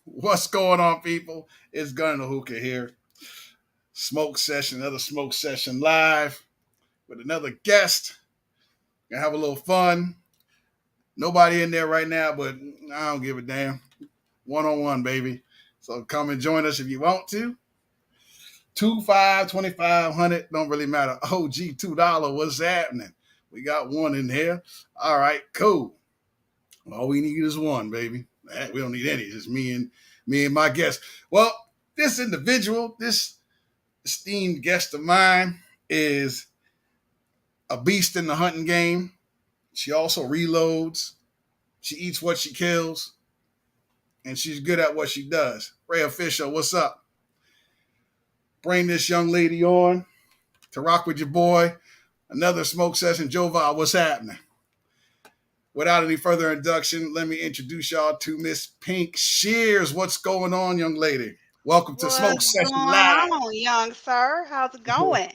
What's going on, people? It's Gunner the Hookah here. Smoke session, another smoke session live with another guest. Gonna have a little fun. Nobody in there right now, but I don't give a damn. One on one, baby. So come and join us if you want to. 2, 5, 2500, don't really matter. OG $2. What's happening? We got one in here. All right, cool. All we need is one, baby. We don't need any. It's just me and my guest. Well, this individual, this esteemed guest of mine, is a beast in the hunting game. She also reloads. She eats what she kills, and she's good at what she does. Rhea Fisher, what's up? Bring this young lady on to rock with your boy. Another smoke session. Jova, what's happening? Without any further introduction, let me introduce y'all to Miss Pink Shears. What's going on, young lady? Welcome to Smoke What's Session going Live. on, young sir? How's it going?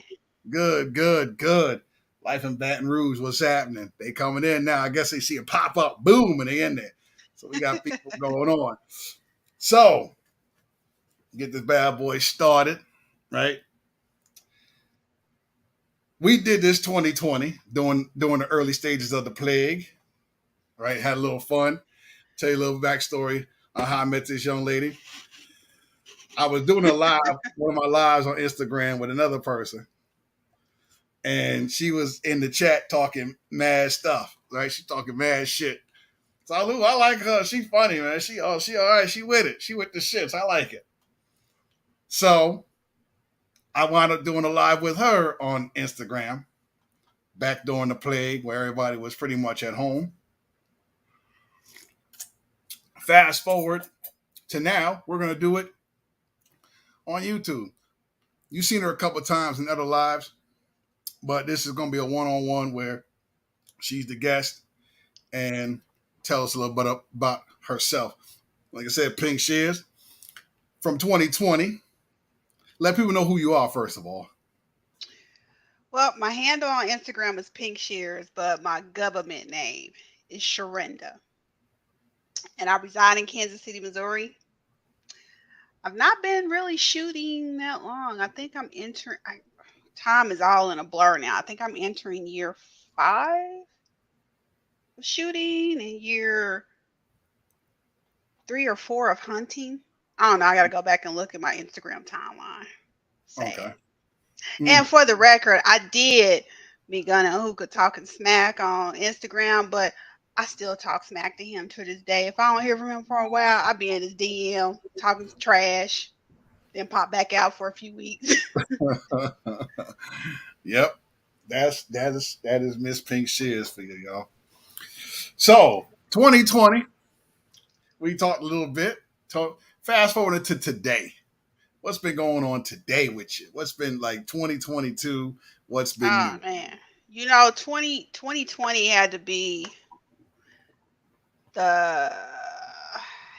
Good, good, good. Life in Baton Rouge, what's happening? They coming in now. I guess they see a pop up, boom, and they in there. So we got people going on. So get this bad boy started, right? We did this 2020 during the early stages of the plague, right? Had a little fun. Tell you a little backstory on how I met this young lady. I was doing one of my lives on Instagram with another person, and she was in the chat talking mad stuff, right? She talking mad shit. So I like her. She funny, man. She all right. She with it. She with the shits. I like it. So I wound up doing a live with her on Instagram back during the plague, where everybody was pretty much at home. Fast forward to now, we're gonna do it on YouTube. You've seen her a couple times in other lives, but this is gonna be a one-on-one where she's the guest and tell us a little bit about herself. Like I said, Pink Shears from 2020. Let people know who you are, first of all. Well, my handle on Instagram is Pink Shears, but my government name is Sharinda. And I reside in Kansas City, Missouri. I've not been really shooting that long. I think I'm entering, time is all in a blur now. I think I'm entering year 5 of shooting and year 3 or 4 of hunting. I don't know. I got to go back and look at my Instagram timeline. Okay. Sad. Mm. And for the record, I did meet Gunna Hookah talking smack on Instagram, but I still talk smack to him to this day. If I don't hear from him for a while, I be in his DM talking trash, then pop back out for a few weeks. Yep. That is Miss Pink Shears for you, y'all. So 2020, we talked a little bit. Fast forward to today. What's been going on today with you? What's been like 2022? What's been Oh new? man. You know, 2020 had to be the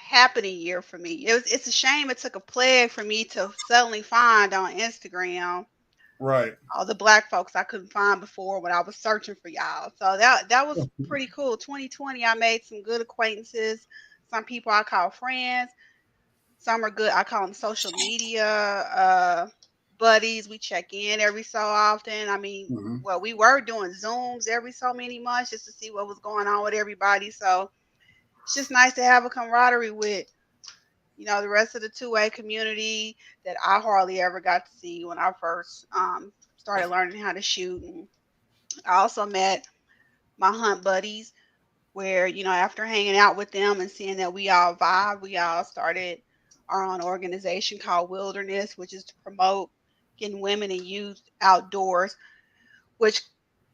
happening year for me. It's a shame it took a plague for me to suddenly find on Instagram Right. all the black folks I couldn't find before when I was searching for y'all. So that was pretty cool. 2020, I made some good acquaintances. Some people I call friends. Some are good. I call them social media buddies. We check in every so often. I mean, Hmm. well, we were doing Zooms every so many months just to see what was going on with everybody. So it's just nice to have a camaraderie with, the rest of the 2A community that I hardly ever got to see when I first started learning how to shoot. And I also met my hunt buddies where, after hanging out with them and seeing that we all vibe, we all started our own organization called Wilderness, which is to promote getting women and youth outdoors, which,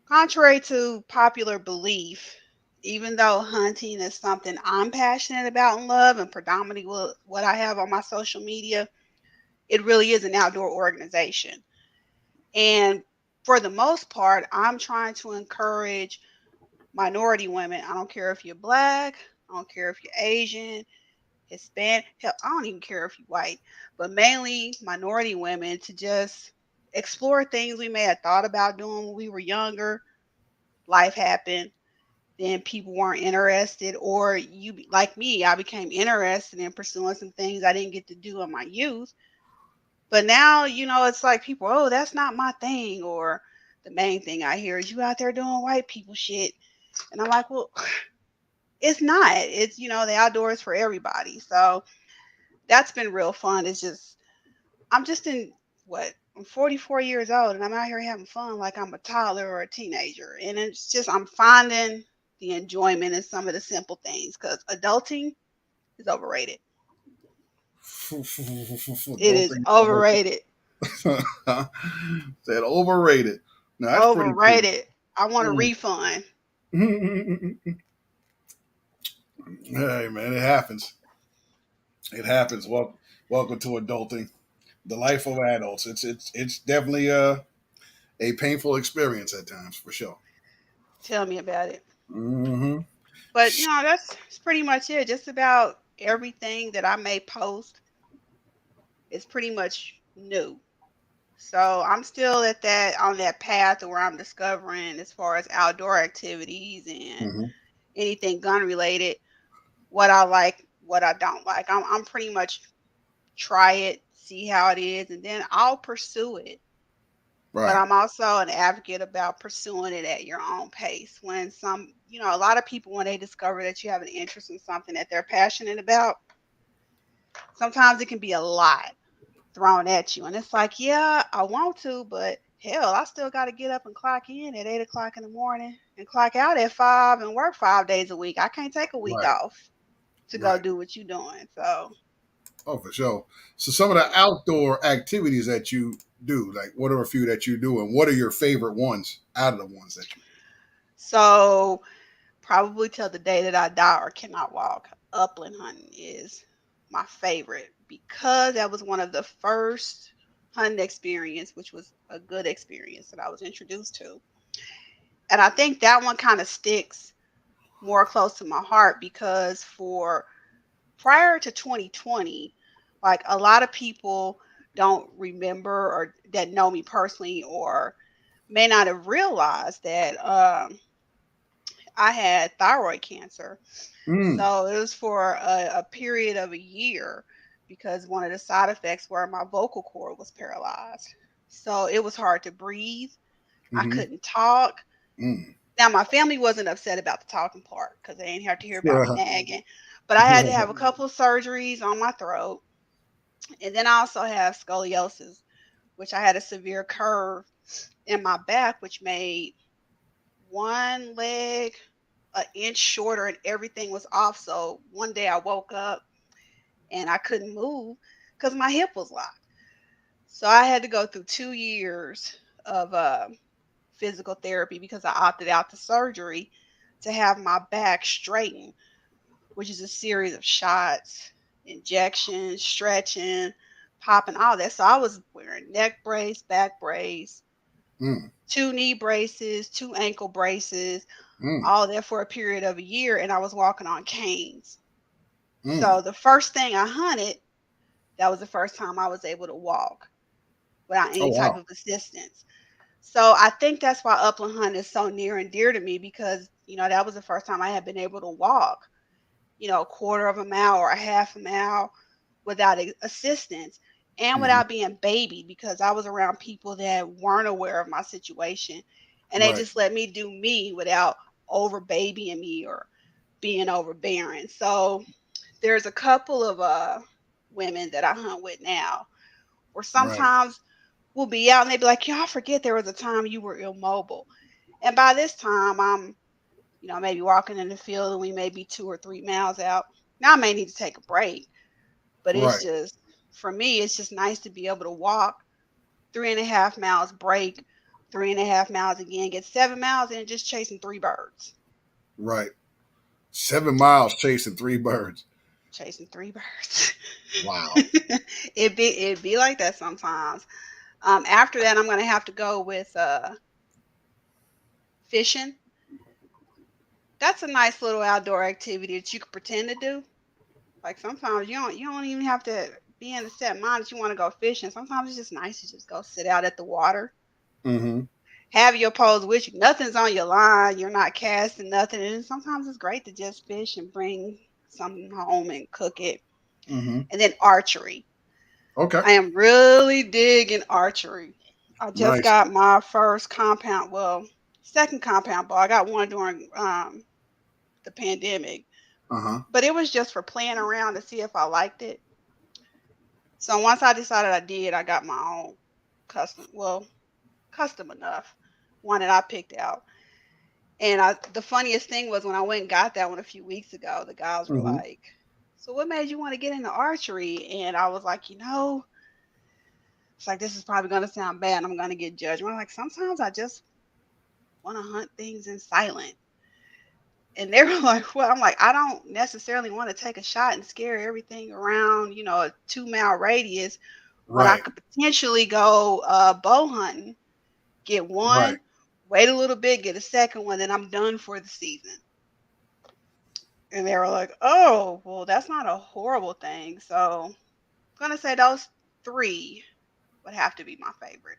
contrary to popular belief, even though hunting is something I'm passionate about and love, and predominantly what I have on my social media, it really is an outdoor organization. And for the most part, I'm trying to encourage minority women. I don't care if you're black, I don't care if you're Asian, Hispanic, hell, I don't even care if you're white, but mainly minority women to just explore things we may have thought about doing when we were younger. Life happened, then people weren't interested, or like me, I became interested in pursuing some things I didn't get to do in my youth. But now, it's like people, oh, that's not my thing, or the main thing I hear is you out there doing white people shit. And I'm like, well, it's not. It's, the outdoors for everybody. So that's been real fun. It's just, I'm just in what? I'm 44 years old and I'm out here having fun like I'm a toddler or a teenager. And it's just, I'm finding the enjoyment in some of the simple things because adulting is overrated. It Don't is think overrated. said overrated. No, that's pretty cool. Overrated. I want a Mm. refund. Hey man, it happens. It happens. Welcome to adulting, the life of adults. It's definitely a painful experience at times for sure. Tell me about it. Hmm. But, that's pretty much it. Just about everything that I may post is pretty much new. So I'm still at that on that path where I'm discovering as far as outdoor activities and Hmm. anything gun related, what I like, what I don't like. I'm pretty much try it, see how it is, and then I'll pursue it. But Right. I'm also an advocate about pursuing it at your own pace. When a lot of people, when they discover that you have an interest in something that they're passionate about, sometimes it can be a lot thrown at you. And it's like, yeah, I want to, but hell, I still got to get up and clock in at 8 o'clock in the morning and clock out at 5 and work 5 days a week. I can't take a week Right. off to go Right. do what you're doing. So, Oh, for sure. So some of the outdoor activities that you do, like what are a few that you do, and what are your favorite ones out of the ones that you so probably till the day that I die or cannot walk, upland hunting is my favorite because that was one of the first hunting experience, which was a good experience that I was introduced to. And I think that one kind of sticks more close to my heart because for prior to 2020, like a lot of people don't remember or that know me personally or may not have realized that I had thyroid cancer. Mm. So it was for a period of a year because one of the side effects were my vocal cord was paralyzed. So it was hard to breathe. I Mm-hmm. couldn't talk. Mm. Now my family wasn't upset about the talking part because they ain't have to hear about me nagging. But I had to have a couple of surgeries on my throat, and then I also have scoliosis, which I had a severe curve in my back, which made one leg an inch shorter, and everything was off. So one day I woke up and I couldn't move because my hip was locked. So I had to go through 2 years of physical therapy because I opted out the surgery to have my back straightened, which is a series of shots, injections, stretching, popping, all that. So I was wearing neck brace, back brace, Mm. two knee braces, two ankle braces, Mm. all that for a period of a year. And I was walking on canes. Mm. So the first thing I hunted, that was the first time I was able to walk without Oh any type wow. of assistance. So I think that's why upland hunting is so near and dear to me because, that was the first time I had been able to walk, a quarter of a mile or a half a mile without assistance and Hmm. without being babied because I was around people that weren't aware of my situation and they Right. just let me do me without over babying me or being overbearing. So there's a couple of women that I hunt with now where Right. sometimes we'll be out and they'd be like, "Yeah, I forget there was a time you were immobile." And by this time I'm, maybe walking in the field and we may be 2 or 3 miles out. Now I may need to take a break, but it's Right. just, for me, it's just nice to be able to walk 3.5 miles, break 3.5 miles again, get 7 miles, and just chasing three birds. Right. 7 miles chasing three birds. Chasing three birds. Wow. It be like that sometimes. After that, I'm gonna have to go with fishing. That's a nice little outdoor activity that you can pretend to do. Like sometimes you don't even have to be in a set mind that you want to go fishing. Sometimes it's just nice to just go sit out at the water Mm-hmm. have your poles with you. Nothing's on your line. You're not casting nothing. And sometimes it's great to just fish and bring something home and cook it. Mm-hmm. And then archery. Okay. I am really digging archery. I just Nice. got my first compound, well, second compound ball. I got one during the pandemic, Uh-huh. but it was just for playing around to see if I liked it. So once I decided I did, I got my own custom enough one that I picked out. And the funniest thing was when I went and got that one a few weeks ago, the guys were Mm-hmm. like, "So what made you want to get into archery?" And I was like, it's like this is probably gonna sound bad. And I'm gonna get judged. I'm like, sometimes I just want to hunt things in silent. And they were like, "Well," I'm like, "I don't necessarily want to take a shot and scare everything around, a 2 mile radius when I Right. could potentially go bow hunting, get Right. one, wait a little bit, get a second one, then I'm done for the season." And they were like, "Oh, well, that's not a horrible thing." So I'm gonna say those three would have to be my favorite.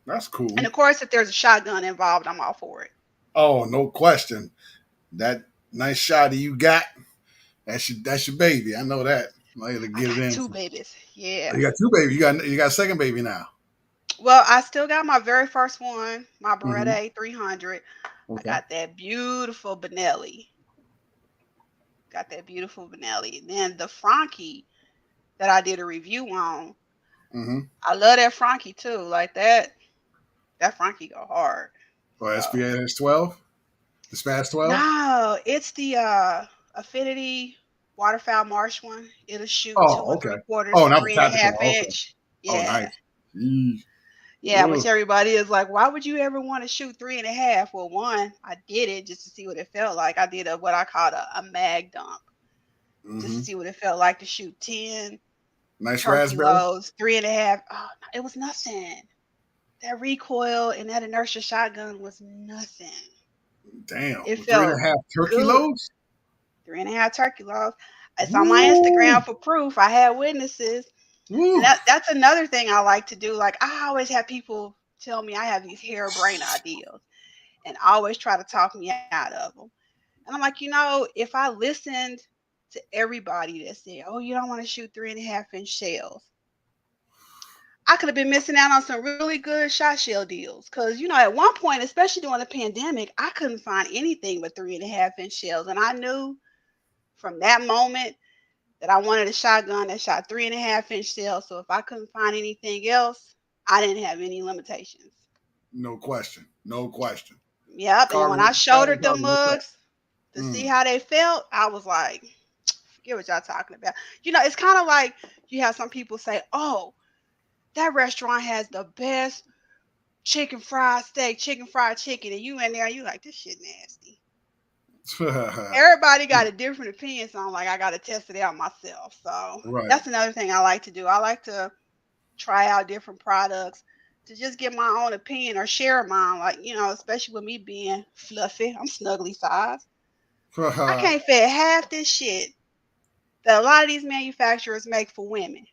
That's And cool. of course, if there's a shotgun involved, I'm all for it. Oh, no question. That nice shot you got, that's your baby. I know that. I got to I get it got in. two babies. Oh, Yeah. you got two babies. You got a second baby now. Well, I still got my very first one, my Mm-hmm. Beretta A300. I Okay. got that beautiful Benelli. Got that beautiful Benelli. And then the Frankie that I did a review on, Mm-hmm. I love that Frankie too. Like that Frankie go hard. Or So SPS 12, the Smash 12. no, it's the Affinity Waterfowl Marsh one. It'll shoot two Oh, and okay. three quarters, Oh, not the three and a tactical half one. Okay. inch. Oh, Yeah. nice. Jeez. Yeah, Ugh. which everybody is like, why would you ever want to shoot three and a half? Well, one, I did it just to see what it felt like. I did what I called a mag dump, just to Mm-hmm. see what it felt like to shoot 10 Nice turkey raspberry. loads, three and a half. Oh, no, it was nothing. That recoil and that inertia shotgun was nothing. Damn. It Three and felt a half turkey good. loads? Three and a half turkey logs. It's on my Woo! Instagram for proof. I had witnesses. And Woo! that's another thing I like to do. Like I always have people tell me I have these harebrained ideas and always try to talk me out of them. And I'm like, if I listened to everybody that said, "Oh, you don't want to shoot 3.5 inch shells," I could have been missing out on some really good shot shell deals. Because, at one point, especially during the pandemic, I couldn't find anything but 3.5 inch shells. And I knew from that moment that I wanted a shotgun that shot 3.5 inch shells. So if I couldn't find anything else, I didn't have any limitations. No question. No question. Yep. And then when Carter, I Carter, shouldered them Carter, what's that? mugs to see Mm. how they felt, I was like, forget what y'all talking about. It's kind of like you have some people say, "Oh, that restaurant has the best chicken fried steak, chicken fried chicken," and you in there, you like, "This shit nasty." Everybody got a different opinion, so I'm like, I got to test it out myself. So Right. that's another thing I like to do. I like to try out different products to just get my own opinion or share mine. Like, especially with me being fluffy, I'm snuggly sized. I can't fit half this shit that a lot of these manufacturers make for women.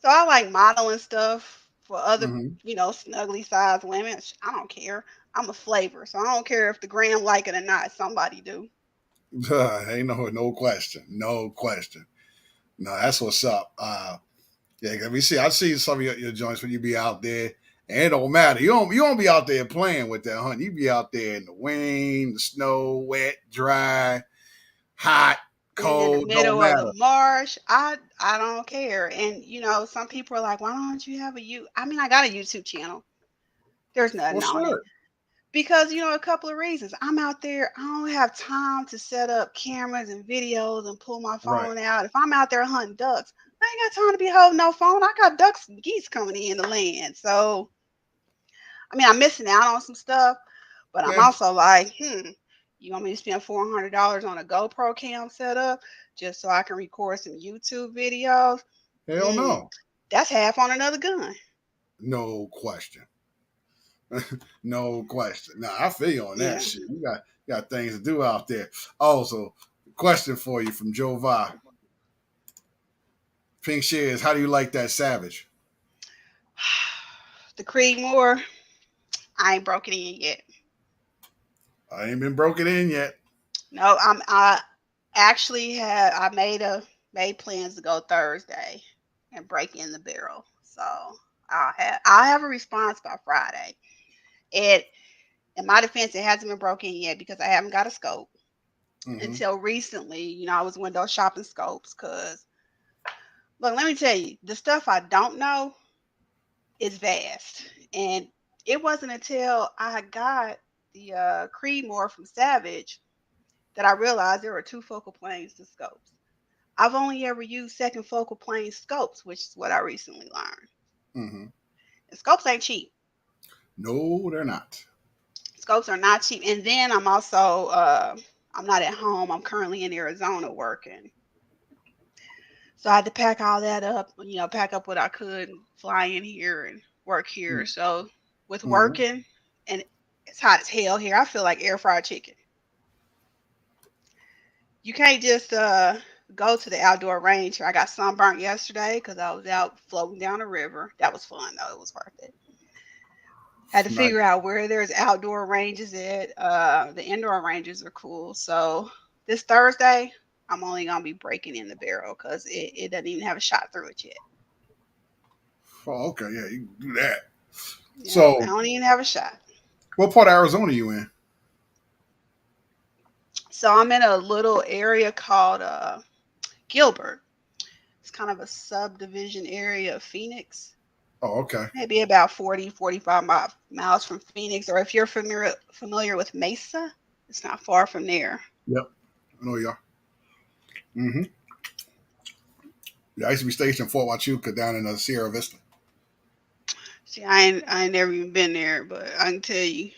So I like modeling stuff for other, Hmm. snuggly sized women. I don't care. I'm a flavor, so I don't care if the gram like it or not. Somebody do. Ain't no question. No question. No, that's what's up. Yeah, 'cause I see some of your joints when you be out there, and it don't matter. You don't be out there playing with that hunt. You be out there in the wind, the snow, wet, dry, hot, And in the cold, don't middle of the matter. marsh, I don't care. And some people are like, "Why don't you have a you?" I mean, I got a YouTube channel. There's Well, nothing on it. sure. Because, a couple of reasons. I'm out there, I don't have time to set up cameras and videos and pull my Right. phone out. If I'm out there hunting ducks, I ain't got time to be holding no phone. I got ducks and geese coming in the land. So, I mean, I'm missing out on some stuff, but I'm Yeah. also like, you want me to spend $400 on a GoPro cam setup just so I can record some YouTube videos? Hell Mm, no. that's half on another gun. No question. No question. Now I feel you on that Yeah. shit. You got things to do out there. Also, question for you from Joe Va. Pink Shears, how do you like that Savage? The Creedmoor. I ain't broken in yet. I ain't been broken in yet. No, I actually had I made plans to go Thursday and break in the barrel. So I'll have a response by Friday. It in my defense, it hasn't been broken yet because I haven't got a scope. Mm-hmm. Until recently, I was window shopping scopes because look, let me tell you, the stuff I don't know is vast. And it wasn't until I got the Creedmoor from Savage that I realized there were two focal planes to scopes. I've only ever used second focal plane scopes, which is what I recently learned. Mm-hmm. And scopes ain't cheap. No, they're not. Scopes are not cheap. And then I'm also I'm not at home. I'm currently in Arizona working. So I had to pack all that up, pack up what I could and fly in here and work here. So with Mm-hmm. working and it's hot as hell here, I feel like air fried chicken. You can't just go to the outdoor range. I got sunburnt yesterday because I was out floating down a river. That was fun though. It was worth it. Had to Nice. figure out where there's outdoor ranges at. The indoor ranges are cool. So this Thursday, I'm only gonna be breaking in the barrel because it doesn't even have a shot through it yet. Oh, okay, yeah, you can do that. Yeah, I So, don't even have a shot. what part of Arizona you in? So I'm in a little area called Gilbert. It's kind of a subdivision area of Phoenix. Oh, okay. Maybe about 40, 45 miles from Phoenix. Or if you're familiar with Mesa, it's not far from there. Yep, I know you are. Mm-hmm. Yeah, I used to be stationed in Fort Huachuca down in Sierra Vista. See, I ain't never even been there, but I can tell you,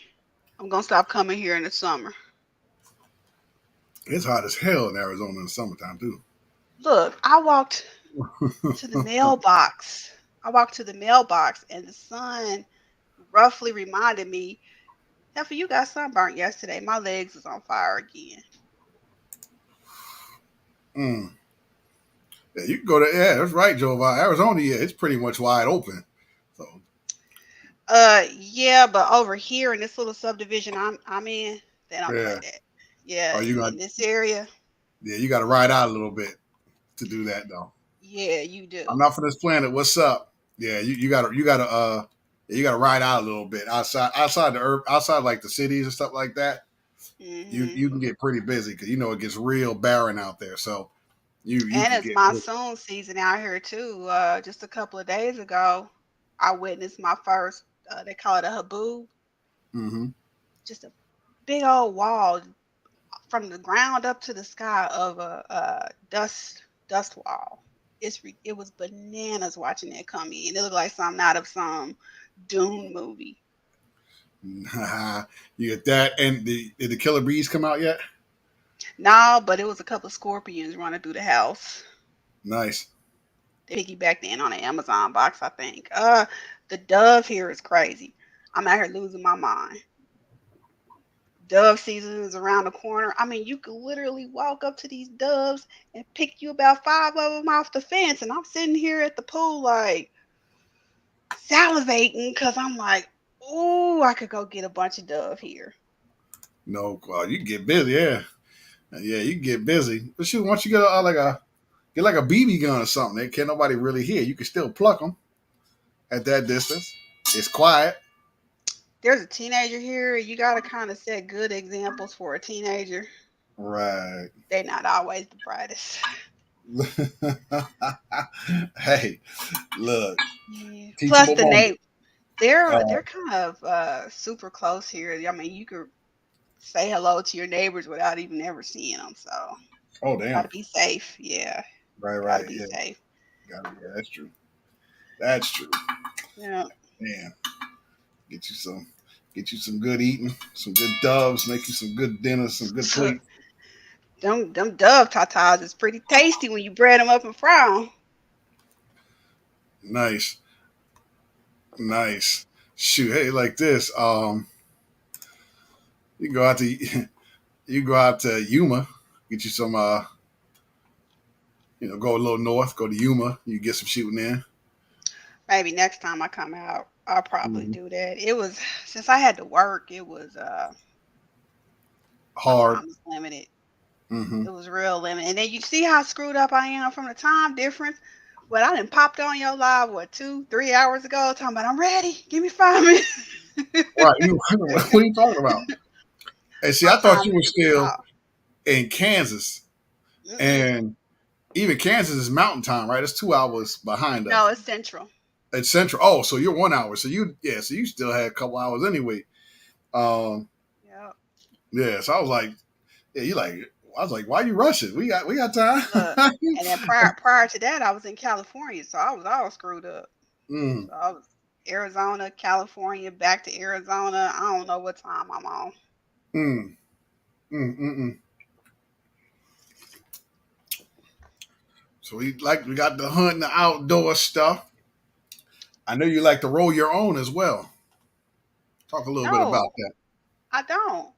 I'm gonna stop coming here in the summer. It's hot as hell in Arizona in the summertime too. Look, I walked to the mailbox. I walked to the mailbox, and the sun roughly reminded me, "Heifer, you got sunburnt yesterday. My legs is on fire again." Mm. Yeah, you can go to yeah, that's right, Joe. Arizona, yeah, it's pretty much wide open. So Yeah, but over here in this little subdivision I'm in, they don't play yeah, that. Yeah, oh, you got in this area, yeah, you got to ride out a little bit to do that though. yeah, you I'm do. not from this planet. What's up? Yeah, you gotta ride out a little bit outside the outside like the cities and stuff like that. Hmm. You can get pretty busy because you know it gets real barren out there. So you And can it's get monsoon season out here too. Just a couple of days ago, I witnessed my first. They call it a haboob, mm-hmm. just a big old wall from the ground up to the sky of a dust wall. It was bananas watching that come in. It looked like something out of some Dune movie. You get that, and did the killer bees come out yet? No, but it was a couple of scorpions running through the house. Nice. They piggybacked in on an Amazon box, I think. The dove here is crazy. I'm out here losing my mind. Dove season is around the corner. I mean, you could literally walk up to these doves and pick you about five of them off the fence, and I'm sitting here at the pool like salivating because I'm like, ooh, I could go get a bunch of dove here. No, you can get busy. Yeah, yeah, you can get busy. But shoot, once you get get like a BB gun or something, that can't nobody really hear. You can still pluck them at that distance. It's quiet. There's a teenager here. You got to kind of set good examples for a teenager. Right. They're not always the brightest. Hey, look, Yeah. Plus teachable the moment. neighbor, they're Uh, they're kind of super close here. I mean, you could say hello to your neighbors without even ever seeing them. So oh gotta damn. be safe. Yeah, Right, gotta right. be Yeah, safe. yeah, that's true. That's true. Yeah. Man, get you some, get you some good eating, some good doves, make you some good dinner, some good So plates. them dove tatas is pretty tasty when you bread them up and fry them. Nice, nice. Shoot, hey, like this. You go out to you go out to Yuma, get you some. Go a little north, go to Yuma. You get some shooting in. Maybe next time I come out. I'll probably Hmm. do that. It was since I had to work, it was my Hard. time was limited. Hmm. It was real limited. And then you see how screwed up I am from the time difference. Well, I didn't popped on your live what 2, 3 hours ago talking about I'm ready. Give me 5 minutes. Right. You, what are you talking about? And see, My I thought time you were difference is still off. in Kansas, Mm-mm. and even Kansas is Mountain Time, right? It's 2 hours behind No, us. it's central. It's Central. Oh, so you're 1 hour. So you, yeah. So you still had a couple hours anyway. Um, Yep. yeah. So I was like, yeah. You like? I was like, why you rushing? We got time. Look, and then prior to that, I was in California, so I was all screwed up. Mm, So I was Arizona, California, back to Arizona. I don't know what time I'm on. mm, mm. So we got the hunt and the outdoor stuff. I know you like to roll your own as well. Talk a little bit about No, that. I don't.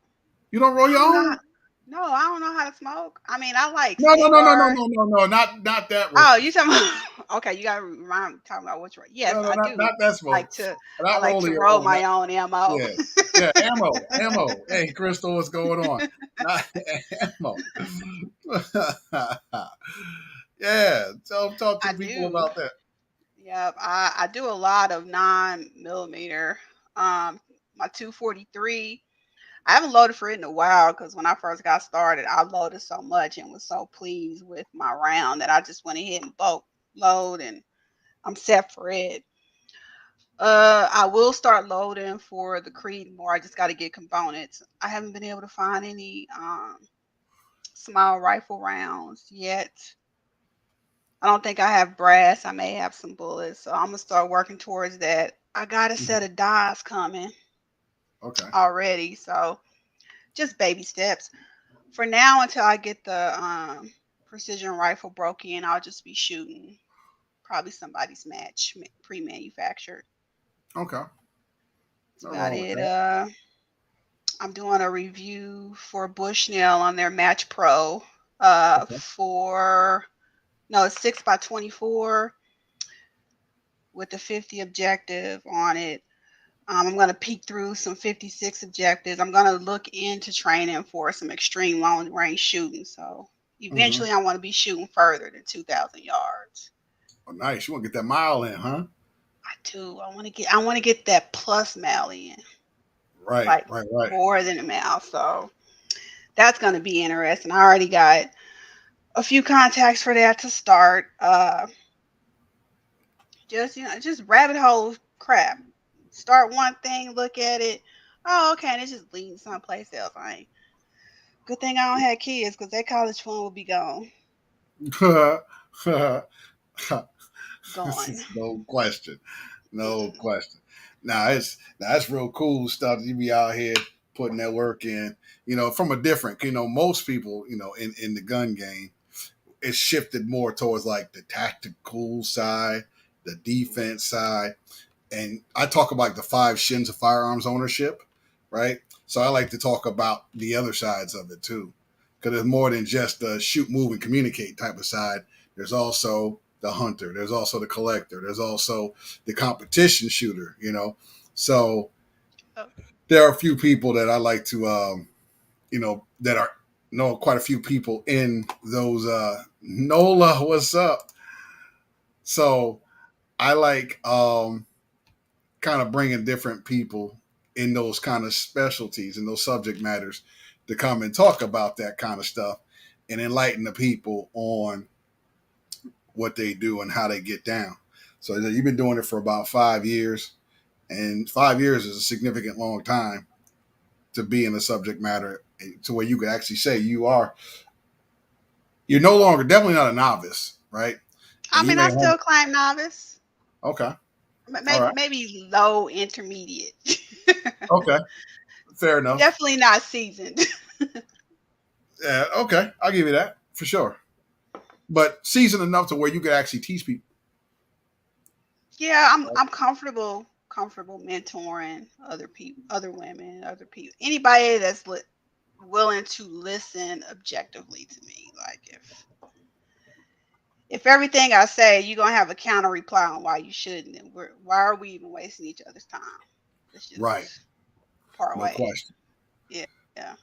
You don't roll I your don't know. own? No, I don't know how to smoke. I mean, I like No, no, no, no, no, cigars. no, no, no. Not that roll. Oh, you talking about? Okay, you got to remind me talking about which one. Yes, No, no, I not do that smoke. like to. I Not like to rolling your roll own. my own ammo. Yeah. Yeah. Ammo. Hey, Crystal, what's going on? Not ammo. Yeah. Talk to I the people do. about that. Yep, I do a lot of 9 millimeter. Um, my 243. I haven't loaded for it in a while because when I first got started, I loaded so much and was so pleased with my round that I just went ahead and bulk load and I'm set for it. I will start loading for the Creedmoor. I just got to get components. I haven't been able to find any small rifle rounds yet. I don't think I have brass. I may have some bullets, so I'm gonna start working towards that. I got a Mhm. set of dies coming Okay. already, so just baby steps. For now, until I get the precision rifle broke in, I'll just be shooting probably somebody's match pre-manufactured. Okay. That's Nothing about wrong with it. that. I'm doing a review for Bushnell on their Match Pro Okay. for no, it's 6 by 24 with the 50 objective on it. I'm going to peek through some 56 objectives. I'm going to look into training for some extreme long range shooting. So Mm-hmm. eventually, I want to be shooting further than 2,000 yards. Oh, nice. You want to get that mile in, huh? I do. I want to get that plus mile in, Right. like Right. Right. more than a mile. So that's going to be interesting. I already got a few contacts for that to start. Just rabbit hole crap. Start one thing, look at it. Oh, okay, and it's just leading someplace else. I ain't. Good thing I don't have kids because that college fund will be gone. Gone. No question. No question. Now it's real cool stuff. You be out here putting that work in. From a different. Most people. In the gun game, it's shifted more towards like the tactical side, the defense side, and I talk about like the five shins of firearms ownership, right? So I like to talk about the other sides of it too, because there's more than just the shoot, move, and communicate type of side. There's also the hunter. There's also the collector. There's also the competition shooter. So Oh, there are a few people that I like to, that are know quite a few people in those. Nola, what's up? So I like kind of bringing different people in those kind of specialties and those subject matters to come and talk about that kind of stuff and enlighten the people on what they do and how they get down. So you've been doing it for about 5 years, and 5 years is a significant long time to be in the subject matter to where you could actually say you're no longer definitely not a novice, right? And I you mean, may I have still claim novice. okay, all Maybe right, maybe low intermediate. okay, fair enough. Definitely not seasoned. Yeah, okay, I'll give you that for sure. But seasoned enough to where you could actually teach people. Yeah, I'm comfortable mentoring other people, other women, other people, anybody that's willing to listen objectively to me. Like If everything I say you're gonna have a counter reply on why you shouldn't, then why are we even wasting each other's time? Let's Right. just part No ways. question. Yeah.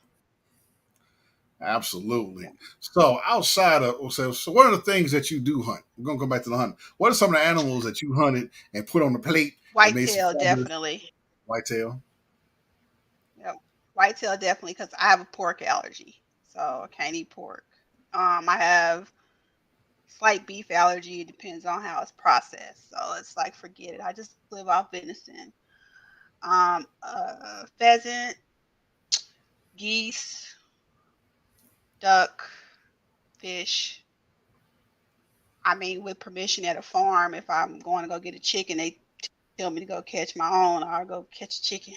Absolutely. So outside of so what are the things that you do hunt? We're gonna go back to the hunt. What are some of the animals that you hunted and put on the plate and made some Whitetail fabulous definitely. whitetail? Yep. Whitetail definitely because I have a pork allergy, so I can't eat pork. I have slight beef allergy. It depends on how it's processed, so it's like forget it. I just live off venison. Pheasant, geese, duck, fish. I mean, with permission at a farm, if I'm going to go get a chicken, they tell me to go catch my own. I'll go catch a chicken,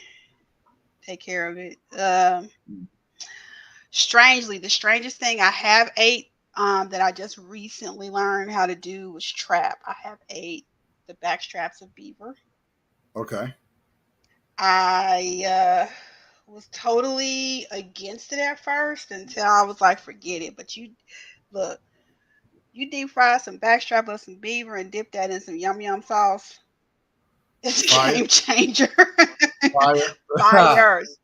take care of it. Strangely, the strangest thing I have ate that I just recently learned how to do was trap. I have ate the back straps of beaver. Okay. I was totally against it at first until I was like, forget it. But you look, you deep fry some backstrap of some beaver and dip that in some yum yum sauce. It's a Fire. game changer. Fire. Fires.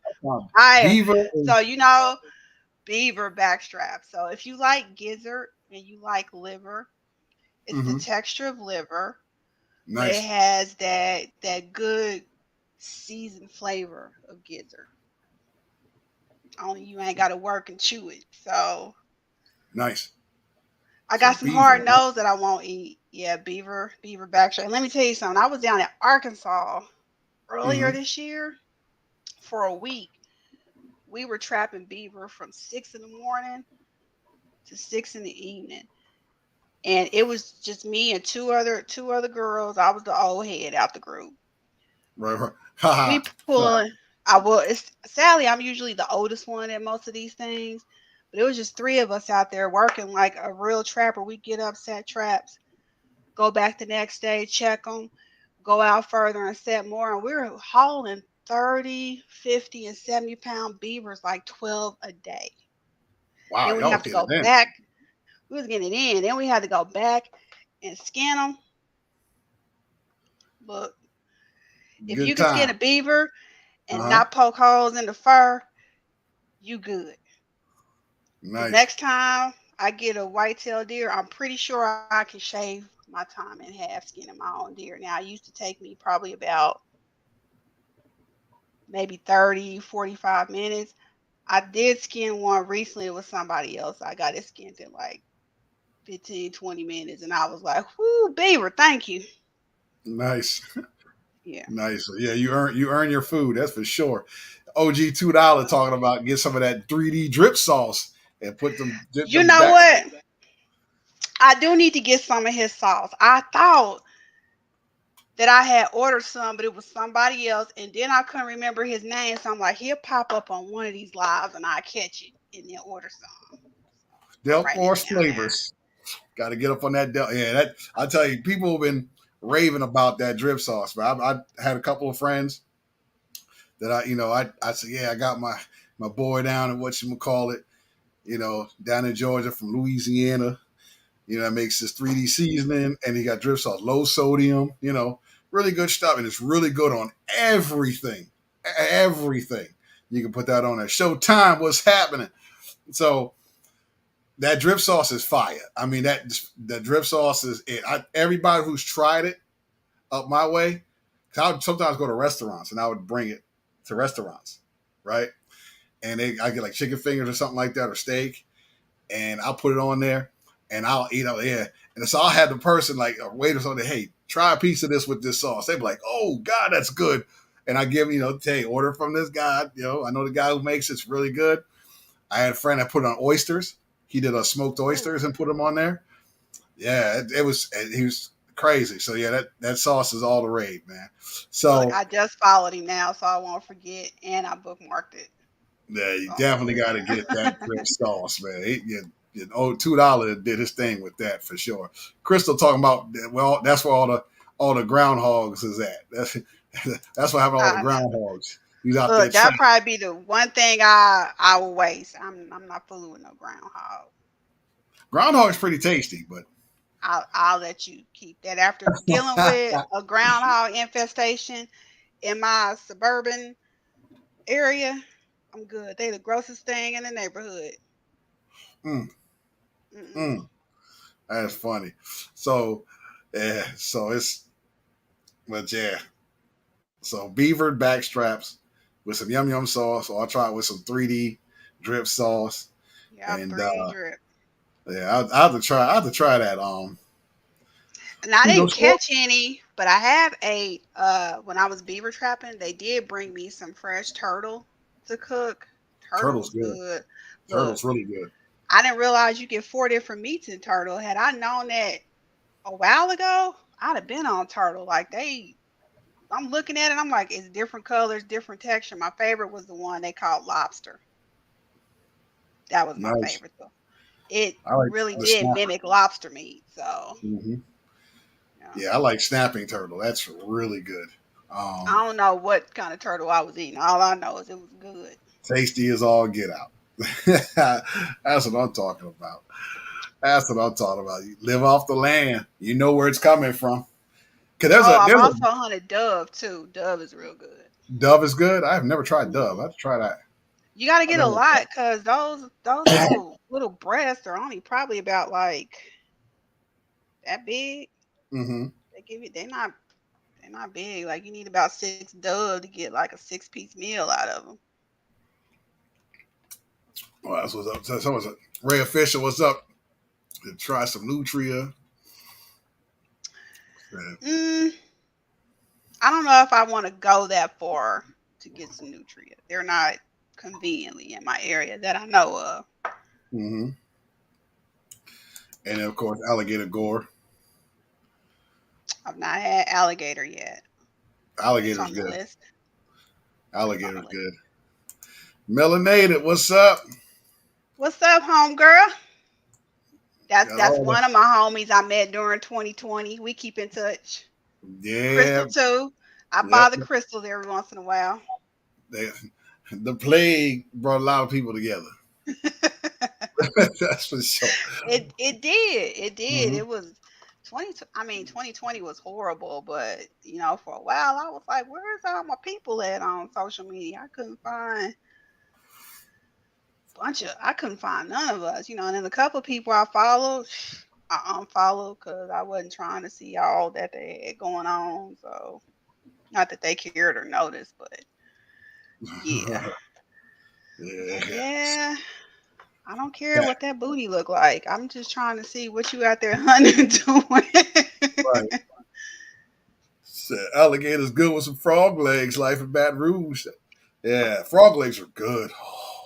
Fire. Beaver So is beaver backstrap. So if you like gizzard and you like liver, it's the mm-hmm. texture of liver, but it Nice. has that good seasoned flavor of gizzard. Only you ain't got to work and chew it. So Nice. I So got some beaver, hard huh? nose that I won't eat. Yeah, beaver backstrap. And let me tell you something. I was down in Arkansas earlier Mm-hmm. this year for a week. We were trapping beaver from 6 in the morning to 6 in the evening, and it was just me and two other girls. I was the old head out the group. Right, right. Ha We ha. pulling. I was. It's sadly I'm usually the oldest one at most of these things, but it was just three of us out there working like a real trapper. We get up, set traps, go back the next day, check them, go out further and set more. And we were hauling 30, 50, and 70 pound beavers like 12 a day. Wow, Then we y'all have to get it go in. back. We was getting it in. Then we had to go back and skin them. But if you Good can skin time. a beaver and Uh-huh. not poke holes in the fur, you good. The Nice. next time I get a white-tailed deer, I'm pretty sure I can shave my time in half skinning my own deer. Now, it used to take me probably about maybe 30, 45 minutes. I did skin one recently with somebody else. I got it skinned in like 15, 20 minutes. And I was like, whoo, beaver, thank you. Nice. Yeah. Nice. Yeah, you earn your food, that's for sure. OG $2 talking about get some of that 3D drip sauce and put them dip You them know back. what? I do need to get some of his sauce. I thought that I had ordered some, but it was somebody else. And then I couldn't remember his name. So I'm like, he'll pop up on one of these lives and I catch it and then order some. I'm Delta writing it Force down now. flavors. Got to get up on that. Yeah, that I tell you, people have been raving about that drip sauce. But I had a couple of friends that I said, yeah, I got my boy down and what you call it, down in Georgia from Louisiana. That makes this 3D seasoning, and he got drip sauce, low sodium. Really good stuff, and it's really good on everything. Everything. You can put that on there. Showtime, what's happening? So that drip sauce is fire. I mean that drip sauce is it. Everybody who's tried it up my way, 'cause I would sometimes go to restaurants and I would bring it to restaurants, right? And I get like chicken fingers or something like that or steak, and I'll put it on there and I'll eat out there. And so I'll have the person like a waiter something, hey, try a piece of this with this sauce. They'd be like, oh God, that's good. And I give, hey, order from this guy. I know the guy who makes it's really good. I had a friend that put on oysters. He did a smoked Ooh. oysters and put them on there. Yeah, he was crazy. So yeah, that sauce is all the rage, man. Look, So I just followed him now, so I won't forget. And I bookmarked it. yeah, you So I'm gonna definitely put it got to get that drip sauce, man. $2 did his thing with that for sure. Crystal talking about well, that's where all the groundhogs is at. That's what happened to all the down. groundhogs. He's out there Look, that'll trapping. probably be the one thing I will waste. I'm not fooling with no groundhog. Groundhog is pretty tasty, but I'll let you keep that. After dealing with a groundhog infestation in my suburban area, I'm good. They the grossest thing in the neighborhood. Mm, Mm-mm. mm. That's funny. So, yeah, so it's, but yeah. So beaver backstraps with some yum yum sauce, or I'll try it with some 3D drip sauce. Yep, And 3D drip. yeah, I have to try. I have to try that. And I You go didn't store catch any, but I have ate when I was beaver trapping, they did bring me some fresh turtle to cook. Turtle turtles was good. good. Look, Turtles really good. I didn't realize you get four different meats in turtle. Had I known that a while ago, I'd have been on turtle. Like they I'm looking at it, I'm like, it's different colors, different texture. My favorite was the one they called lobster. That was my Nice. favorite though. It I like really the did snapper. mimic lobster meat. So Hmm. yeah. Yeah, I like snapping turtle. That's really good. I don't know what kind of turtle I was eating. All I know is it was good. Tasty as all get out. That's what I'm talking about. That's what I'm talking about. You live off the land. You know where it's coming from. Cause Oh, I've there's a also hunted dove too. Dove is real good. dove is good. I've never tried dove. I Hmm. have to try that. You got to I get a never. lot because those little breasts are only probably about like that big. Hmm. They give you they're not big. Like you need about six dove to get like a 6 piece meal out of them. Well, that's what's up. So someone's Ray Official. What's up? Try some nutria. Yeah. Mm, I don't know if I want to go that far to get some nutria. They're not conveniently in my area that I know of. Hmm. And then, of course, alligator gore. I've not had alligator yet. It's Alligator's on the good. list. It's on the Alligator's list. good. Melanated. What's up? What's up, homegirl? That's Got that's all the one of my homies I met during 2020. We keep in touch. yeah. Crystal too. I Yep. bother crystals every once in a while. They, the plague brought a lot of people together. That's for sure. It did. It did. Hmm. It was 20 I mean 2020 was horrible, but for a while I was like, where's all my people at on social media? I couldn't find none of us, and then a couple of people I followed, I unfollowed because I wasn't trying to see all that they had going on. So not that they cared or noticed, but yeah. Like, Yeah. yeah, I don't care what that booty look like. I'm just trying to see what you out there hunting doing. Right. Said alligator's good with some frog legs. Life in Baton Rouge. Yeah, frog legs are good. Oh,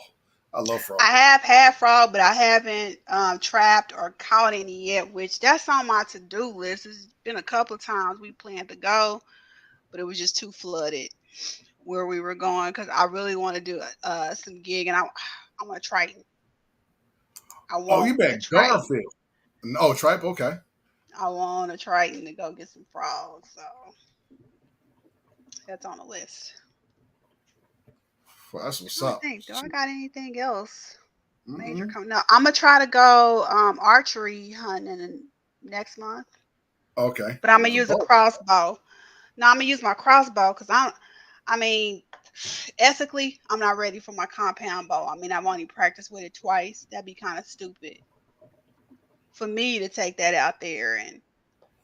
I love I frog legs. have had frog, but I haven't trapped or caught any yet, which that's on my to-do list. It's been a couple of times we planned to go, but it was just too flooded where we were going because I really want to do some gig and I want to Triton. I Oh, you want a bet Triton. Garfield. Oh, tripe. Okay. I want a Triton to go get some frogs. So that's on the list. Well, that's what's Trying to up. think, do I got anything else major Mm-mm. coming up? I'm gonna try to go archery hunting next month, Okay. but I'm gonna With a use a boat. crossbow. No, I'm gonna use my crossbow because I mean, ethically, I'm not ready for my compound bow. I mean, I've only practiced with it twice. That'd be kind of stupid for me to take that out there and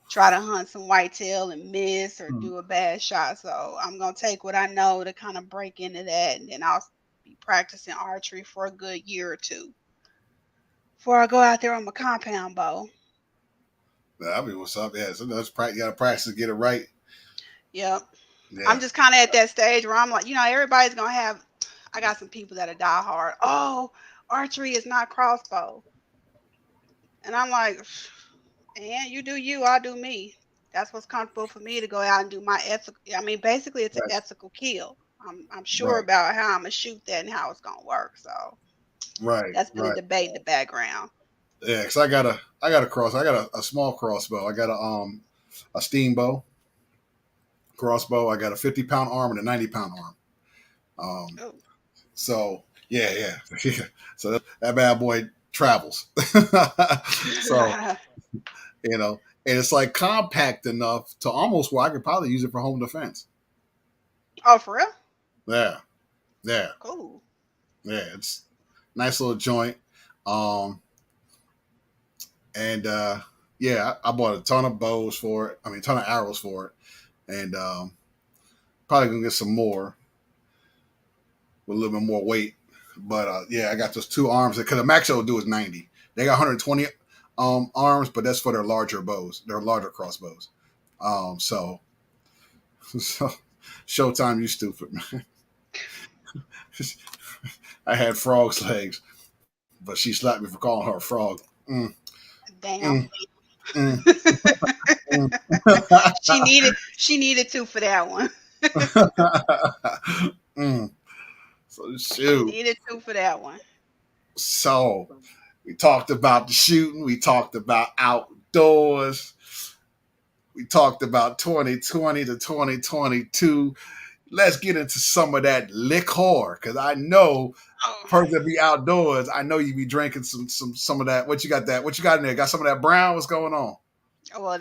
try to hunt some whitetail and miss or Mm. do a bad shot. So I'm gonna take what I know to kind of break into that, and then I'll be practicing archery for a good year or two before I go out there on my compound bow. I mean, what's up? Yeah, sometimes you gotta practice to get it right. Yep. I'm Yeah. just kind of at that stage where I'm like, everybody's gonna have. I got some people that are die hard. Oh, archery is not crossbow, and I'm like, and you do you, I do me. That's what's comfortable for me to go out and do my ethical. I mean, basically, it's an Right. ethical kill. I'm sure Right. about how I'm gonna shoot that and how it's gonna work. So Right. that's been a Right. debate in the background. Yeah, because I got a small crossbow. I got a steam bow crossbow. I got a 50 pound arm and a 90 pound arm. Um, Oh, so yeah, yeah. So that bad boy travels. So you know, and it's like compact enough to almost where I could probably use it for home defense. Oh, for real? Yeah, yeah, Cool. yeah. It's nice little joint. Um, and yeah, I bought a ton of bows for it. I mean, a ton of arrows for it, and probably gonna get some more with a little bit more weight. But yeah, I got those two arms because the max they'll do is 90. They got 120 arms, but that's for their larger bows, their larger crossbows. So, so Showtime, you stupid man. I had frog's legs, but she slapped me for calling her a frog. Mm, Damn. mm, mm, mm. She needed to for that one. Mm. So She shoot. needed to for that one. So we talked about the shooting. We talked about outdoors. We talked about 2020 to 2022. Let's get into some of that liquor because I know Oh. person that be outdoors. I know you be drinking some of that. What you got that? What you got in there? Got some of that brown? What's going on? Well,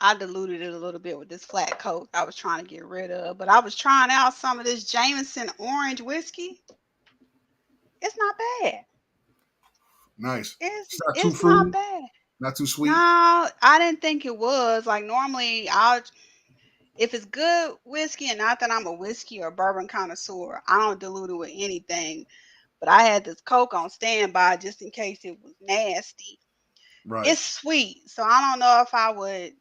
I diluted it a little bit with this flat coat I was trying to get rid of, but I was trying out some of this Jameson orange whiskey. It's not bad. Nice. It's It's not too it's not fruity, bad. not too No, sweet. I didn't think it was. Like normally I'll if it's good whiskey and not that I'm a whiskey or bourbon connoisseur, I don't dilute it with anything. But I had this Coke on standby just in case it was nasty. Right. It's sweet, so I don't know if I would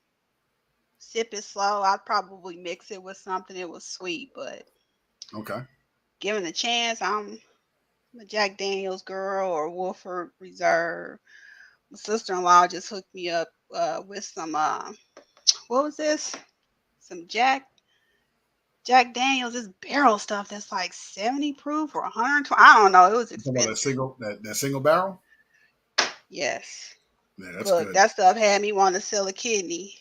sip it slow. I'd probably mix it with something that was sweet, but Okay. given the chance, I'm a Jack Daniels girl or Wolford Reserve. My sister-in-law just hooked me up with some what was this? Some Jack Daniels, this barrel stuff that's like 70 proof or 120. I don't know. It was You talking about that expensive. single barrel? Yes. Yeah, that's Look, good. that stuff had me wanting to sell a kidney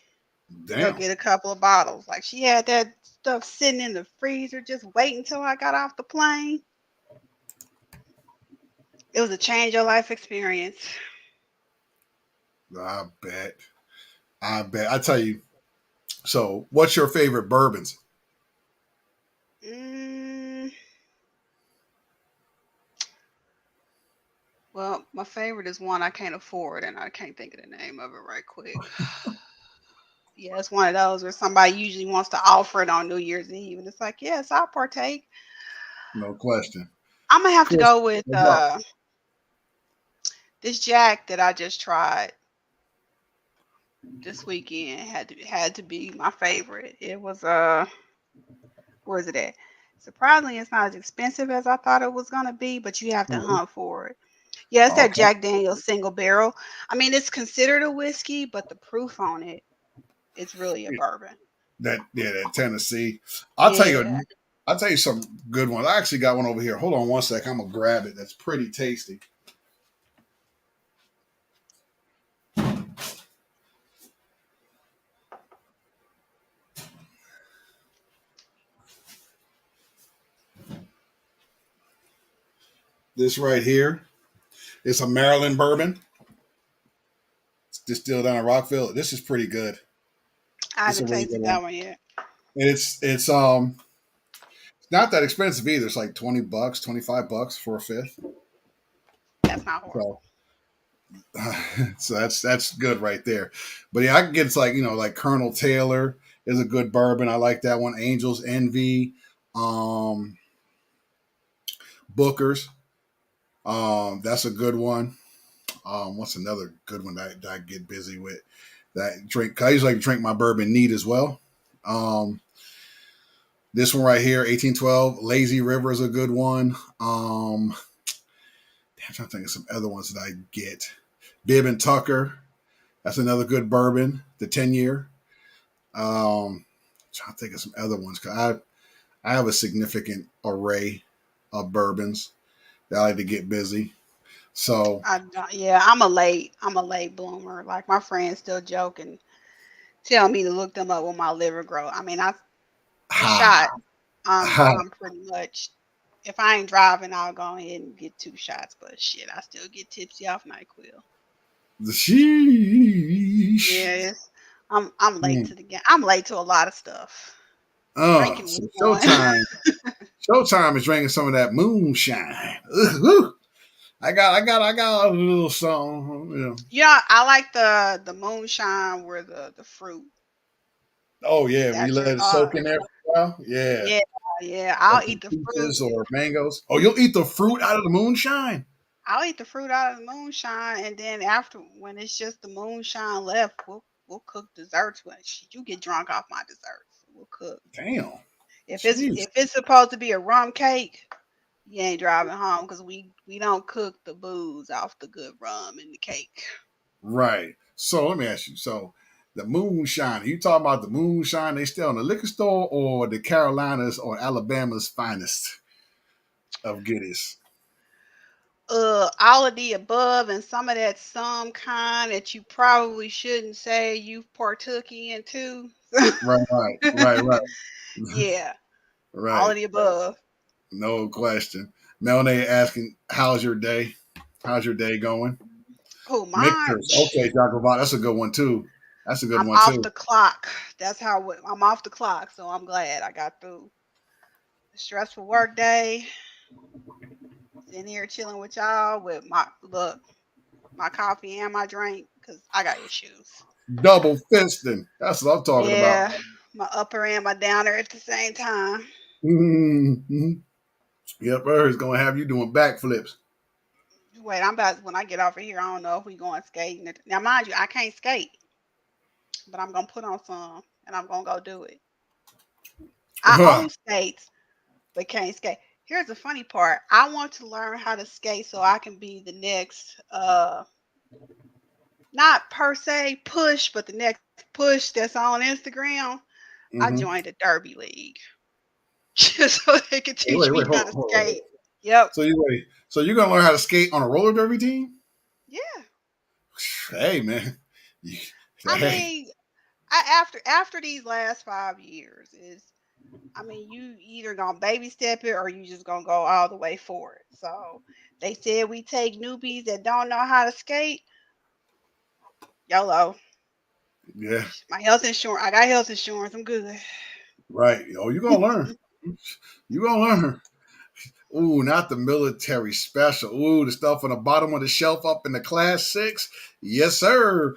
to go Damn. get a couple of bottles. Like she had that stuff sitting in the freezer just waiting until I got off the plane. It was a change your life experience. I bet. I bet. I tell you. So, what's your favorite bourbons? Mm, well, my favorite is one I can't afford, and I can't think of the name of it right quick. Yeah, it's one of those where somebody usually wants to offer it on New Year's Eve, and it's like, yes, I'll partake. No question. I'm gonna have to Chris, go with what's up? this Jack that I just tried this weekend. Had to be my favorite. It was where is it at? Surprisingly, it's not as expensive as I thought it was gonna be, but you have to Mhm. hunt for it. Yeah, it's that Okay. Jack Daniel's single barrel. I mean, it's considered a whiskey, but the proof on it, it's really a bourbon. That Tennessee. I'll tell you. Yeah. I'll tell you some good ones. I actually got one over here. Hold on one sec. I'm gonna grab it. That's pretty tasty. This right here is a Maryland bourbon. It's distilled down in Rockville. This is pretty good. I This is a haven't really good tasted one. that one yet. And it's not that expensive either. It's like $20, $25 for a fifth. That's not horrible. So so that's good right there. But yeah, I can get it's like like Colonel Taylor is a good bourbon. I like that one. Angels Envy, um, Booker's. That's a good one. What's another good one that I get busy with? That drink. 'Cause I usually like to drink my bourbon neat as well. Um, this one right here, 1812, Lazy River is a good one. I'm trying to think of some other ones that I get. Bib and Tucker, that's another good bourbon. The 10 year. Trying to think of some other ones because I have a significant array of bourbons that I like to get busy. So, I don't, yeah, I'm a late bloomer. Like my friends still joke and tell me to look them up when my liver grow. I mean, the ha, shot. I'm ha, I'm pretty much if I ain't driving, I'll go ahead and get 2 shots. But shit, I still get tipsy off NyQuil. the sheesh. Yeah, I'm late Mm. to the game. I'm late to a lot of stuff. Drinking So was one. Showtime is drinking some of that moonshine. Ugh, woo. I got a little something. Yeah, I like the moonshine where the fruit Oh yeah, when you that let drink. it soak in there for a while. Yeah, Yeah, yeah. like I'll some eat the fruit. peaches or mangoes. Oh, you'll eat the fruit out of the moonshine. I'll eat the fruit out of the moonshine, and then after when it's just the moonshine left, we'll cook desserts with it. You get drunk off my desserts. We'll cook. Damn. If it's Jeez. if it's supposed to be a rum cake, you ain't driving home because we don't cook the booze off the good rum in the cake. Right. So let me ask you. So the moonshine. You talking about the moonshine they sell in the liquor store, or the Carolinas or Alabama's finest of goodies? All of the above and some of that some kind that you probably shouldn't say you've partook in too. Right. Right. Right. Yeah, all Right. of the above. No question. Melanie asking, "How's your day? How's your day going?" Oh, mine. Mixers. Okay, Jacobot. That's a good one too. That's a good I'm one off too. the clock. That's how I'm off the clock. So I'm glad I got through the stressful work day. Sitting here chilling with y'all with my coffee and my drink because I got issues. Double fisting. That's what I'm talking about. Yeah, my upper and my downer at the same time. Mm-hmm. Yep, Earth's gonna have you doing backflips. Wait, I'm about when I get off of here. I don't know if we going skating. Now, mind you, I can't skate, but I'm gonna put on some and I'm gonna go do it. I Huh. own skates, but can't skate. Here's the funny part. I want to learn how to skate so I can be the next not per se push, but the next push that's on Instagram. I Mm-hmm. joined a derby league just so they could teach Wait, me how hold on, to hold on. skate. Yep. So you wait. So you're gonna learn how to skate on a roller derby team? Yeah. Hey man. You- I Hey. mean, after these last 5 years is I mean, you either gonna baby step it or you just gonna go all the way for it. So they said we take newbies that don't know how to skate. YOLO. Yeah. My health insurance. I got health insurance. I'm good. Right. Oh, you're gonna learn. You're gonna learn. Ooh, not the military special. Ooh, the stuff on the bottom of the shelf up in the class six. Yes, sir.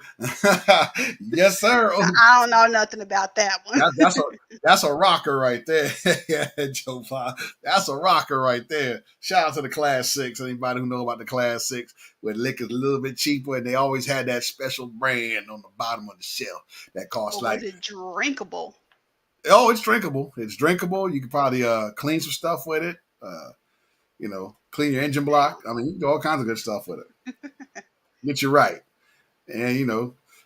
Yes, sir. Now, Ooh, I don't know nothing about that one. that's a rocker right there. Yeah, Joe Pop. That's a rocker right there. Shout out to the class six. Anybody who know about the class six, where liquor's a little bit cheaper, and they always had that special brand on the bottom of the shelf that costs But was like, it drinkable? oh, it's drinkable. It's drinkable. You can probably clean some stuff with it. Clean your engine block. I mean, you can do all kinds of good stuff with it. Get you right. And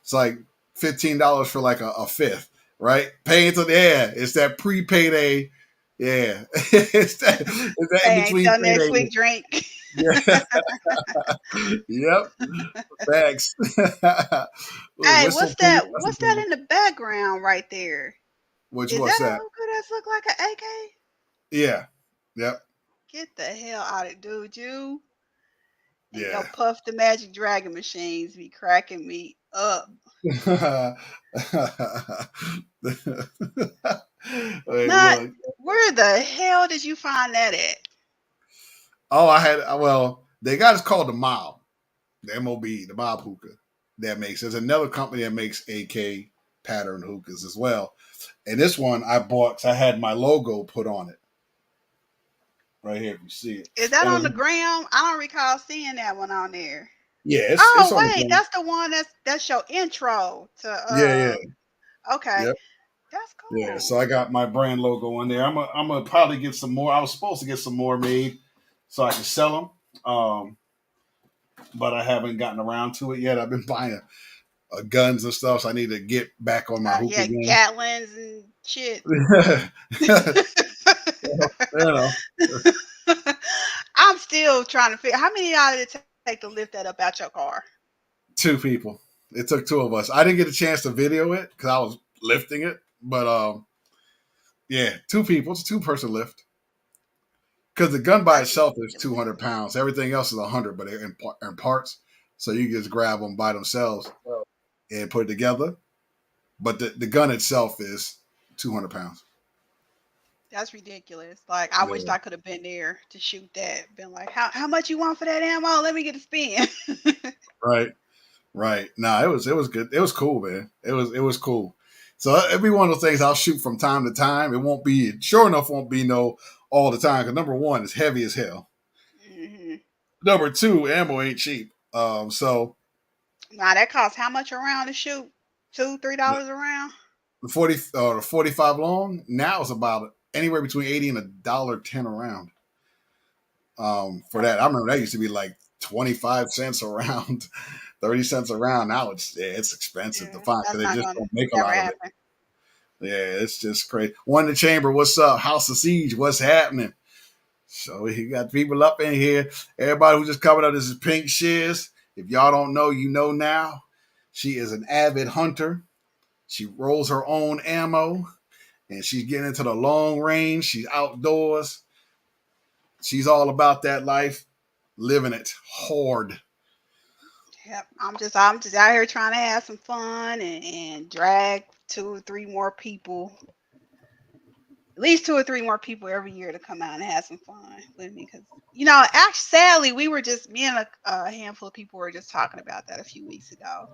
it's like $15 for like a fifth, right? Pay into the air. It's that pre-payday. Yeah. it's that in They ain't between done that payday. quick drink. Yeah. Yep. Thanks. Ooh, Hey, whistle pig. That's a What's good that one. in the background right there? Is What's that a that? hookah that's look like an AK? Yeah. Yep. Get the hell out of it, dude. You and your Yeah. Puff the Magic Dragon machines be cracking me up. Wait, Not look. where the hell did you find that at? Oh, well, they got it's called the Mob, the MOB, the Mob hookah that makes. There's another company that makes AK pattern hookahs as well. And this one I bought because I had my logo put on it right here. If you see it, Is that and on the gram? I don't recall seeing that one on there. yeah, it's Oh on the wait, thing. that's the one that's your intro to Yeah, yeah, okay. yep, That's yeah. So cool. I got my brand logo on there. I'm gonna probably get some more. I was supposed to get some more made so I can sell them. But I haven't gotten around to it yet. I've been buying guns and stuff, so I need to get back on my hookah Yeah, game. Gatlins and shit. you I'm still trying to figure how many y'all did it take to lift that up out your car? two people. It took two of us. I didn't get a chance to video it because I was lifting it, but yeah, two people. It's a two-person lift because the gun by I just itself is need to lift 200 pounds. Everything else is 100, but they're in parts, so you can just grab them by themselves and put it together. but the gun itself is 200 pounds. That's ridiculous. Like I wished Yeah. I could have been there to shoot that. Been like, how much you want for that ammo? Let me get a spin. Right. Right. Nah, it was good. It was cool, man. It was cool. So every one of those things I'll shoot from time to time. It won't be sure enough won't be no all the time because number one, it's heavy as hell. hmm Number two, ammo ain't cheap. So Now that costs how much a round to shoot? $2, $3 a round? the 45 long now is about anywhere between 80 and $1.10 a round. For that, I remember that used to be like 25 cents a round, 30 cents a round. Now it's expensive to Yeah, find that's because they not just gonna don't make a never lot of it. happen. Yeah, it's just crazy. One in the chamber, what's up? House of Siege, what's happening? So we got people up in here. Everybody who just coming up, this is Pink Shears. If y'all don't know, you know now. She is an avid hunter. She rolls her own ammo and she's getting into the long range. She's outdoors. She's all about that life, living it hard. Yep. I'm just out here trying to have some fun and drag 2 or 3 more people, at least 2 or 3 more people every year to come out and have some fun with me. Because actually, sadly, we were just me and a handful of people were just talking about that a few weeks ago.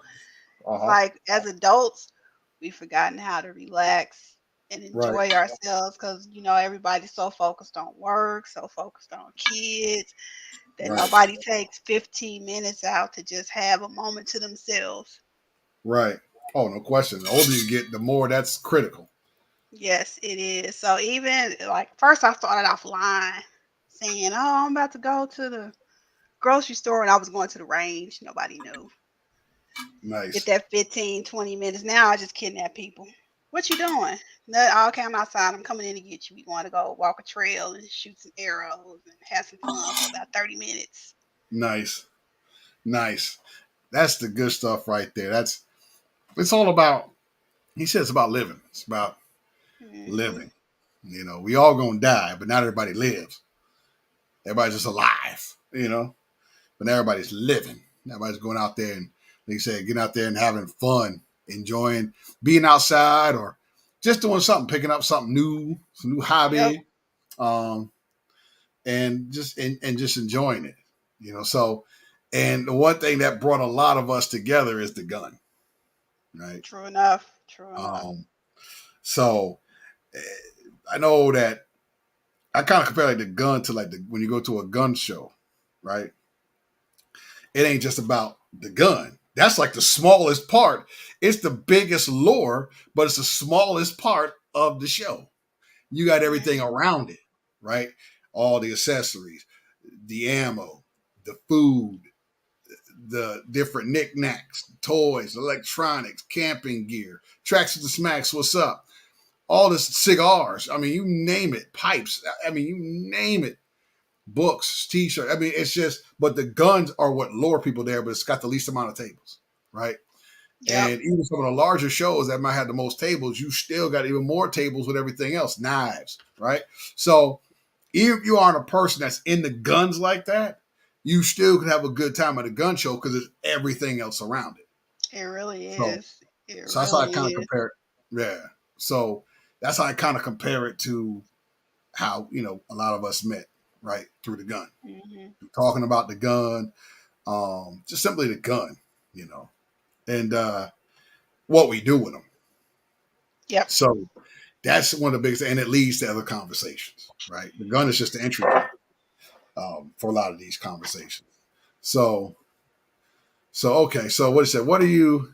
Uh It's huh. like as adults, we've forgotten how to relax and Right. enjoy ourselves because everybody's so focused on work, so focused on kids that Right. nobody takes 15 minutes out to just have a moment to themselves. Right. Oh, no question. The older you get, the more that's critical. Yes, it is. So even like first I started off lying, saying, "Oh, I'm about to go to the grocery store," and I was going to the range. Nobody knew. Get Nice. that 15, 20 minutes. Now I just kidnap people. What you doing? No, "Oh, okay, I'm outside. I'm coming in to get you. We want to go walk a trail and shoot some arrows and have some fun for about 30 minutes." Nice. Nice. That's the good stuff right there. It's all about. He says it's about living. It's about hmm living. We all gonna die, but not everybody lives. Everybody's just alive. But everybody's living. Everybody's going out there and, like you said, getting out there and having fun, enjoying being outside or just doing something, picking up something new, some new Yep. hobby, um, and just enjoying it. So, and the one thing that brought a lot of us together is the gun, right? True enough. True enough. Um, so eh, I know that I kind of compare like the gun to like when you go to a gun show, right? It ain't just about the gun. That's like the smallest part. It's the biggest lure, but it's the smallest part of the show. You got everything hmm around it, right? All the accessories, the ammo, the food, the different knickknacks, toys, electronics, camping gear, tracks with the smacks, what's up? All this cigars. I mean, you name it, pipes. I mean, you name it, books, t-shirts. I mean, it's just, but the guns are what lure people there, but it's got the least amount of tables, right? Yep. And even some of the larger shows that might have the most tables, you still got even more tables with everything else, knives, right? So even if you aren't a person that's into guns like that, you still can have a good time at a gun show because there's everything else around it. It really So, is. It so that's how I kind really of is. compare it. Yeah. So that's how I kind of compare it to how a lot of us met, right, through the gun, hmm talking about the gun, just simply the gun, you know, and what we do with them. Yep. So that's one of the biggest, and it leads to other conversations, right? The gun is just the entry point for a lot of these conversations. So, okay. So what he said? What do you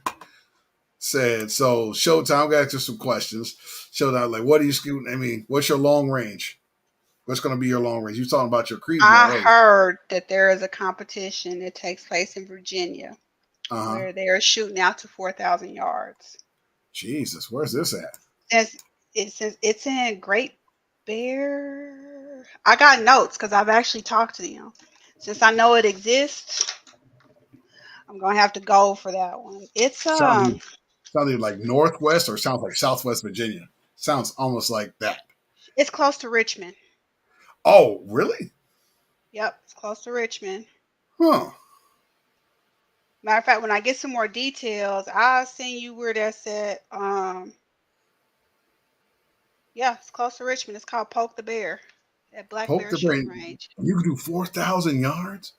said? So Showtime. Got just some questions. Showtime, like, what are you shooting? I mean, what's your long range? What's going to be your long range? You were talking about your Creedmoor I earlier. heard that there is a competition that takes place in Virginia Uh huh. where they are shooting out to 4,000 yards. Jesus, where's this at? Since it's in Great Bear, I got notes because I've actually talked to them. Since I know it exists, I'm gonna have to go for that one. It's Sounds either, sounds either like Northwest or sounds like Southwest Virginia. Sounds almost like that. it's close to Richmond. Oh, really? Yep, it's close to Richmond. Huh. Matter of fact, when I get some more details, I'll send you where that's at. Yeah, it's close to Richmond. It's called Poke the Bear at Black Poke Bear the Shooting brain. Range. You can do 4,000 yards.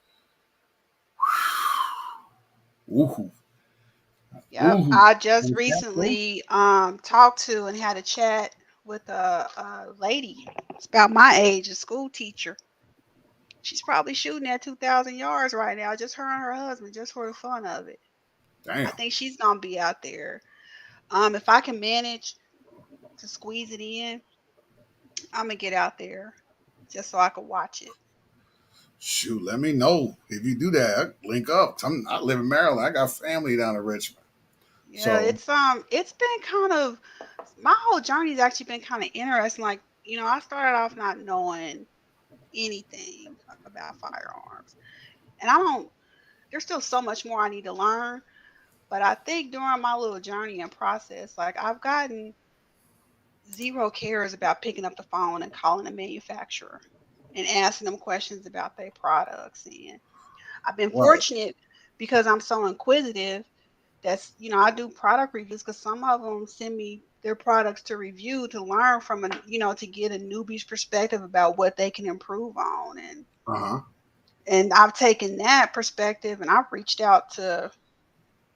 Ooh, Yep, ooh. I just On the capstone? recently talked to and had a chat with a lady. It's about my age, a school teacher. She's probably shooting at 2,000 yards right now, just her and her husband, just for the fun of it. I Damn. think she's gonna be out there. If I can manage to squeeze it in, I'm gonna get out there just so I can watch it. Shoot, let me know if you do that. Link up. I live in Maryland. I got family down in Richmond. Yeah, So, it's been kind of my whole journey's actually been kind of interesting. Like, I started off not knowing anything about firearms. And there's still so much more I need to learn. But I think during my little journey and process, like I've gotten zero cares about picking up the phone and calling a manufacturer and asking them questions about their products. And I've been right. fortunate because I'm so inquisitive. I do product reviews because some of them send me their products to review to learn from to get a newbie's perspective about what they can improve on. And Uh huh. and I've taken that perspective and I've reached out to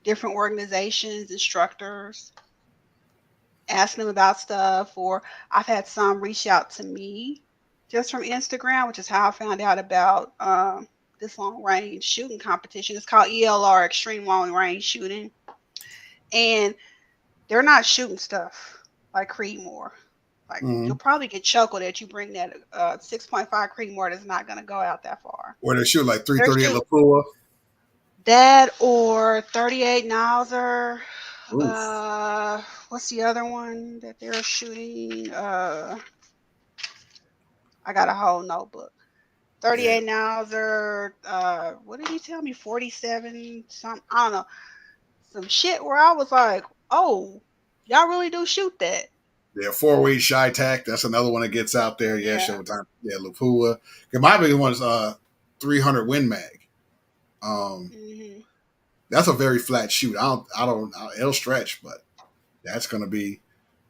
different organizations, instructors, asking them about stuff, or I've had some reach out to me just from Instagram, which is how I found out about this long range shooting competition. It's called ELR, Extreme Long Range Shooting. And they're not shooting stuff like Creedmoor. Like Mm-hmm. you'll probably get chuckled at you bring that 6.5 Creedmoor that's not going to go out that far. Where they shoot like They're 330 at shooting Lapua. that or 38 Nauser. Oof. What's the other one that they're shooting? I got a whole notebook. Yeah. 38 Nauser. What did he tell me? 47 something. I don't know. Some shit where I was like, oh, y'all really do shoot that. Yeah. 4-weight shy tack. That's another one that gets out there. Yeah. Yeah. Showtime. Yeah. Lapua. My biggest one is 300 Win Mag. Um, Hmm. that's a very flat shoot. It'll stretch, but that's going to be,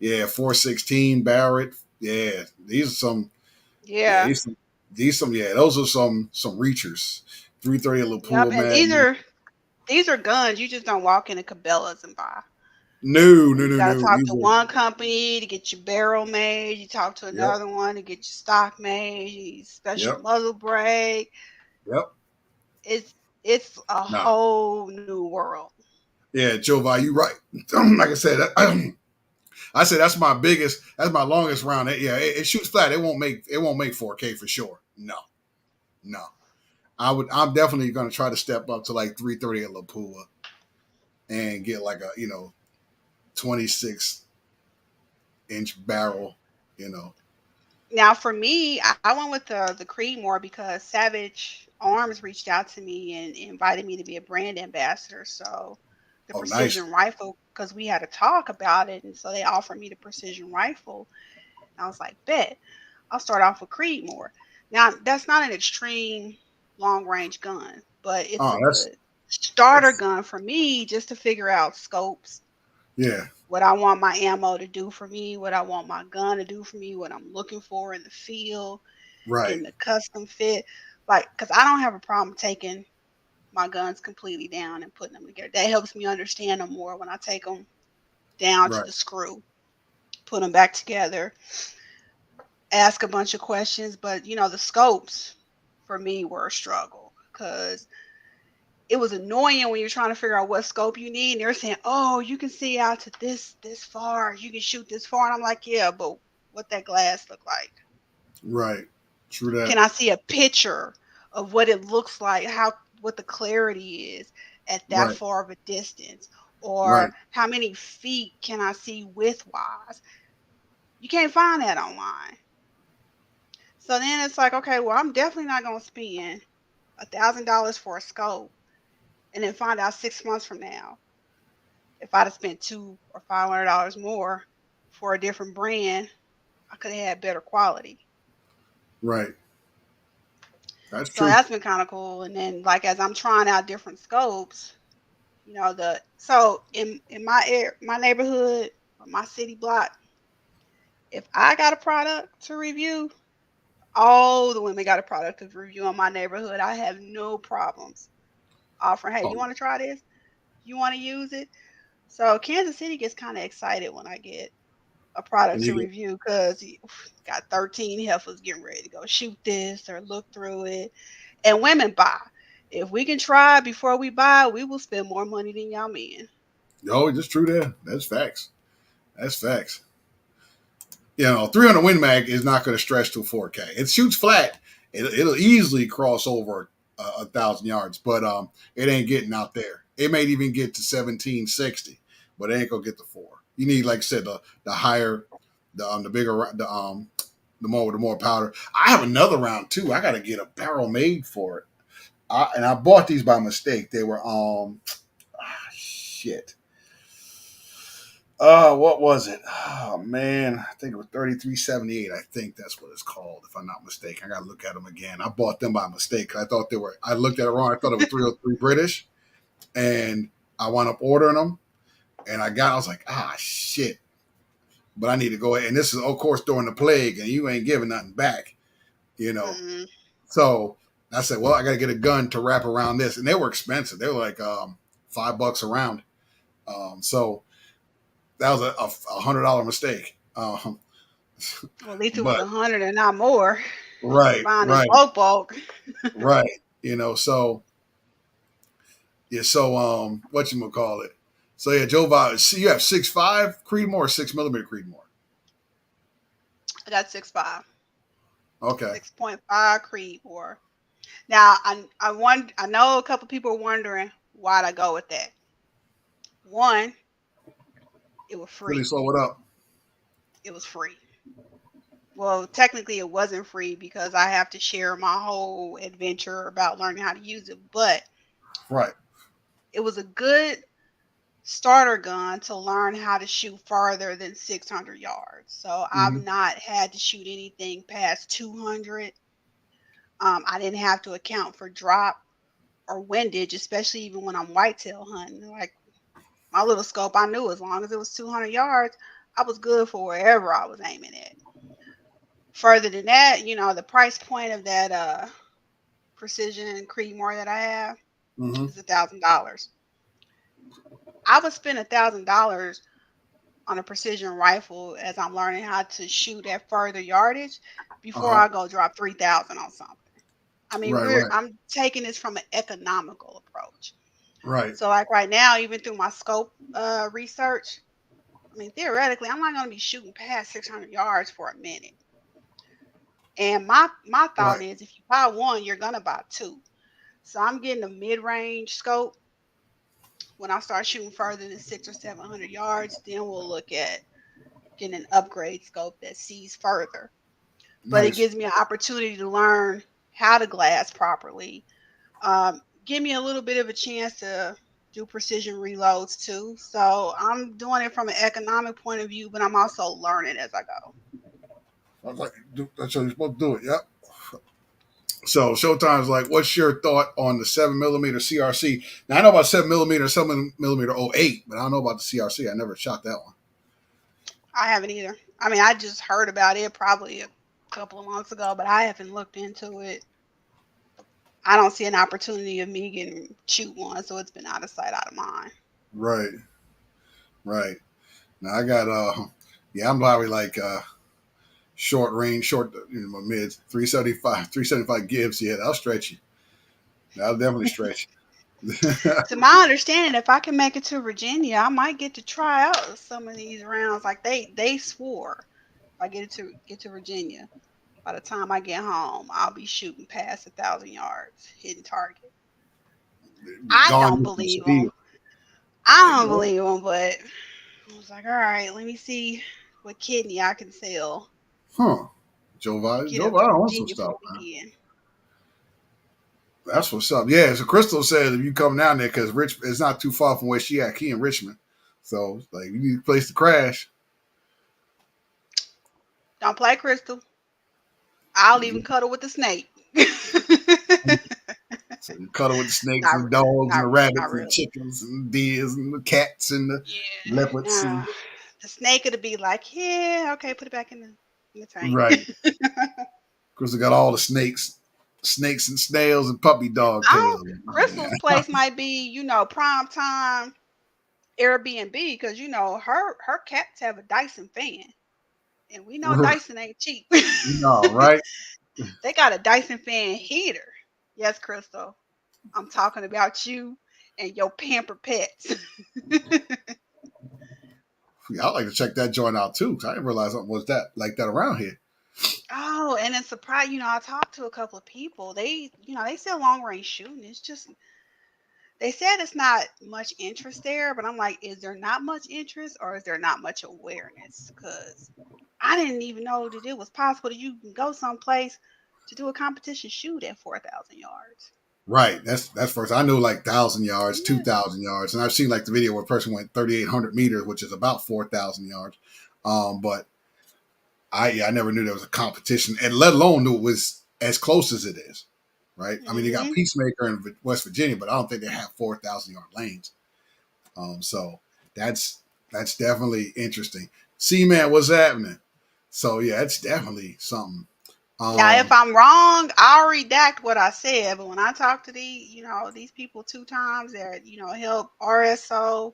yeah, 416 Barrett. Yeah. These are some, yeah, Yeah. yeah, those are some reachers. 330 Yep. Lapua And Mag. these are guns you just don't walk into Cabela's and buy. No, no, You no, got to no. talk These to are, one company to get your barrel made. You talk to yep, another one to get your stock made. You need special yep, muzzle brake. yep. It's it's a Nah. whole new world. Yeah, Jovi, you right. Like I said, I said that's my longest round. Yeah, it shoots flat. It won't make 4K for sure. No, no. I'm definitely gonna try to step up to like 330 at Lapua and get like a 26-inch barrel. You know. Now, for me, I went with the Creedmoor because Savage Arms reached out to me and invited me to be a brand ambassador. So the Oh, nice. precision rifle, because we had a talk about it, and so they offered me the precision rifle. And I was like, bet I'll start off with Creedmoor. Now that's not an extreme long range gun, but it's Oh, a that's good starter that's gun for me just to figure out scopes, yeah. what I want my ammo to do for me, what I want my gun to do for me, what I'm looking for in the field, Right, in the custom fit. Like, because I don't have a problem taking my guns completely down and putting them together. That helps me understand them more when I take them down to right, the screw, put them back together, ask a bunch of questions. But, the scopes for me were a struggle because it was annoying when you're trying to figure out what scope you need. And they're saying, oh, you can see out to this far. You can shoot this far. And I'm like, yeah, but what that glass look like? right. True that. Can I see a picture of what it looks like, what the clarity is at that Right, far of a distance? right, Or how many feet can I see width-wise? You can't find that online. So then it's like, okay, well, I'm definitely not gonna spend $1,000 for a scope and then find out 6 months from now if I'd have spent $200 or $500 more for a different brand, I could have had better quality. right. That's So true. that's been kind of cool. And then, like, as I'm trying out different scopes, The so in my neighborhood or my city block, if I got a product to review, all the women got a product to review on my neighborhood. I have no problems offering, hey, Oh, you want to try this? You want to use it? So Kansas City gets kind of excited when I get a product and to you get, review because got 13 heifers getting ready to go shoot this or look through it. And women buy. If we can try before we buy, we will spend more money than y'all men. oh, just true there. That's facts. That's facts. 300 Win Mag is not going to stretch to 4K. It shoots flat. It'll easily cross over 1,000 yards, but it ain't getting out there. It may even get to 1760, but it ain't gonna get to four. You need, like I said, the higher, the bigger, the more powder. I have another round too. I got to get a barrel made for it. And I bought these by mistake. They were shit. What was it? Oh man, I think it was 3378. I think that's what it's called, if I'm not mistaken. I gotta look at them again. I bought them by mistake. I thought they were. I looked at it wrong. I thought it was 303 British, and I wound up ordering them. And I was like, shit. But I need to go ahead. And this is, of course, during the plague, and you ain't giving nothing back, you know. Mm-mm. So I said, well, I got to get a gun to wrap around this, and they were expensive. They were like $5 a round. So that was a $100 mistake. Well, at least it was But 100 and not more. If you're right, buying in right, bulk. right. So yeah, so what you gonna call it? So yeah, Joe Biden. See, you have 6.5 Creedmoor or 6 millimeter Creedmoor. I got 6.5, Okay. 6.5 Creedmoor. Now, I know a couple people are wondering why'd I go with that. One, it was Really free. slow it up. It was free. Well, technically, it wasn't free because I have to share my whole adventure about learning how to use it. But Right. it was a good starter gun to learn how to shoot farther than 600 yards. So I've Mm-hmm. not had to shoot anything past 200. I didn't have to account for drop or windage, especially even when I'm whitetail hunting. Like my little scope, I knew as long as it was 200 yards, I was good for wherever I was aiming at. Further than that, the price point of that precision Creedmoor that I have Mm-hmm. is $1,000. I would spend $1,000 on a precision rifle as I'm learning how to shoot at further yardage Uh before huh. I go drop 3,000 on something. I mean, Right. Right. I'm taking this from an economical approach. Right. So like right now, even through my scope research, I mean theoretically, I'm not going to be shooting past 600 yards for a minute. And my thought Right. is, if you buy one, you're gonna buy two. So I'm getting a mid range scope. When I start shooting further than 600 or 700 yards, then we'll look at getting an upgrade scope that sees further. But it Nice. gives me an opportunity to learn how to glass properly. Give me a little bit of a chance to do precision reloads too. So I'm doing it from an economic point of view, but I'm also learning as I go. I was like, that's how you're supposed to do it. Yep. So Showtime's like, what's your thought on the 7 millimeter CRC? Now I know about 7 millimeter, 7 millimeter '08, but I don't know about the CRC. I never shot that one. I haven't either. I mean, I just heard about it probably a couple of months ago, but I haven't looked into it. I don't see an opportunity of me getting shoot one, so it's been out of sight, out of mind. Right. Right. Now I got yeah, I'm probably like short range, my mids, 375 gives. Yeah, that'll stretch you. That'll definitely stretch you. To my understanding, if I can make it to Virginia, I might get to try out some of these rounds. Like they swore, if I get to Virginia, by the time I get home, I'll be shooting past 1,000 yards, hitting target. I Gone don't is some believe speed. them. I Like, don't what? believe them, but I was like, all right, let me see what kidney I can sell. Huh. Get Joe up to Biden owns some Virginia stuff, for a man. weekend. That's what's up. Yeah, so Crystal said if you come down there, because Rich, it's not too far from where she at. He in Richmond, so like you need a place to crash. Don't play Crystal. I'll even cuddle with the snake. So you cuddle with the snakes Not, and the dogs and the not rabbits and the really. chickens and the deers and the cats and the Yeah. leopards and The snake would be like, yeah, okay, put it back in the tank. right. Of course, we got all the snakes and snails and puppy dog I tails. Crystal's place might be, prime time Airbnb because her cats have a Dyson fan, and we know Dyson ain't cheap. No, right? They got a Dyson fan heater. Yes, Crystal, I'm talking about you and your pamper pets. Yeah, I'd like to check that joint out too, because I didn't realize something was that like that around here. Oh, and it's surprise. I talked to a couple of people. They said long range shooting. It's just they said it's not much interest there, but I'm like, is there not much interest or is there not much awareness? Because I didn't even know that it was possible that you can go someplace to do a competition shoot at 4,000 yards. Right. That's first. I knew like 1,000 yards, Yeah. 2,000 yards, and I've seen like the video where a person went 3,800 meters, which is about 4,000 yards. But I never knew there was a competition, and let alone knew it was as close as it is. Right. I mean, you got Hmm. Peacemaker in West Virginia, but I don't think they have 4,000 yard lanes. So that's that's definitely interesting. See, man, what's happening? So yeah, it's definitely something. Now, if Um, I'm wrong, I'll redact what I said. But when I talk to these people 2 times that help RSO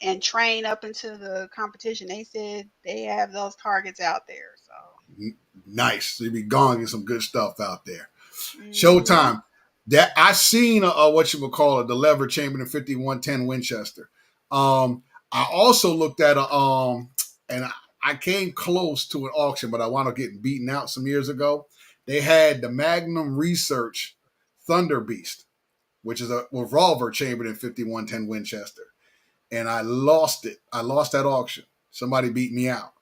and train up into the competition, they said they have those targets out there. So, nice. So you be gone get some good stuff out there. hmm. Showtime. That I seen what you would call it, the lever Chamberlain 5110 Winchester. I also looked at and I came close to an auction, but I wound up getting beaten out some years ago. They had the Magnum Research Thunder Beast, which is a revolver Chamberlain 5110 Winchester, and I lost it. I lost that auction. Somebody beat me out.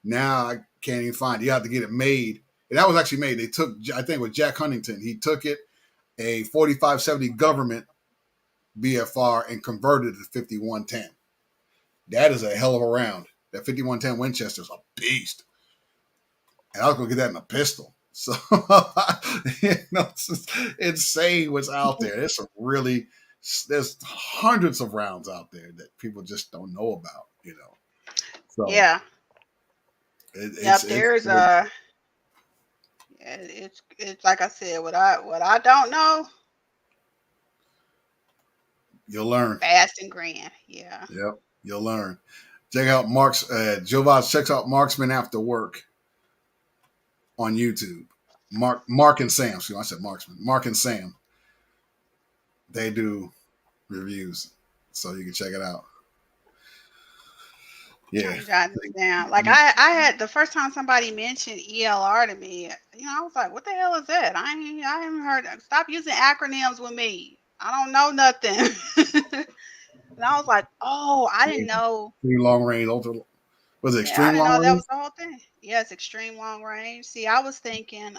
Now I can't even find it. You have to get it made. And that was actually made. They took, I think it was Jack Huntington. He took it, a 4570 government BFR, and converted it to 5110. That is a hell of a round. That 5110 Winchester is a beast. And I was going to get that in a pistol. So, it's just insane what's out there. There's hundreds of rounds out there that people just don't know about. So Yeah, it's yep. There's it's like I said, what I don't know, you'll learn. fast and grand. Yeah. Yep, you'll learn. Check out Joe checks out Marksman After Work on YouTube. Mark and Sam. Excuse me, I said Marksman. Mark and Sam. They do reviews, so you can check it out. Yeah. I'm jotting this down. Like I had the first time somebody mentioned ELR to me, I was like, "What the hell is that?" I haven't heard. Stop using acronyms with me. I don't know nothing. And I was like, "Oh, I didn't know." Extreme long range, ultra. Was it Yeah, I extreme didn't long know that was range? the whole thing. Yeah, it's extreme long range. See, I was thinking,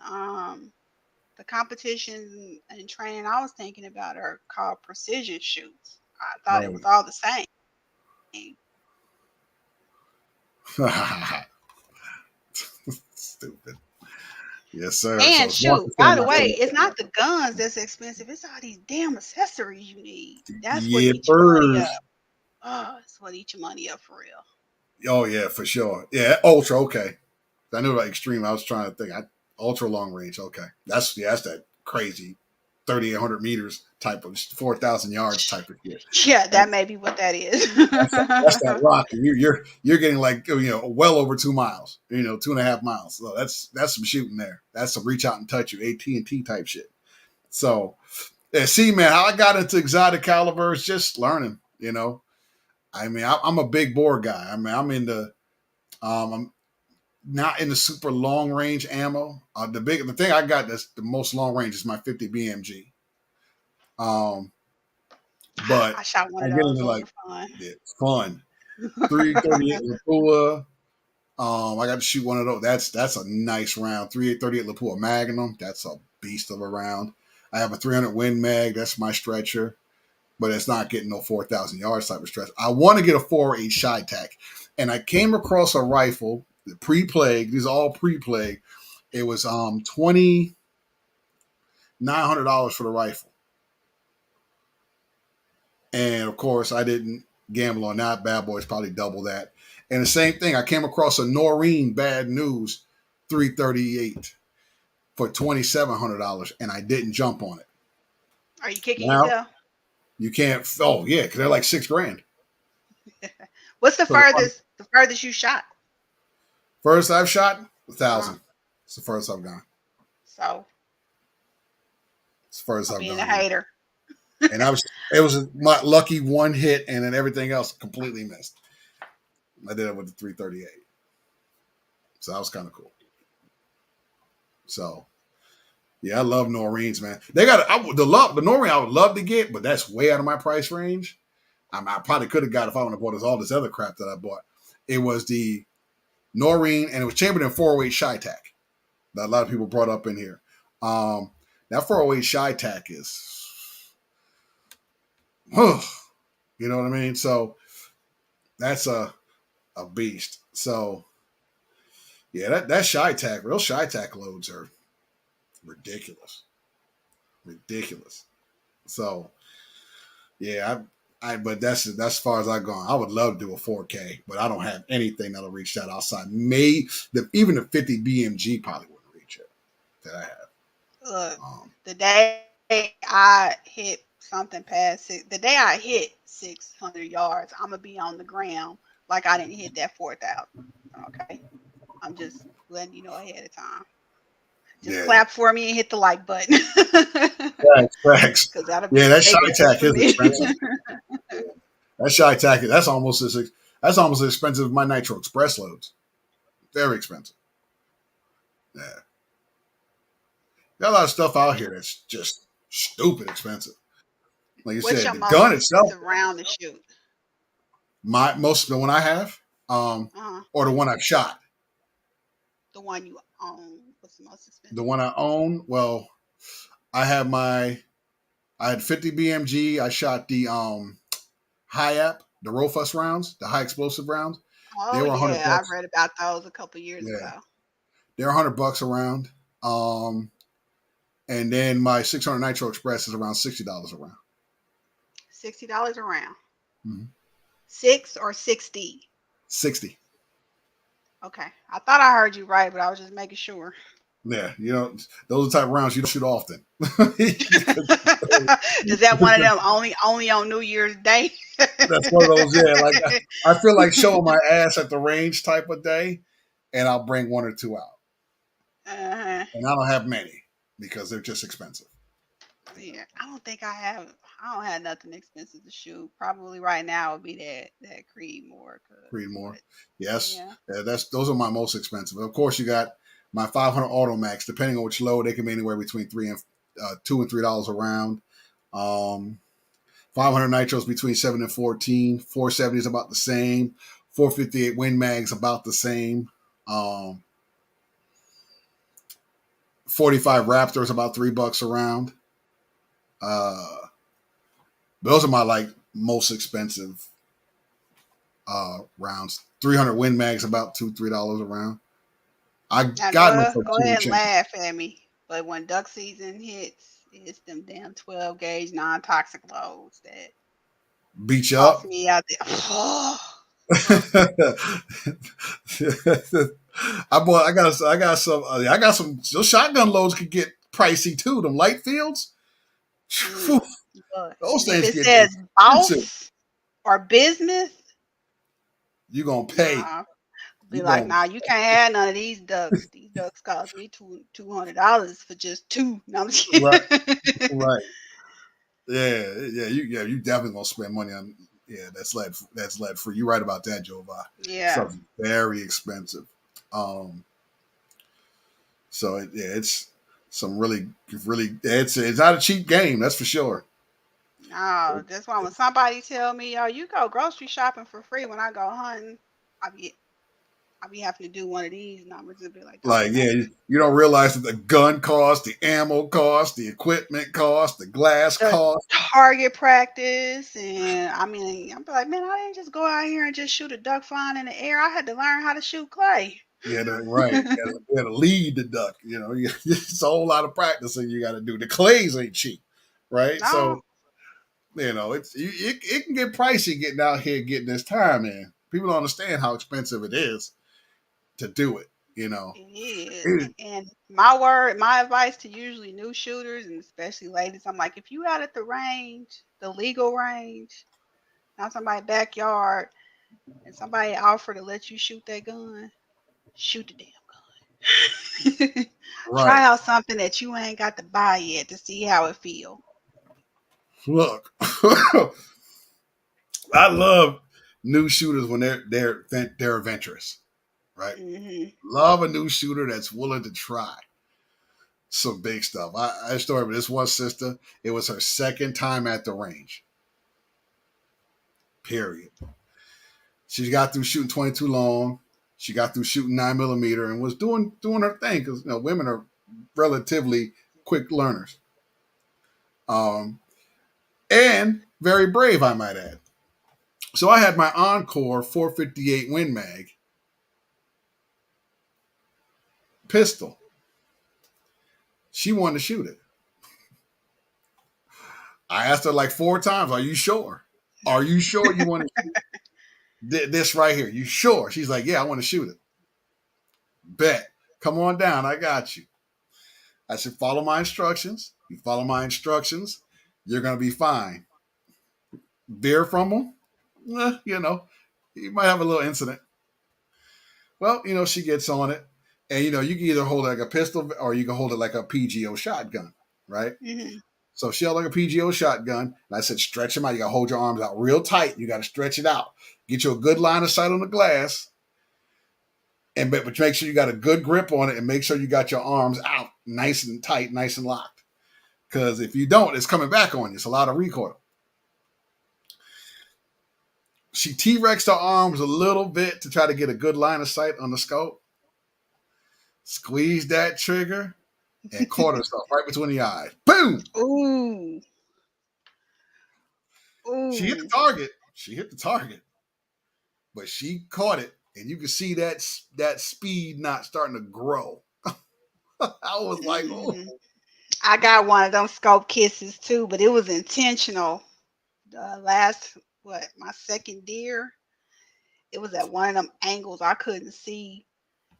the competition and training I was thinking about are called precision shoots. I thought it was Right. all the same. Stupid. Yes, sir. So And it's Mark shoot, and by Sam the after way, work. it's not the guns that's expensive. It's all these damn accessories you need. That's what Yeah, eat your money birds. up. Oh, it's what eat your money up for real. Oh yeah, for sure. Yeah, ultra. Okay. I knew about extreme. I was trying to think. Ultra long range. Okay, that's that crazy 3,800 meters type of 4,000 yards type of shit. Yeah, That, that may be what that is. that's that rock. And you're getting like well over 2 miles. 2.5 miles. So that's some shooting there. That's some reach out and touch you AT&T type shit. So yeah, see, man, how I got into exotic calibers, just learning. I mean, I'm a big bore guy. I mean, I'm not in the super long range ammo. The thing I got that's the most long range is my 50 BMG. Um, but I shot one I of get those. into Those like are fun. fun 338 Lapua. I got to shoot one of those. That's a nice round. 3838 Lapua Magnum. That's a beast of a round. I have a 300 Win Mag. That's my stretcher, but it's not getting no 4,000 yards type of stretch. I want to get a 408 Shy Tac, and I came across a rifle, the pre-plague. These are all pre-plague. It was 2019 $900 for the rifle. And of course, I didn't gamble on that. Bad Boys probably double that. And the same thing, I came across a Noreen Bad News 338 for $2,700, and I didn't jump on it. Are you kicking Now yourself? you can't. Oh yeah, because they're like $6,000 What's the for the fun. furthest you shot? First I've shot a Uh-huh. thousand. It's the first I've gone. So It's the first I'm I've being a gone. hater. And it was my lucky one hit, and then everything else completely missed. I did it with the 338, so that was kind of cool. So yeah, I love Noreens, man. They got the Noreen I would love to get, but that's way out of my price range. I probably could have got if I would have bought all this other crap that I bought. It was the Noreen, and it was chambered in 408 Shy-Tac that a lot of people brought up in here. That 408 Shy-Tac is, you know what I mean? So that's a beast. So yeah, that Shy-Tac, real Shy-Tac loads are ridiculous, ridiculous. So yeah, but that's as far as I've gone. I would love to do a 4K, but I don't have anything that'll reach that outside. Even the 50 BMG probably wouldn't reach it that I have. Look, Um, the day I hit something past the day I hit 600 yards, I'm gonna be on the ground like I didn't hit that 4,000. Okay, I'm just letting you know ahead of time. Just yeah, clap for me and hit the like button, facts, facts. because that'll be Yeah, that a big Shy win Tac for is me. expensive. That Shy Tac, that's almost as expensive as my Nitro Express loads. Very expensive. Yeah, got a lot of stuff out here that's just stupid expensive. Like you What's said, your the most gun itself, expensive round to shoot? most of the one I have, Uh-huh. or the one I've shot. The one you own. What's the most The expensive one one? I own, well, I have I had 50 BMG. I shot the high app, the Rofus rounds, the high explosive rounds. They Oh were 100 yeah, I bucks. read about those a couple years Yeah, ago. they're 100 bucks around. Um, and then my 600 Nitro Express is around $60 a round. $60 a round. Mm-hmm. 6 or 60? 60. Okay. I thought I heard you right, but I was just making sure. Yeah, those are the type of rounds you don't shoot often. Is that one of them only on New Year's Day? That's one of those, yeah. Like I feel like showing my ass at the range type of day, and I'll bring one or two out, Uh-huh. and I don't have many because they're just expensive. Yeah, I don't have nothing expensive to shoot. Probably right now would be that Creedmoor, Read more. but Yes, yeah. those are my most expensive. Of course, you got my 500 Automax. Depending on which load, they can be anywhere between $2 and $3 a round. 500 Nitros between 7 and 14. 470 is about the same. 458 Win Mags about the same. Um, 45 Raptors about $3 a round. Uh, those are my like most expensive rounds. 300 Win Mags about $2-3 a round. I Now got them for go two ahead and change. laugh at me, but when duck season hits, it's them damn 12 gauge non toxic loads that Beat you toss up. me out there. I got some. I got some. Those shotgun loads could get pricey too. Them light fields. Mm, look, Those and if things it get says expensive. boss or business, You gonna pay. nah, be You like, gonna nah, you can't have none of these ducks. These ducks cost me $200 for just two. No, I'm just right, kidding. right. You definitely gonna spend money on. Yeah, that's lead free. You're right about that, Jova. Yeah. Stuff's very expensive. Um, it's some really. It's not a cheap game. That's for sure. No, that's why when somebody tell me, "Yo, you go grocery shopping for free when I go hunting," I be I be having to do one of these numbers and be like, "Don't Like, play." yeah, you don't realize that the gun cost, the ammo cost, the equipment cost, the glass The cost. target practice, and I mean, I'm like, man, I didn't just go out here and just shoot a duck flying in the air. I had to learn how to shoot clay. Yeah, right. You got to lead the duck. It's a whole lot of practicing you got to do. The clays ain't cheap, right? No, So it can get pricey getting out here getting this time in. People don't understand how expensive it is to do it. You know, it is. It- And my word, my advice to usually new shooters and especially ladies, I'm like, if you out at the range, the legal range, not somebody's backyard, and somebody offer to let you shoot that gun, shoot the damn gun. Try right. out something that you ain't got to buy yet to see how it feel. Look, I love new shooters when they're adventurous, right? Hmm. Love a new shooter that's willing to try some big stuff. I had a story with this one sister. It was her second time at the range. Period. She got through shooting 22 long. She got through shooting 9 millimeter and was doing her thing because women are relatively quick learners, um, and very brave, I might add. So I had my Encore 458 Win Mag pistol. She wanted to shoot it. I asked her like 4 times, "Are you sure? Are you sure you want to shoot this right here? You sure?" She's like, "Yeah, I want to shoot it." Bet. Come on down. I got you. I said, "Follow my instructions. You follow my instructions, you're gonna be fine." Veer from them, you might have a little incident. Well, she gets on it, and you can either hold it like a pistol or you can hold it like a PGO shotgun, right? Hmm. So she held like a PGO shotgun, and I said, stretch them out. You got to hold your arms out real tight. You got to stretch it out. Get you a good line of sight on the glass, but make sure you got a good grip on it, and make sure you got your arms out nice and tight, nice and locked. Because if you don't, it's coming back on you. It's a lot of recoil. She T-Rexed her arms a little bit to try to get a good line of sight on the scope. Squeezed that trigger and caught herself right between the eyes. Boom! Ooh, She hit the ooh. target. She hit the target, but she caught it, and you can see that speed not starting to grow. I was like, oh. Hmm. I got one of them scope kisses too, but it was intentional. Last, what, my second deer, it was at one of them angles I couldn't see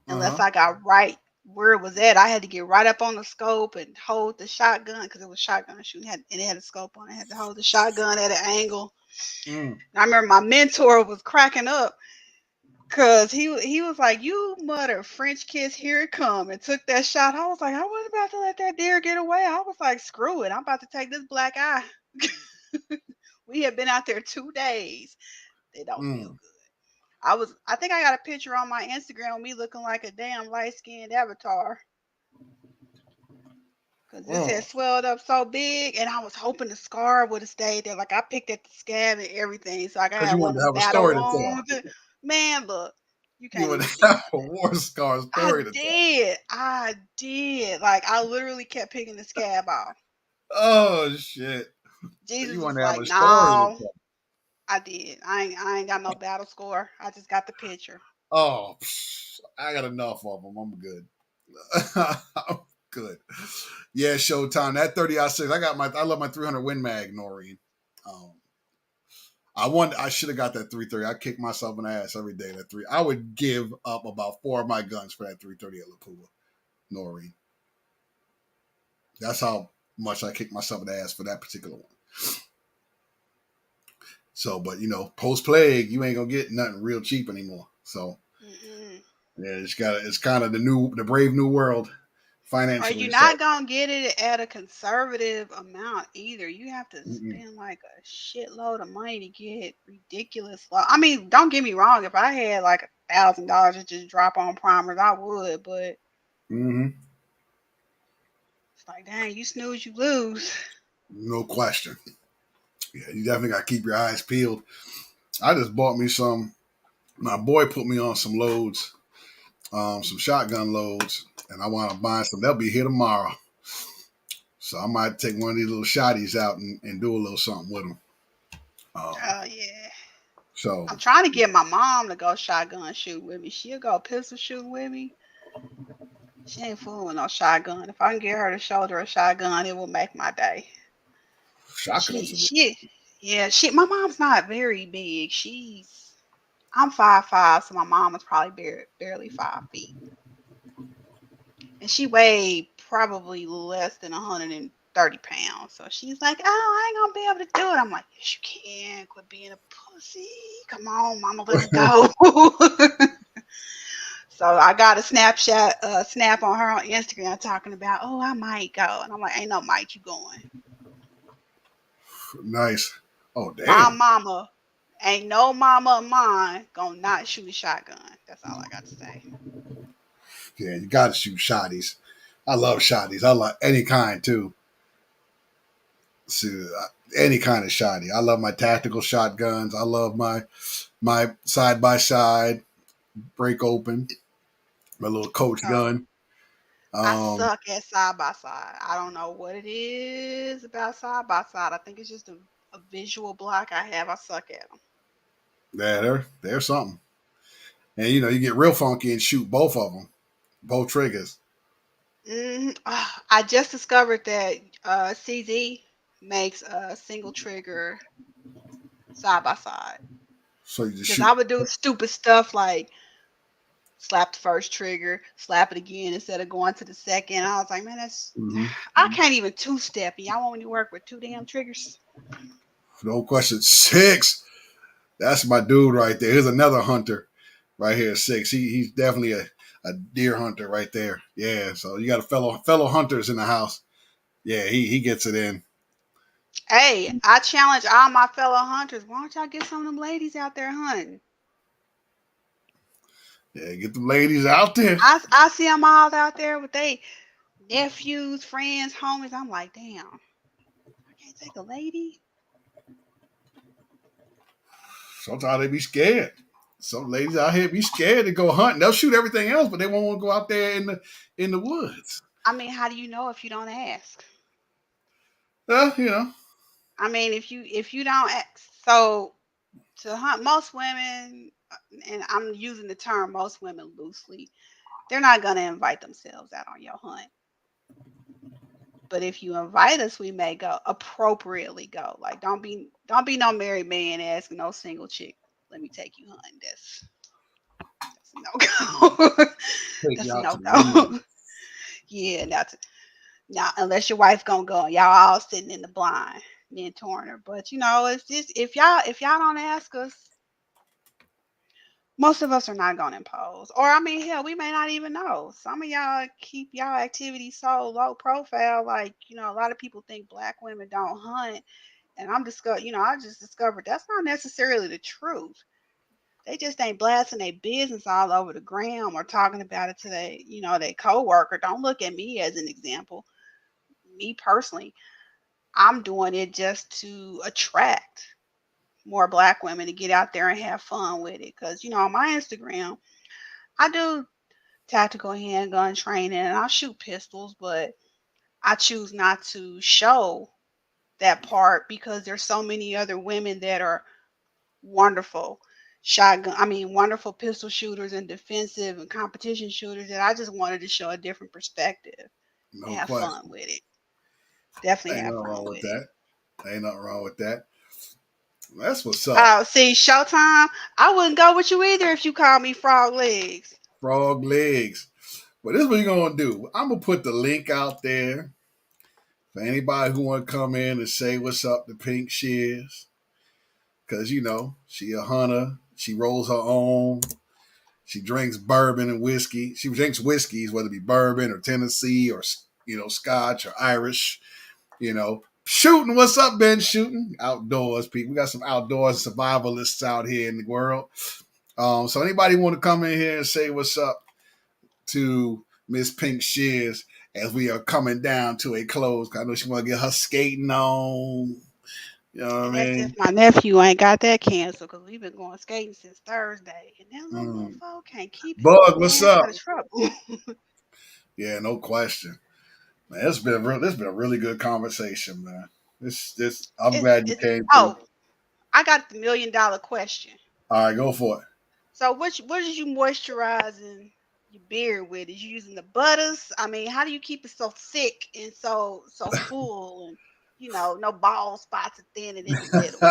Uh unless huh. I got right where it was at. I had to get right up on the scope and hold the shotgun because it was shotgun shooting, and it had a scope on it. I had to hold the shotgun at an angle. Mm. And I remember my mentor was cracking up because he was like, "You mother French kiss, here it come," and took that shot. I was like, I wasn't about to let that deer get away. I was like, screw it, I'm about to take this black eye. We had been out there 2 days. They don't feel Mm. good. I think I got a picture on my Instagram of me looking like a damn light skinned avatar because this Oh. had swelled up so big, and I was hoping the scar would have stayed there. Like I picked at the scab and everything, so I could Because have you one wanted of to them have a battle story to tell. wounds. Man, look, you You can't wanted even to see have a nothing. war scar I story to tell. did. I did. Like I literally kept picking the scab off. Oh shit! You Jesus was wanted to have like, a story to "No, tell. I did. I ain't got no battle score. I just got the picture." Oh, I got enough of them. I'm good. I'm good. Yeah, Showtime. That 30-06. I love my 300 Win Mag, Noreen. Um, I should have got that 330. I kick myself in the ass every day. That three. I would give up about 4 of my guns for that 330 at Lapua, Noreen. That's how much I kick myself in the ass for that particular one. So, but post plague, you ain't gonna get nothing real cheap anymore. So Mm-mm. yeah, it's kind of the brave new world Or you're financially. So not gonna get it at a conservative amount either. You have to mm-mm, spend like a shitload of money to get ridiculous. I mean, don't get me wrong. If I had like $1,000 to just drop on primers, I would. But mm-hmm, it's like, dang, you snooze, you lose. no question. Yeah, you definitely got to keep your eyes peeled. I just bought me some. My boy put me on some loads, some shotgun loads, and I want to buy some. They'll be here tomorrow. So I might take one of these little shotties out and do a little something with them. Um, Oh yeah. So I'm trying to get my mom to go shotgun shoot with me. She'll go pistol shoot with me. She ain't fooling with no shotgun. If I can get her to shoulder a shotgun, it will make my day. shotguns She are good. she yeah, my mom's not very big. I'm 5'5", so my mom is probably barely 5 feet. And she weighed probably less than 130 pounds. So she's like, "Oh, I ain't gonna be able to do it." I'm like, "Yes, you can. Quit being a pussy. Come on, mama, let's go." So I got a snap on her on Instagram talking about, "Oh, I might go," and I'm like, "Ain't no might, you going." Nice. Oh My damn. mama, ain't no mama of mine gonna not shoot a shotgun. That's all I got to say. Yeah, you gotta shoot shotties. I love shotties. I love any kind too. See, any kind of shotty. I love my tactical shotguns. I love my side by side break open. My little coach So gun. I Um, suck at side by side. I don't know what it is about side by side. I think it's just a visual block I have. I suck at them. yeah, there's something. And you get real funky and shoot both of them, both triggers. I just discovered that CZ makes a single trigger side by side. So you just Because shoot. I would do stupid stuff like slap the first trigger, slap it again instead of going to the second. I was like, man, Mm-hmm. I can't even two step. Y'all want me to work with two damn triggers? No question. Six. That's my dude right there. Here's another hunter right here. Six. He's definitely a deer hunter right there. Yeah. So you got a fellow hunters in the house. Yeah, he gets it in. Hey, I challenge all my fellow hunters. Why don't y'all get some of them ladies out there hunting? Yeah, get the ladies out there. I see them all out there with they nephews, friends, homies. I'm like, damn, I can't take a lady. Sometimes they be scared. Some ladies out here be scared to go hunting. They'll shoot everything else, but they won't want to go out there in the woods. I mean, how do you know if you don't ask? Well. I mean, if you don't ask, so to hunt most women, and I'm using the term most women loosely, they're not gonna invite themselves out on your hunt. But if you invite us, we may go appropriately go. Like don't be no married man asking no single chick, let me take you hunting. That's a no go. Take you That's a out no to the woods. go. Yeah, now unless your wife gonna go and y'all all sitting in the blind mentoring her. But it's just if y'all don't ask us, most of us are not gonna impose. Or I mean, hell, we may not even know. Some of y'all keep y'all activities so low profile. Like, a lot of people think black women don't hunt. And I just discovered that's not necessarily the truth. They just ain't blasting their business all over the gram or talking about it to their coworker. Don't look at me as an example. Me personally, I'm doing it just to attract more black women to get out there and have fun with it. Because, on my Instagram, I do tactical handgun training and I shoot pistols, but I choose not to show that part because there's so many other women that are wonderful wonderful pistol shooters and defensive and competition shooters that I just wanted to show a different perspective and No have fun question. with it. Definitely Ain't have nothing fun wrong with with it. that. Ain't nothing wrong with that. That's what's up. Oh, see, Showtime, I wouldn't go with you either if you called me frog legs. Frog legs. But this is what you're gonna do. I'm gonna put the link out there for anybody who wanna come in and say what's up to Pink Shears. Cause she a hunter. She rolls her own. She drinks bourbon and whiskey. She drinks whiskeys, whether it be bourbon or Tennessee or Scotch or Irish. Shooting. What's up, Ben? Shooting outdoors, people. We got some outdoors survivalists out here in the world. So anybody want to come in here and say what's up to Miss Pink Shears as we are coming down to a close? I know she want to get her skating on. You know what I And that's if mean? my nephew ain't got that canceled because we've been going skating since Thursday. And that little Mm. mofo can't keep his Bug, man what's out up? of trouble. Yeah, no question. Man, this been a really good conversation, man. This I'm it's glad you it's came through. oh, I got the $1 million question. All right, go for it. So what is you moisturizing your beard with? Is you using the butters? I mean, how do you keep it so thick and so full and no bald spots and thinning in the middle?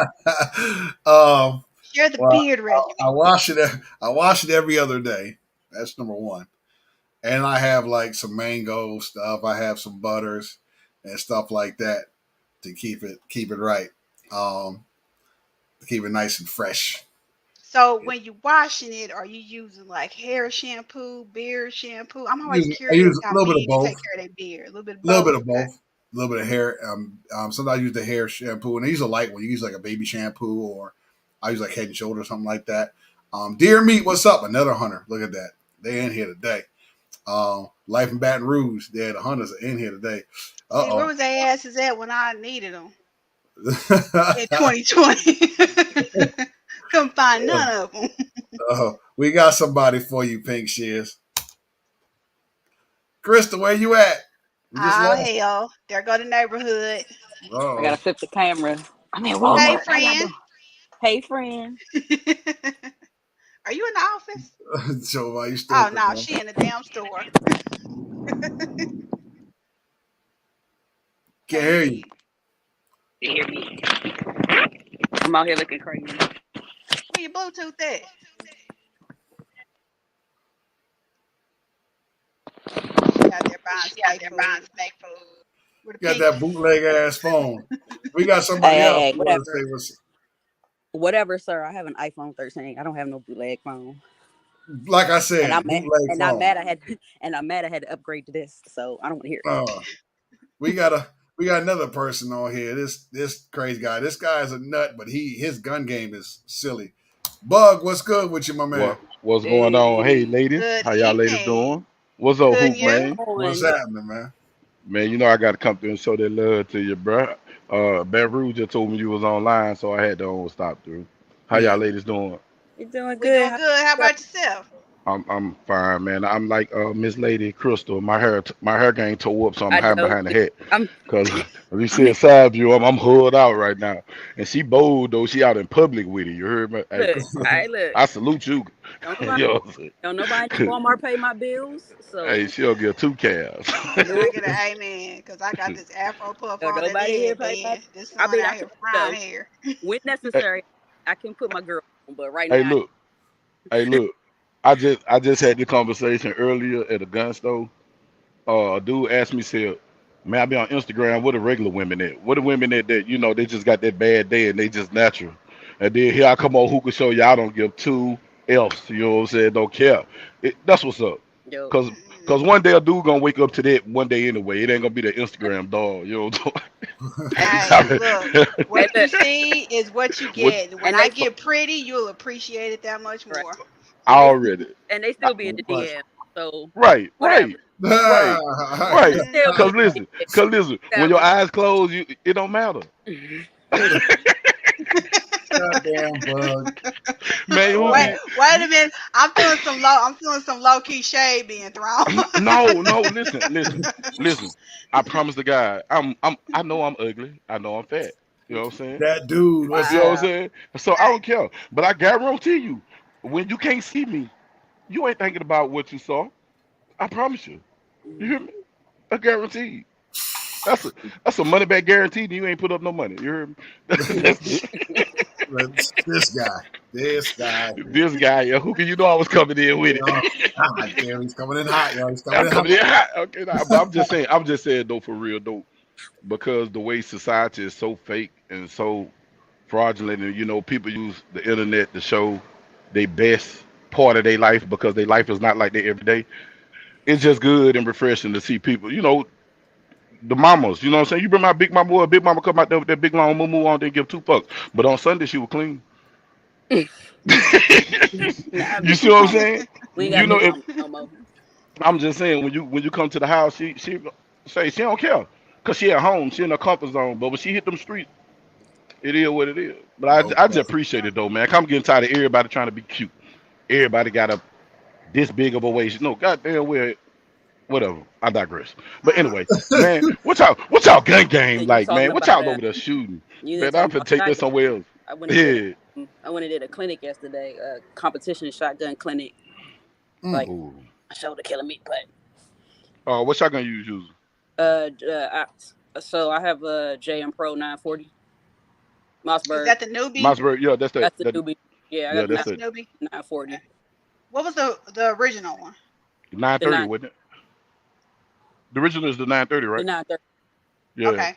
um, Share the well, beard I regimen. wash it. I wash it every other day. That's number one. And I have like some mango stuff. I have some butters and stuff like that to keep it right. Um, to keep it nice and fresh. So when you washing it, are you using like hair shampoo, beard shampoo? I'm always I curious use a how little men bit of take both. care of their beard. A little bit of A little bit both. of Okay. both. A little bit of hair. Sometimes I use the hair shampoo, and I use a light one. You use like a baby shampoo, or I use like Head and Shoulders, something like that. Deer Meat, what's up? Another hunter. Look at that. They in here today. Life in Baton Rouge. Yeah, the hunters are in here today. See, where Uh was their asses at when I needed them in oh. 2020? Couldn't find none of them. We got somebody for you, Pink Shears. Krista, where you at? We just Oh lost. hell, there go the neighborhood. I gotta Oh, flip the camera. I'm at Hey Walmart. How y'all friend, doing? Hey, friend. are you in the office? so why you still Oh there, no, man? she in the damn store. Can't Can't hear hear you. you. You hear me? I'm out here looking crazy. Where your Bluetooth at? She out there buying She out snake there buying food snake food. with a Got pink. that bootleg ass phone. We got Hey, somebody hey, else hey, who want to whatever. say what's Whatever, sir. I have an iPhone 13. I don't have no bootleg phone. like I And said, bootleg I'm phone. mad I had and I'm mad I had to upgrade to this. So I don't want to hear it. Uh, we got a we got another person on here. This crazy guy. This guy is a nut, but his gun game is silly. Bug, what's good with you, my man? What's going on? Hey, Hey, ladies, Good how y'all ladies evening. doing? What's up, Good and Hoop what's you? man? What's going? happening, man? Man, you know I got to come through and show that love to you, bruh. Baton Rouge just told me you was online, so I had to stop through. How Yeah. y'all ladies doing? You doing We good? doing good. How about yourself? I'm fine, man. I'm like Miss Lady Crystal. My hair game tore up, so I'm I hiding know. behind the hat. I'm Cause you I'm see a side view, I'm hood out right now. And she bold though. She out in public with it. You heard me? Hey, look. I look. I salute you. Don't you nobody know what I'm don't nobody in saying? Walmart pay my bills. Hey, So she'll get two calves. Can I look, get an amen? Because I got this Afro puff don't on that nobody here pay my headband. This I sun mean I out can here frying though. hair. When hey, necessary, I can put my girl on, but right hey, now look. Hey, look. I just had the conversation earlier at a gun store. A dude asked me, said, "Man, I be on Instagram. What are regular women at? What are women that they just got that bad day and they just natural." And then here I come on hookah show you I don't give two F's. You know what I'm saying? Don't care. That's what's up. yo, Cause Cause one day a dude gonna wake up to that one day anyway. It ain't gonna be the Instagram dog. You know. hey, Hey, look, hey what you look, see is what you what get. When and I they so, get pretty, you'll appreciate it that much right, more. and they already. and they I- still be in the Right. DM. So Right, whatever. right. Right, right. They still be Hmm. Cause in listen, the cause listen. DM. When your Whatever. eyes close, it don't matter, Goddamn bug. man. Who Wait, can? Oh, wait a minute. I'm feeling some low key shade being thrown. No, no. Listen. I promise the guy. I know I'm ugly. I know I'm fat. You know what I'm saying? that dude, what's You know what up? I'm Wow. saying? So I Hey, don't care. But I guarantee you, when you can't see me, you ain't thinking about what you saw. I promise you. You hear me? I guarantee. That's a that's a money back guarantee. And you ain't put up no money. You hear me? That's This guy. This guy. this guy. Who can you know I was coming in with You know, it? God damn, he's coming in hot, yo. He's coming I'm in hot. coming in hot. Okay, nah, but I'm just saying though for real though, because the way society is so fake and so fraudulent, and people use the internet to show their best part of their life because their life is not like that every day. It's just good and refreshing to see people, the mamas, you know what I'm saying? You bring my big mama, or big mama come out there with that big long moo on, didn't give two fucks. But on Sunday she was clean. Nah, You see what I'm saying? we ain't You got know, big if mama no more. I'm just saying when you come to the house, she say she don't care. Cause she at home, she in her comfort zone. But when she hit them streets, it is what it is. But I just Okay. appreciate it though, man. I'm getting tired of everybody trying to be cute. Everybody got a this big of a waist. No, goddamn well, whatever. I digress. But uh, anyway, man, what y'all gun game And you like, talking man? What about y'all over there shooting? you Man, I'm talking finna about take this shotgun. somewhere else. I went and did Yeah. I went and did a clinic yesterday, a competition shotgun clinic. Mm. Like Ooh. my shoulder killing me, but What shotgun you using? so I have a JM Pro 940 Is Mossberg. that the newbie? Mossberg. Yeah, that's That's the that. newbie. Yeah, I Yeah, got the that's That's the the newbie. 940. Okay. What was the original one? The 930, nine wasn't it? The original is the 930, the right? 930. Yeah. Okay.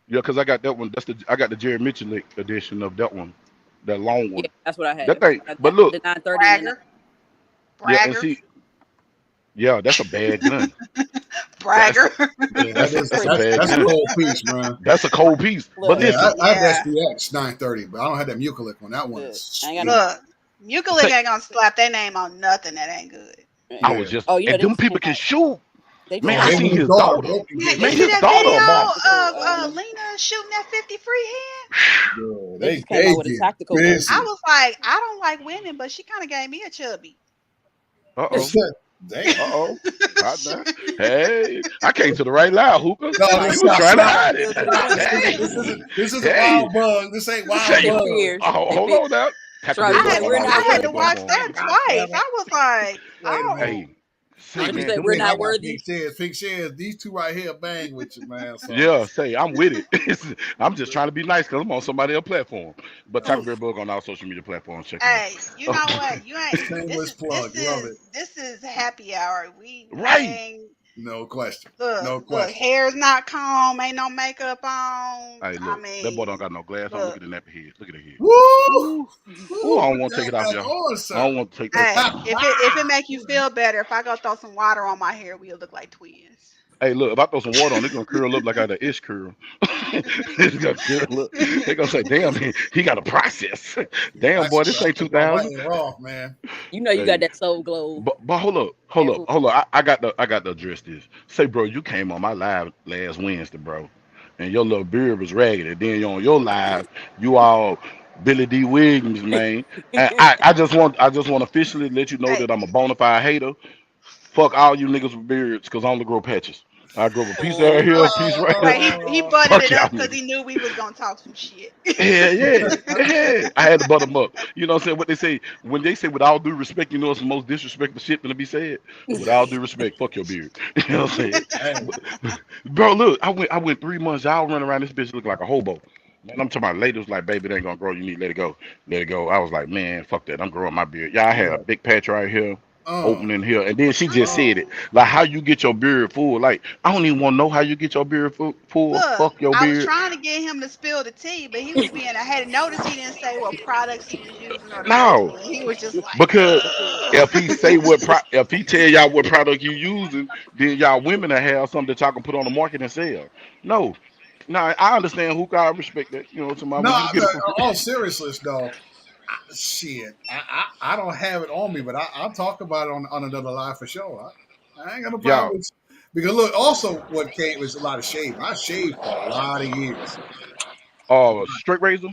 Yeah, because I got that one. I got the Jerry Mitchell edition of that one, that long Yeah, one. that's what I That have. thing. I got But look, the 930 and the Bragger. yeah, and Bragger. see, yeah, that's a bad gun. That's Bragger. Yeah, that is that's a pretty. bad that's a gun. cold piece, man. That's a cold piece. But Look, Yeah, listen, I have the Yeah. SPX 930, but I don't have that Mucolic one. That one is I ain't got no. sweet. Look, Mucolic say ain't gonna slap their name on nothing that ain't good. I Yeah. was just, Oh, you know and they them just people came can out. shoot. They just Man, Oh, I came out him seen and his his daughter daughter. both can Man, get you Man, hit. see his that daughter a video monster. tactical. of Lena shooting that 50 freehand? Yeah, They they just came out they with a get tactical I busy. version. was like, I don't like women, but she kind of gave me a chubby. Uh oh. Damn. Uh oh. Hot damn. Hey, I came to the right loud, hookah. No, Trying no, to You was stop, trying to stop. hide it. appeal to the Stop. women. This isn't Hey, wild bug. This ain't wild say, Hey, bug. Fears. Hey, hold Fears. on now. Try to Tackleberry be Bug like, on we're all not I social had worthy. to media watch platforms. that God damn twice. it. I was like, Wait a oh, minute. Hey, say, What you man, say? them We're I niggas. not got worthy. pink shares. These two right here bang with you, man. So Yeah, say, I'm with it. I'm just trying to be nice because I'm on somebody else's platform. But oh, Tackleberry Bug on all social media platforms. Check him out. hey, you know what? You ain't. This shameless is plug. Love it. this is happy hour. We Right. ain't. No question. No Look, question. hair's not comb, ain't no makeup on. Hey, I look, that boy don't mean, got no glass on. Look look, at the nappy head. Look at the head. Woo! Ooh, ooh, Woo! I don't Put want to take that it off, back y'all. on, I sir. don't want to take that. hey, if it make you feel better, if I go throw some water on my hair, we'll look like twins. Hey, look, if I throw some water on, it's gonna curl up like I had an ish curl. It's gonna curl up. They gonna say, "Damn, he got a process." Yeah, Damn, boy, this I ain't took my 2000. lighter off, man. You know you got Hey, that soul glow. but hold up, hold That up, food. hold up. I got to address this. Say, bro, you came on my live last Wednesday, bro, and your little beard was ragged. And then on your live, you all Billy D. Williams, man. And I just want to officially let you know Hey, that I'm a bona fide hater. Fuck all you niggas with beards, cause I only grow patches. I grow a piece out here, a Oh, piece right here. wait, he Uh, butted Fuck it y'all up because niggas. he knew we was gonna talk some shit. Yeah, yeah, yeah. I had to butt them up. You know what I'm saying? What they say when they say with all due respect, you know it's the most disrespectful shit gonna be said. With all due respect, fuck your beard. You know what I'm saying? hey, But- Bro, look, I went 3 months. Y'all running around this bitch looking like a hobo. Man, I'm talking about lady was like, baby, it ain't gonna grow. You need to let it go. Let it go. I was like, man, fuck that. I'm growing my beard. Yeah, I had a yeah. big patch right here, Uh, opening here. And then she just uh. said it. Like how you get your beard full. Like, I don't even want to know how you get your beard full. Look, Fuck your I was beard. trying to get him to spill the tea, but he was being. I had noticed he didn't say what products he was using or the No. regimen. He was just like, Because ugh. if he tell y'all what product you using, then y'all women will have something that y'all can put on the market and sell. No. No, I understand who I respect that. You know, somebody No, when you can get it for free. all seriousness though, shit, I don't have it on me, but I'll talk about it on another live for sure. I ain't got no problem Y'all, with because look, also what came was a lot of shaving. I shaved for a lot of years, straight razor.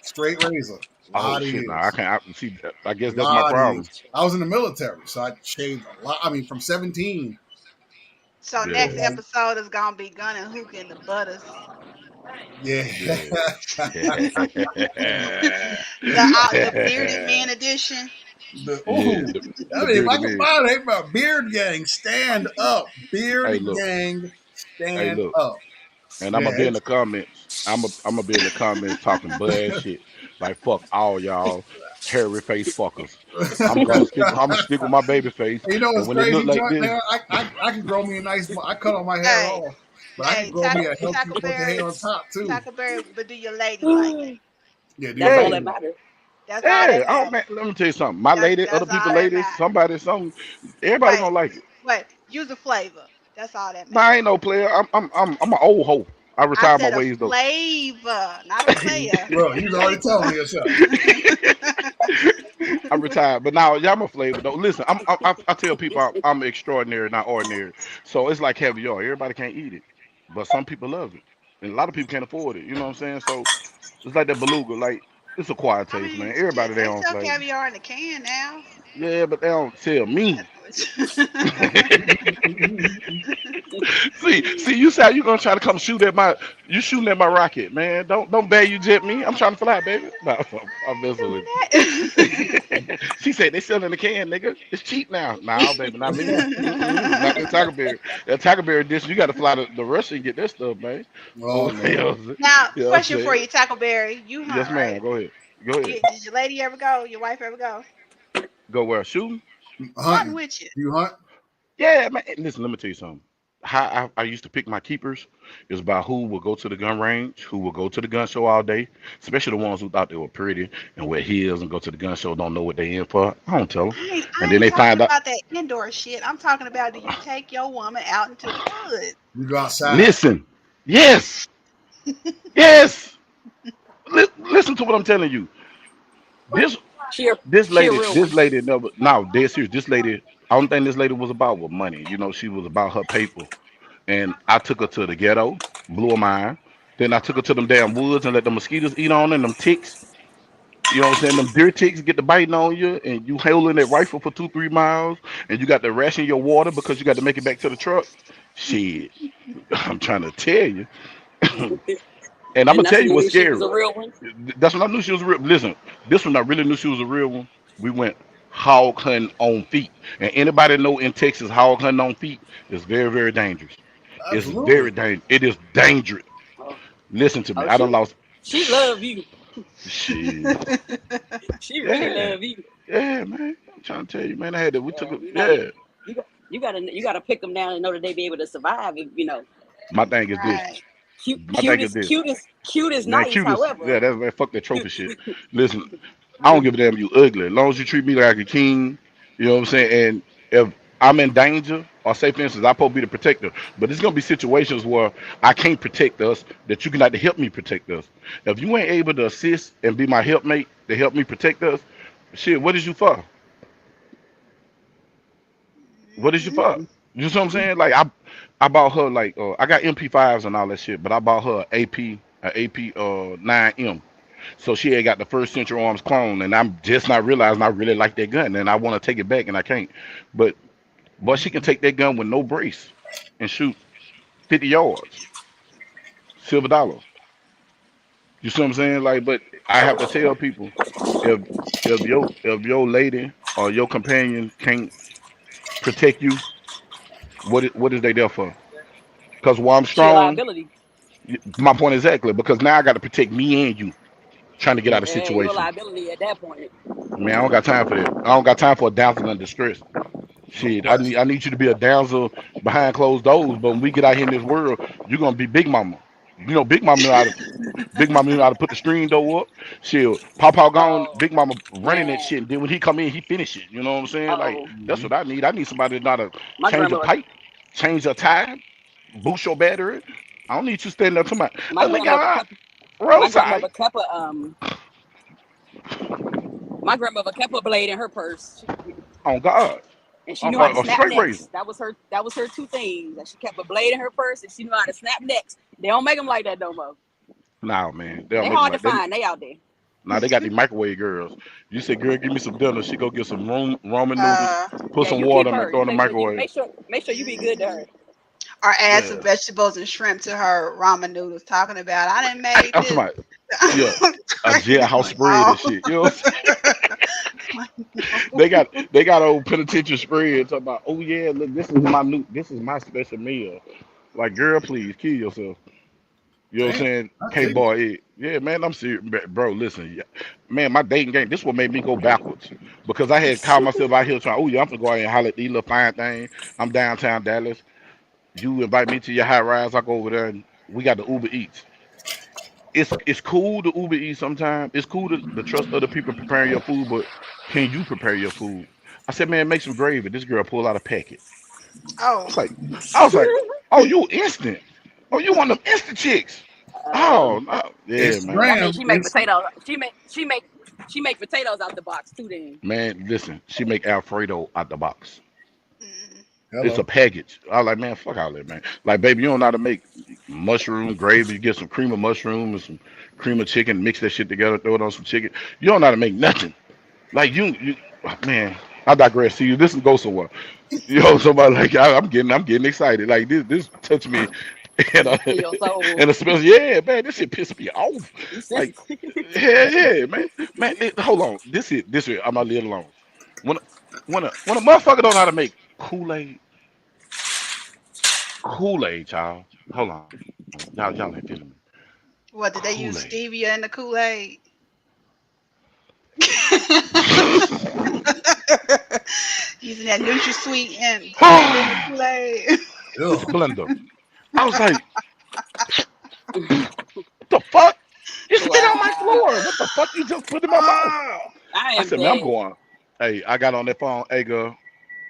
straight razor, a Oh lot of shit, nah, I years, can't see. I a guess that's my lot of problem. years. I was in the military, so I shaved a lot. I mean, from 17. So To next Yeah, like, episode is gonna be Gun and Hook in the Butters. yeah, yeah. The bearded man edition. ooh. Yeah, I the mean, if I bearded can man. find it, my beard gang, stand up, beard Hey, look. gang, Hey, stand look. up. And I'm Yeah, gonna be in the comments. I'm gonna be in the comments talking bad shit. Like fuck all y'all hairy face fuckers. I'm gonna stick. I'm gonna stick with my baby face. You know And what's when it look crazy, like joint this, man? I can grow me a nice. I cut all my hair Hey, off, but I can hey, grow me a healthy bunch of hair Tackleberry, on top too. Tackleberry, but do your lady like it? Yeah, do That's your all yeah, that lady like? matters. That's all yeah. that Oh matters. man, let me tell you something. My lady, other That's people, all that ladies, matters. somebody, some, everybody Wait, gonna like it. wait, use a flavor. That's all that But I matters. ain't no player. I'm an old hoe. I I retired my said a ways though. flavor, not a player. Bro, you was already telling yourself. I retired, but now y'all my flavor though. Listen, I tell people I'm extraordinary, not ordinary. So it's like caviar. Everybody can't eat it, but some people love it, and a lot of people can't afford it. You know what I'm saying? So it's like that beluga. Like it's a quiet I taste, mean, man. shit, Everybody their they own sell flavor. caviar in the can now. Yeah, but they don't tell me. See, you say you gonna try to come shoot at my, you shooting at my rocket, man. Don't you jet me. I'm trying to fly, baby. No, I'm messing with Doing that. you. She said they selling the can, nigga. It's cheap now. Nah, baby, not me. Not that Taco Berry. That Taco Berry dish, you got to fly to Russia and get that stuff, man. Oh Oh, you Lord. know what I'm saying? Now, You know what I'm question for saying? you, Taco Berry. You Yes, hunt, right? ma'am. Go ahead. Go ahead. Did your lady ever go? Your wife ever go? Go where? Shooting? Hunting Hunting. with you. You hunt? Yeah, man. Listen, let me tell you something. How I used to pick my keepers is by who will go to the gun range, who will go to the gun show all day, especially the ones who thought they were pretty and wear heels and go to the gun show, don't know what they in for. I don't tell them. And I then ain't they talking find out. about that indoor shit. I'm talking about, do you take your woman out into the woods? You go outside. Listen, yes, yes. Listen to what I'm telling you. This She a this she a lady, real this one. lady never. Now, dead serious. This lady, I don't think this lady was about with money. You know, she was about her paper. And I took her to the ghetto, blew her mind. Then I took her to them damn woods and let the mosquitoes eat on her and them ticks. You know what I'm saying? Them deer ticks get the biting on you, and you holding that rifle for 2, 3 miles, and you got to ration your water because you got to make it back to the truck. Shit, I'm trying to tell you. And I'm And gonna that's tell when you you what's knew she was scary. a real one. That's when I knew she was real. Listen, this one I really knew she was a real one. We went hog hunting on feet, and anybody know in Texas hog hunting on feet is very, very dangerous. It's Absolutely. very dangerous. It is dangerous. Oh, Listen to me. oh I done lost. she love you. Shit. She really Yeah. love you. Yeah, man. I'm trying to tell you, man. I had to. We took Yeah, it. you know Yeah. you gotta pick them down in order they be able to survive. You know, My thing is this. Right. My thing is this. Cute is Man, nice. cutest. However, Yeah, that's man. Fuck that trophy shit. Listen, I don't give a damn you ugly. As long as you treat me like a king, you know what I'm saying? And if I'm in danger, or say for instance, I'm supposed to be the protector, but there's gonna be situations where I can't protect us that you can have to help me protect us. If you ain't able to assist and be my helpmate to help me protect us, shit, what is you for? What is you Hmm. for? You know what I'm saying? Like I bought her like I got MP5s and all that shit, but I bought her a AP 9M. So she had got the first Central Arms clone, and I'm just not realizing I really like that gun, and I want to take it back, and I can't. But she can take that gun with no brace and shoot 50 yards, silver dollar. You see what I'm saying? Like, but I have to tell people if your lady or your companion can't protect you, what is they there for? Because while I'm she a strong, liability. my point exactly. Because now I got to protect me and you, trying to get out of Yeah, you a situations. liability at that point. Man, I don't got time for that. I don't got time for a damsel in distress. Shit, But I need you to be a damsel behind closed doors. But when we get out here in this world, you're gonna be Big Mama. You know, Big Mama knew how to put the screen door up. Shit, Papa gone, Oh Big Mama running that man. shit. And then when he come in, he finish it. You know what I'm saying? Like Oh, that's mhm. what I need. I need somebody to know how to my change a grandmother. pipe, change a tire, boost your battery. I don't need you standing up to my. My Look grandmother out, kept. My roadside. grandmother kept a My grandmother kept a blade in her purse, On God, and she knew how to a snap straight razor. necks. That was her two things. That she kept a blade in her purse, and she knew how to snap necks. They don't make them like that no more. Nah, man, they don't They make them hard to like that. find. They out there. Now they got the microwave girls. You say, girl, give me some dinner. She go get some ramen noodles, Uh, put Yeah, some you water keep in there, her. throw You in the microwave. make sure you be good to mhm. her. Or add some Yeah. vegetables and shrimp to her ramen noodles. Talking about, I didn't Hey, made I'm talking this. about, yeah, a jailhouse Like, spread no. and shit. You know what I'm saying? Like, no. They got old penitentiary spread talking about, oh yeah, look, this is my special meal. Like, girl, please kill yourself. You know what I'm Damn, saying? I Hey tell you. boy, yeah, man, I'm serious, bro. Listen, yeah, man, my dating game. This what made me go backwards because I had called myself out here trying. Oh yeah, I'm gonna go out and holler at these little fine things. I'm downtown Dallas. You invite me to your high rise. I go over there and we got the Uber Eats. It's cool to Uber Eats sometimes. It's cool to trust other people preparing your food, but can you prepare your food? I said, man, make some gravy. This girl pulled out a packet. I Oh, was like, I was like, oh, you instant. Oh, you one of them instant chicks. Oh, no. Yeah, man. That means Instagram, it's she make potatoes out the box too. Then Man, listen, she make Alfredo out the box. mm, It's a hello. package. I was like, man, fuck all that, man. Like, baby, you don't know how to make mushroom gravy. You get some cream of mushroom and some cream of chicken, mix that shit together, throw it on some chicken. You don't know how to make nothing. Like you, man. I digress. See, this will go somewhere. Somebody like I'm getting excited. Like this touch me, and In your soul. and especially yeah, man, this shit pissed me off. You Like sensitive. hell yeah, man. Hold on, this is I'm not leave it alone. When when a motherfucker don't know how to make Kool Aid, Kool Aid, child. Hold on, y'all ain't feeling me. What did they Kool use Aid. stevia in the Kool-Aid? Using that NutraSweet and stevia in the Kool-Aid. With the Ugh. blender, I was like, what the fuck? You spit on my Wow. floor. What the fuck you just put in my mouth? Oh. I I am said, man, I'm dead. going. Hey, I got on that phone. Hey, girl,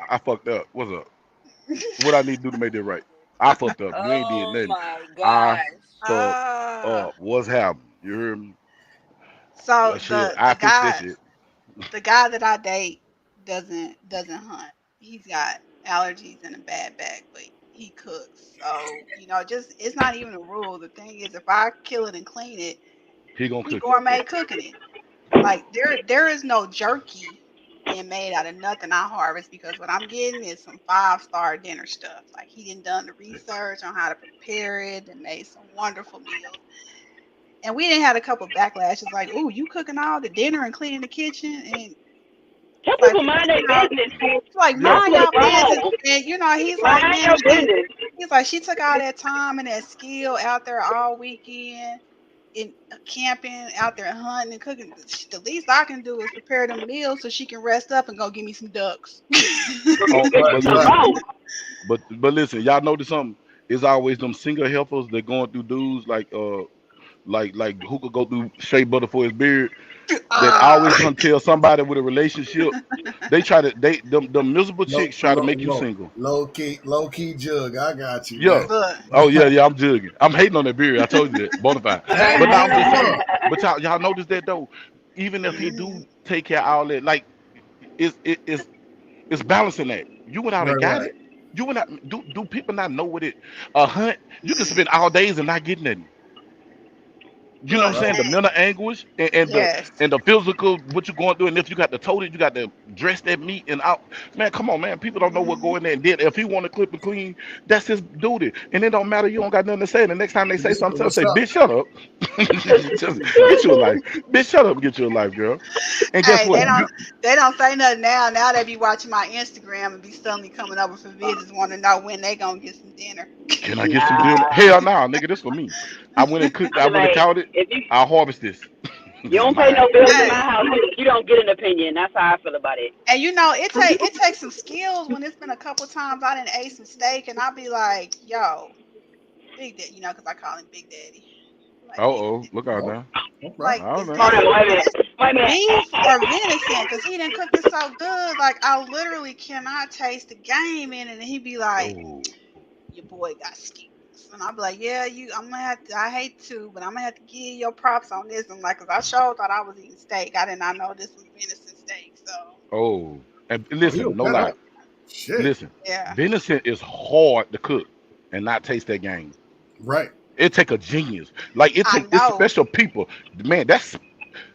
I fucked up. What's up? What I need to do to make that right? I fucked up. You ain't did Oh nothing. my I gosh. fucked Ah. up. What's happening? You hear me? So Well, shit, the I the fixed that guy shit. the guy that I date doesn't hunt. He's got allergies and a bad back, but he cooks. So, just it's not even a rule. The thing is if I kill it and clean it, He gonna he cook it. gourmet cooking it. Like there is no jerky being made out of nothing I harvest because what I'm getting is some 5-star dinner stuff. Like he done the research on how to prepare it and made some wonderful meals. And we didn't had a couple backlashes like, "Oh, you cooking all the dinner and cleaning the kitchen?" And Tell like, people mind their business. it's like Yeah. That's mind what's your business. wrong. And he's like, Mind man, your business. he's like, she took all that time and that skill out there all weekend in camping, out there hunting and cooking. The least I can do is prepare them meals so she can rest up and go give me some ducks. Go Oh, get you but some Right. listen, more. but listen, y'all notice something? It's always them single heifers that going through dudes like who could go through shea butter for his beard that Ah, always trying to tell somebody with a relationship. They try to them miserable Low, chicks try to low, make you low, single. low key jug. I got you, Yeah. man. look, Oh yeah, I'm jugging. I'm hating on that beard. I told you that. Bonafide. Hey, But now man, I'm just saying. look. But y'all notice that though. Even if he do take care of all that, like it's balancing that. You went out Right, and got right. it. You went out. Do people not know what it a hunt? You can spend all days and not get nothing. You know what I'm look, Right. saying? The mental anguish and the yes. and the physical what you're going through, and if you got to tote it, you got to dress that meat and out. Man, come on, man. People don't know what Mhm. going there. And then if he want to clip and clean, that's his duty. And it don't matter. You don't got nothing to say. And the next time they say something, else, What's say, up? "Bitch, shut up." Just get you a life. Bitch, shut up and get you a life, girl. And guess Hey, what? You they don't say nothing now. Now they be watching my Instagram and be suddenly coming over for visits, want to know when they gonna get some dinner. can I get some dinner? Nah. Hell no, nigga. This for me. I went and cooked. I I be went and like, caught it. if you I'll harvest this. you This is don't pay mine. no bills in Hey, my house, you don't get an opinion. That's how I feel about it. and it takes some skills when it's been a couple times I didn't ate some steak and I'll be like, yo, Big Daddy, because I call him Big Daddy. Like, Uh Big oh, look out Oh, now. all right. like, I don't is know. Hold this on, wait a minute. Wait a minute. beef or venison? Because he didn't cook it so good. Like, I literally cannot taste the game in it. And he'd be like, Oh. your boy got skills. And I'd be like, yeah, I'm gonna have to, I hate to, but I'm gonna have to give you your props on this. And like, cause I sure thought I was eating steak. I did not know this was venison steak. So Oh, and Oh, he listen, was no cut lie. up. Shit. Listen, yeah. venison is hard to cook and not taste that game. Right. It take a genius. Like I it's know. special people. Man, that's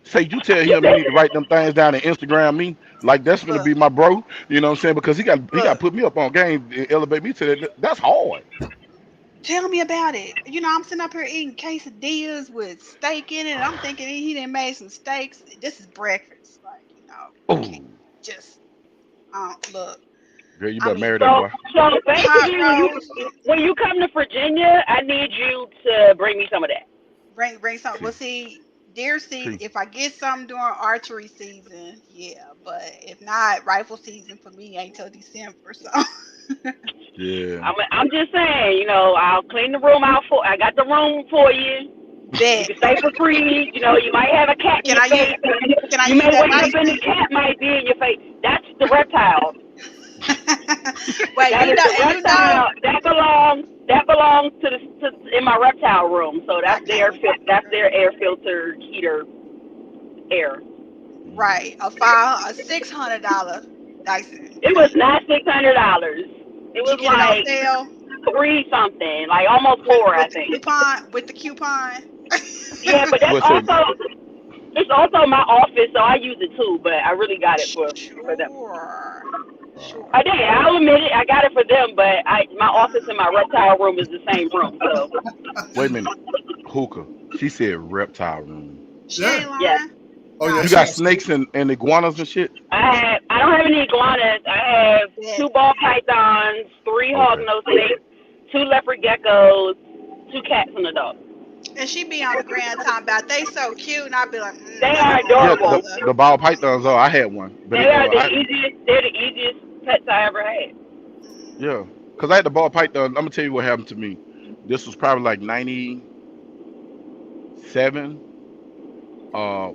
say you tell him he need to write them things down and Instagram me. Like that's gonna Look, be my bro. You know what I'm saying? Because he got look, put me up on game and elevate me to that. That's hard. tell me about it. I'm sitting up here eating quesadillas with steak in it. And I'm thinking he didn't made some steaks. This is breakfast. Like, you can't Oh, just, look, girl, you I better mean, marry that So, boy. so pot basically, roast. when you come to Virginia, I need you to bring me some of that. Bring something. Well, See, see, deer season. see, If I get something during archery season, yeah. But if not, rifle season for me ain't till December. So yeah. I'm just saying, I'll clean the room out for. I got the room for you. You bet. can stay for free. You might have a cat in Can your I use face. Can I You use may that wake up mice and the meat? cat might be in your face. That's the reptile. Wait, That is the and reptile. That belongs in my reptile room. So I can't with that's their air filter heater air. right a $600 Dyson. It was not $600. It Did you was get it on like sale three something, like almost four, I with the think. coupon? With the coupon? Yeah, but that's What's it? also It's also my office, so I use it too. But I really got it for them. Sure. Uh, I Sure. did. I'll admit it. I got it for them, but my office and my reptile room is the same room. So Wait a minute, hookah. She said reptile room. She Yeah. ain't yeah, lying. Oh Nah, yeah, You she got has to. snakes and iguanas and shit. I don't have any iguanas. I have bet. two ball pythons, three Okay. hognose snakes, two leopard geckos, two cats, and a dog. And she be on the grand time about they so cute, and I be like, They that's are a whole Yeah, adorable. nother. the ball pythons. Oh, I had one, but They it, are the I easiest. They're the easiest pets I ever had. yeah, cause I had the ball python. I'm gonna tell you what happened to me. This was probably like '97. Uh,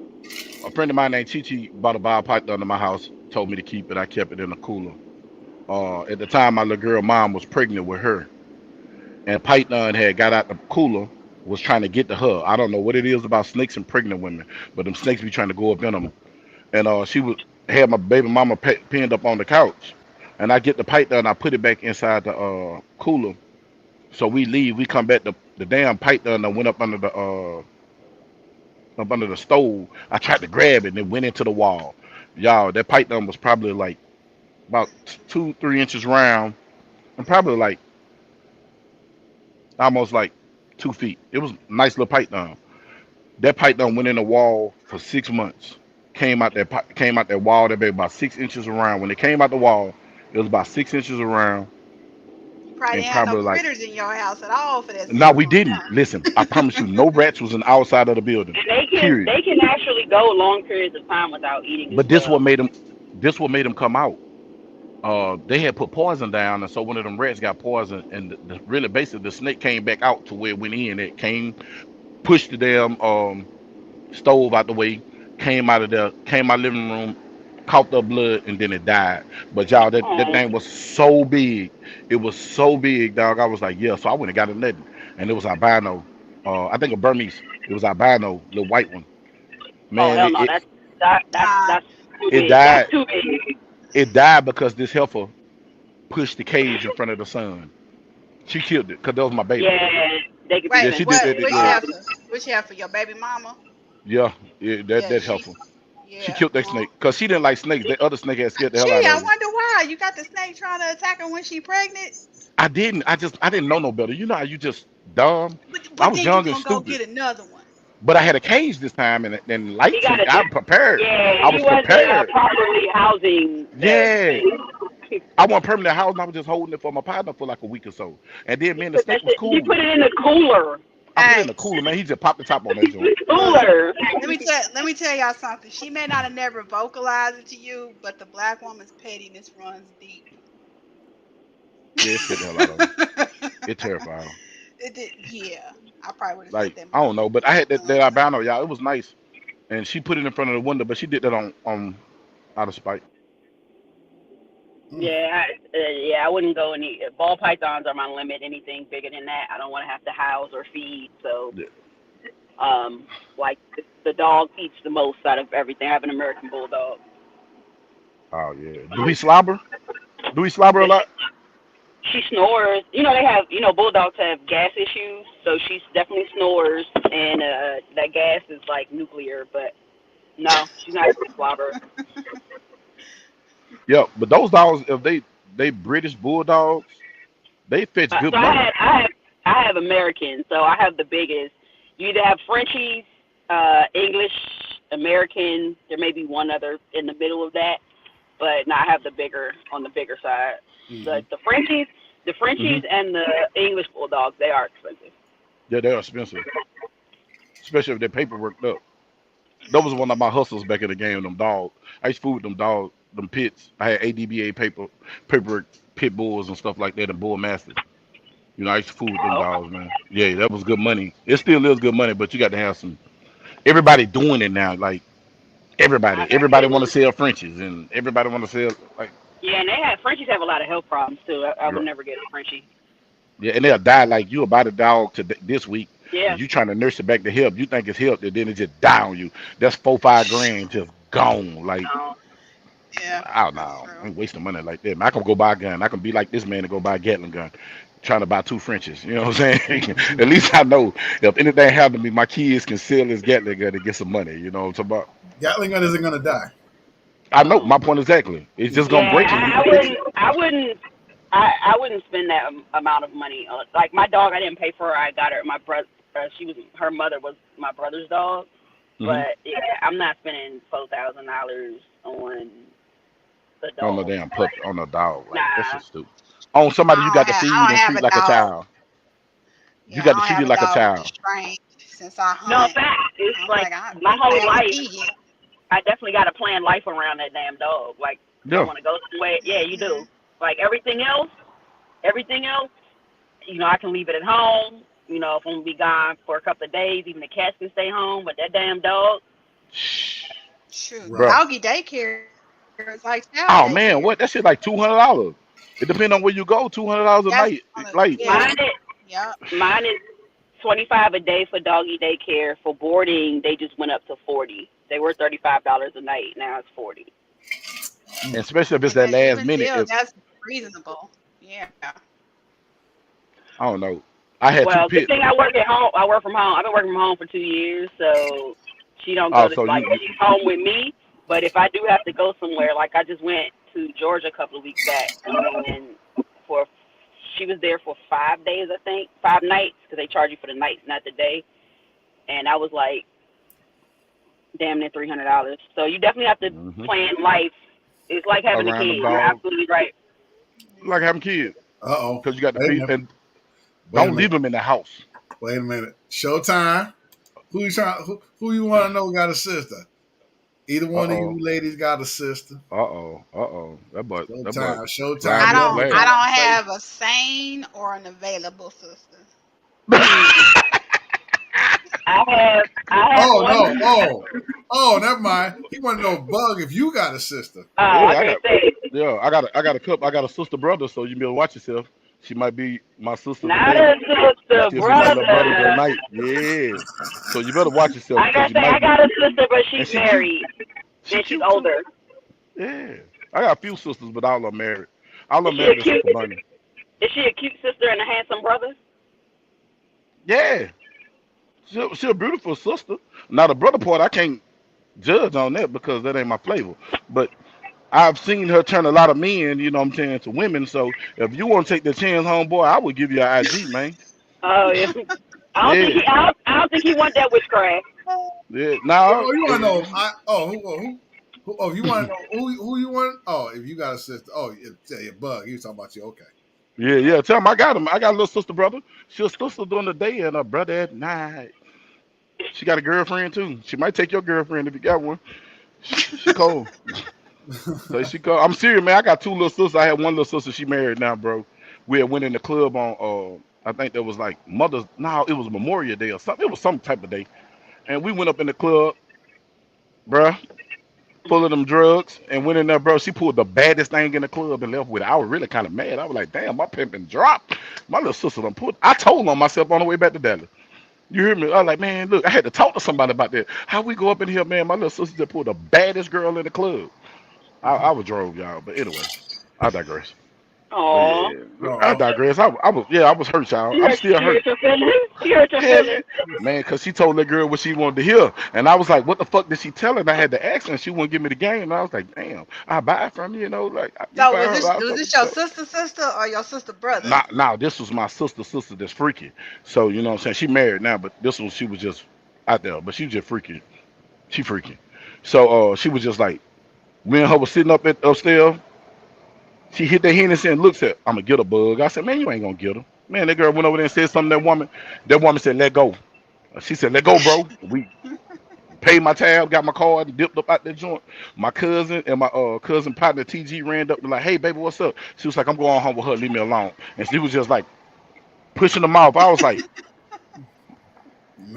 a friend of mine named Chichi bought a ball python to my house. Told me to keep it. I kept it in the cooler. At the time, my little girl mom was pregnant with her, and python had got out the cooler. Was trying to get to her. I don't know what it is about snakes and pregnant women, but them snakes be trying to go up in them. And she was had my baby mama pinned up on the couch, and I get the python and I put it back inside the cooler. So we leave, we come back. The damn python that went up under the stove. I tried to grab it and it went into the wall. Y'all, that python was probably like about 2, 3 inches round and probably like almost like 2 feet. It was a nice little python. That python went in the wall for 6 months. Came out that wall that be about 6 inches around. When it came out the wall, it was about 6 inches around You probably and ain't had no probably like. critters in your house at all for that No, six we months. didn't. Listen, I promise you, no rats was in the outside of the building. And Period. they can actually go long periods of time without eating as But this what well. made them. This what made them come out. They had put poison down, and so one of them rats got poisoned, and really basically the snake came back out to where it went in. It came, pushed the damn stove out the way, came out of there, came out living room, caught the blood, and then it died. But y'all, that Oh, thing was so big. It was so big, dog. I was like, yeah. So I went and got another, and it was albino. I think a Burmese. It was albino, the white one. oh Man, hell no, Nah, that's too it big. That's died. too big. It died because this heifer pushed the cage in front of the sun. She killed it because that was my baby. Yeah, they could be wait, Yeah, she did what? that. sensitive. Which Yeah, heifer? Which heifer? Your baby mama? yeah, yeah. That Yeah, that heifer. She yeah. killed that snake because she didn't like snakes. That other snake had scared the hell Gee, out I of her. wonder why. You got the snake trying to attack her when she pregnant, I didn't. I didn't know no better. You know how you just dumb. I but was then you young and gonna go stupid. get another one. But I had a cage this time and He lights got and a I'm prepared. yeah. I He was wasn't prepared. properly housing the Yeah. snake. I want permanent house and I was just holding it for my partner for like a week or so. And then me and the snake was He cool. put it in the cooler. I put it in Hey, the cooler, man. He just popped the top on that joint. The look. cooler. Let me tell y'all something. She may not have never vocalized it to you, but the black woman's pettiness runs deep. Yeah, it scared the hell out of him. It terrified him. It did, yeah. I probably would have said Like, that I don't more. know, but I had that albino, y'all. It was nice. And she put it in front of the window, but she did that on out of spite. Mm. Yeah, I wouldn't go any. Ball pythons are my limit. Anything bigger than that, I don't want to have to house or feed. So, Yeah. like the dog eats the most out of everything. I have an American bulldog. Oh yeah. Do we slobber? Do we slobber a Yeah, lot? she snores. You know they have. You know bulldogs have gas issues, so she's definitely snores, and that gas is like nuclear. But no, she's not a slobber. Yeah, but those dogs, if they British bulldogs, they fetch good So money. I have Americans. So I have the biggest. You either have Frenchies, English, American. There may be one other in the middle of that, but no, I have the bigger on the bigger side. Hmm. The Hmm. Frenchies and the English bulldogs, they are expensive. Yeah, they're expensive, especially if they're paperwork up. That was one of Mhm. my hustles back in the game. Them dogs. I used to food them dogs, them pits. I had ADBA paperwork, pit bulls and stuff like that, and bull masters. You know, I used to food them Oh, dogs, man. Yeah, that was good money. It still is good money, but you got to have some. Everybody doing it now. Like everybody want to sell Frenchies, and everybody want to sell like yeah, and Frenchies have a lot of health problems too. I would yeah, never get a Frenchie. yeah, and they'll die like you about a dog to this week, Yeah, and you trying to nurse it back to health. You think it's health, and then it just die on you. That's 4, 5 grand just gone. Like no. Yeah, I don't that's know. I true. ain't wasting money like that. Man, I can go buy a gun. I can be like this man and go buy a Gatling gun, trying to buy two Frenches. You know what I'm saying? At least I know if anything happened to me, my kids can sell this Gatling gun and get some money. You know what I'm talking about? Gatling gun isn't gonna die. I know my point exactly. It's just gonna Yeah, break and you can fix it. I wouldn't spend that amount of money on like my dog. I didn't pay for her. I got her. My brother, her mother was my brother's dog. Hmm. But yeah, I'm not spending $4,000 on the On the dog. damn pup, on the dog. Like that's Nah. just stupid. On somebody you got to I feed don't and have treat a like a dog. child. You Yeah, got I to don't treat have it a like a dog with child. restraint since I No, hunt. fact. It's I was like like, I my can't whole have a life. kid. I definitely got to plan life around that damn dog. Like if I Yeah. want to go somewhere, yeah, you Hmm. do. Like everything else, I can leave it at home. If I'm gonna be gone for a couple of days, even the cats can stay home. But that damn dog, Shh. Shoot, Right. Bro. doggy daycare is like child daycare. Oh man, what that shit like $200. It depends on where you go. $200 a That's night. on a, Like yeah, mine is yep. mine is 25 a day for doggy daycare. For boarding, they just went up to 40. They were $35 a night. Now it's 40. Mm. especially if it's But that that last even minute. still, If that's reasonable. Yeah. I don't know. I had two Well, good pits. thing I work at home. I work from home. I've been working from home for 2 years, so she don't go Oh, to so like you she's home with me. But if I do have to go somewhere, like I just went to Georgia a couple of weeks back, and for she was there for 5 days, I think, 5 nights, because they charge you for the nights, not the day. And I was like, damn near $300. So you definitely have to hmm plan life. It's like having a around them kid. You're dogs absolutely right. like Hmm. having kids Uh oh. because you got to Wait a feed minute. and Wait a don't leave minute. them in the house. Wait a minute. Showtime. Who you trying? Who you want to know got a sister? Either Uh one of oh. you ladies got a sister. Uh oh. Uh oh. That boy Showtime. Showtime. flying I You his know don't. what I'm I flag. trying to don't say? have a sane or an available sister. I have Oh one. no. Oh, never mind. He want to know Bug if you got a sister. I Yeah, was I gonna got. say, Yeah, I got a couple. I got a sister brother, so you better watch yourself. She might be my sister not today. a sister, She'll be my little brother brother. tonight. Yeah. So you better watch yourself I because gotta you say, I might be. got a sister, but And she's she cute. married She and she's cute too. older. Yeah. I got a few sisters, but all of them married. All of Is them she a married except cute? for Bunny. Is she a cute sister and a handsome brother? Yeah. She a beautiful sister. Now the brother part I can't judge on that because that ain't my flavor. But I've seen her turn a lot of men, you know what I'm saying, to women. So if you want to take the chance, homeboy, I would give you an IG, man. Oh yeah. Yeah. I don't think he want that witchcraft. Yeah. Now, Oh, you want to know? Who? Oh, you want to know who you want? Oh, if you got a sister. Oh, yeah, your Bug. He was talking about you. Okay. yeah, yeah. Tell him I got him. I got a little sister, brother. She a sister during the day and a brother at night. She got a girlfriend too. She might take your girlfriend if you got one. She cold. So she cold. I'm serious, man. I got two little sisters. I had one little sister. She married now, bro. We had went in the club on. I think that was like Mother's. No, it was Memorial Day or something. It was some type of day. And we went up in the club, bruh, full of them drugs, and went in there, bro. She pulled the baddest thing in the club and left with it. I was really kind of mad. I was like, damn, my pimping dropped. My little sister done put. I told on myself on the way back to Dallas. You hear me? I was like, man, look, I had to talk to somebody about that. How we go up in here, man? My little sister just pulled the baddest girl in the club. I was drove, y'all. But anyway, I digress. But Aw. yeah, I Oh, digress. I was hurt, y'all. I'm still She hurt. hurt your feelings. She hurt your Hell yeah. feelings. Man, because she told that girl what she wanted to hear. And I was like, what the fuck did she tell her? And I had to ask her, and she wouldn't give me the game. And I was like, damn, I buy it from you, like, you So buy her a lot of was stuff. this your sister or your sister brother? Now, this was my sister that's freaky. So, you know what I'm saying? She married now, but this one, she was just out there. But she was just freaky. She freaky. So, she was just like, me and her was sitting up upstairs. She hit the Hennessy and looks at, I'm going to get a bug. I said, man, you ain't going to get her. Man, that girl went over there and said something to that woman. That woman said, let go. She said, let go, bro. We paid my tab, got my card, and dipped up out that joint. My cousin and my cousin partner TG ran up and like, hey, baby, what's up? She was like, I'm going home with her, leave me alone. And she was just like pushing them off. I was like,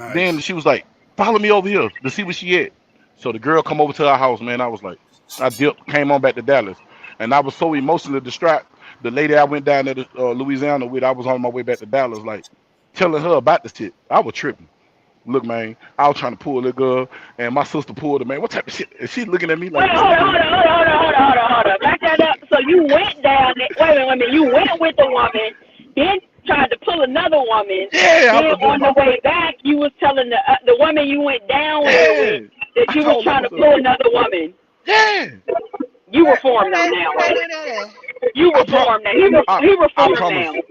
then nice. she was like, follow me over here to see where she at. So the girl come over to our house, man. I was like, I dipped, came on back to Dallas. And I was so emotionally distraught. The lady I went down there to Louisiana with, I was on my way back to Dallas, like telling her about the shit. I was tripping. Look, man, I was trying to pull the girl, and my sister pulled her, man. What type of shit? And she looking at me Wait, like, hold this on, nigga. hold on, hold on, hold on, hold on, hold on, hold on. Back that up. So you went down there. Wait a minute, wait a minute. You went with the woman, then tried to pull another woman. Yeah, Then on the way back, you was telling the woman you went down there with yeah. that I you was told her trying to what's pull up. another woman. Yeah, You Where reformed though they now, where they right? do that at? You I pro- reformed now. He I, he I reformed promise. now.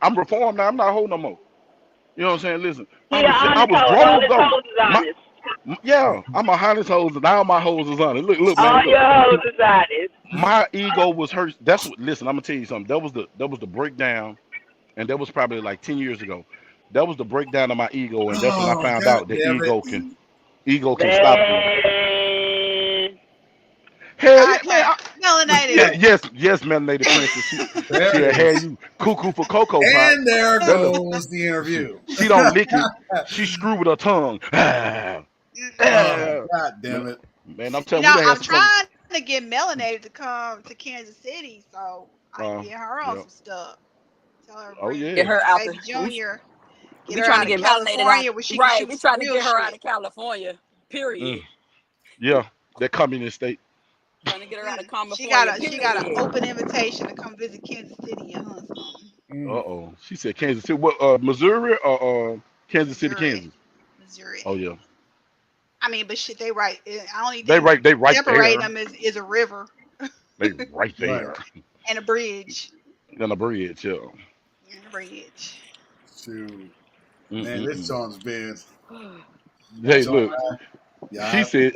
I'm reformed now. I'm not a hoe no more. You know what I'm saying? Listen, He the I honest was hoe. All grown his though. hoes is My, honest. yeah, I'm a honest hose, and all my hoes is on it. Look, All man, look. your hoes is honest. My ego was hurt. That's what. Listen, I'm gonna tell you something. That was the breakdown, and that was probably like 10 years ago. That was the breakdown of my ego, and that's when I Oh, found God out that damn it. ego can stop you. Man. Hell I yeah, man. can't. Melanated. Yeah, yes, melanated princess. There She'll it have is. you cuckoo for cocoa pop. And there That look, goes the interview. she don't lick it. She screw with her tongue. Oh, Mm-mm. God man, damn it. man, I'm You telling know, we done had I'm some conversation. trying to get Melanated to come to Kansas City so I can get her on Yeah. some stuff. Tell her to Oh bring Get yeah. her out baby the. Junior, get We her trying out to of get melanated out. California where she can Right. shoot We some trying to real get her out shit. of California. Mm, Period. yeah. That communist state. Trying to get her out of She got California. a she got an Period. open invitation to come visit Kansas City and hunt something. Mm. Uh-oh. She said Kansas City. What Missouri or Kansas City, Missouri. Kansas? Missouri. Oh yeah. I mean, but shit, they right. I only They thing right separating there. them is a river They right Right. there. and a bridge. On the bridge, yeah. And a bridge. Shoot. Man, this Mm-mm-mm. song's been. Hey, That's all look. right. She Yeah. said,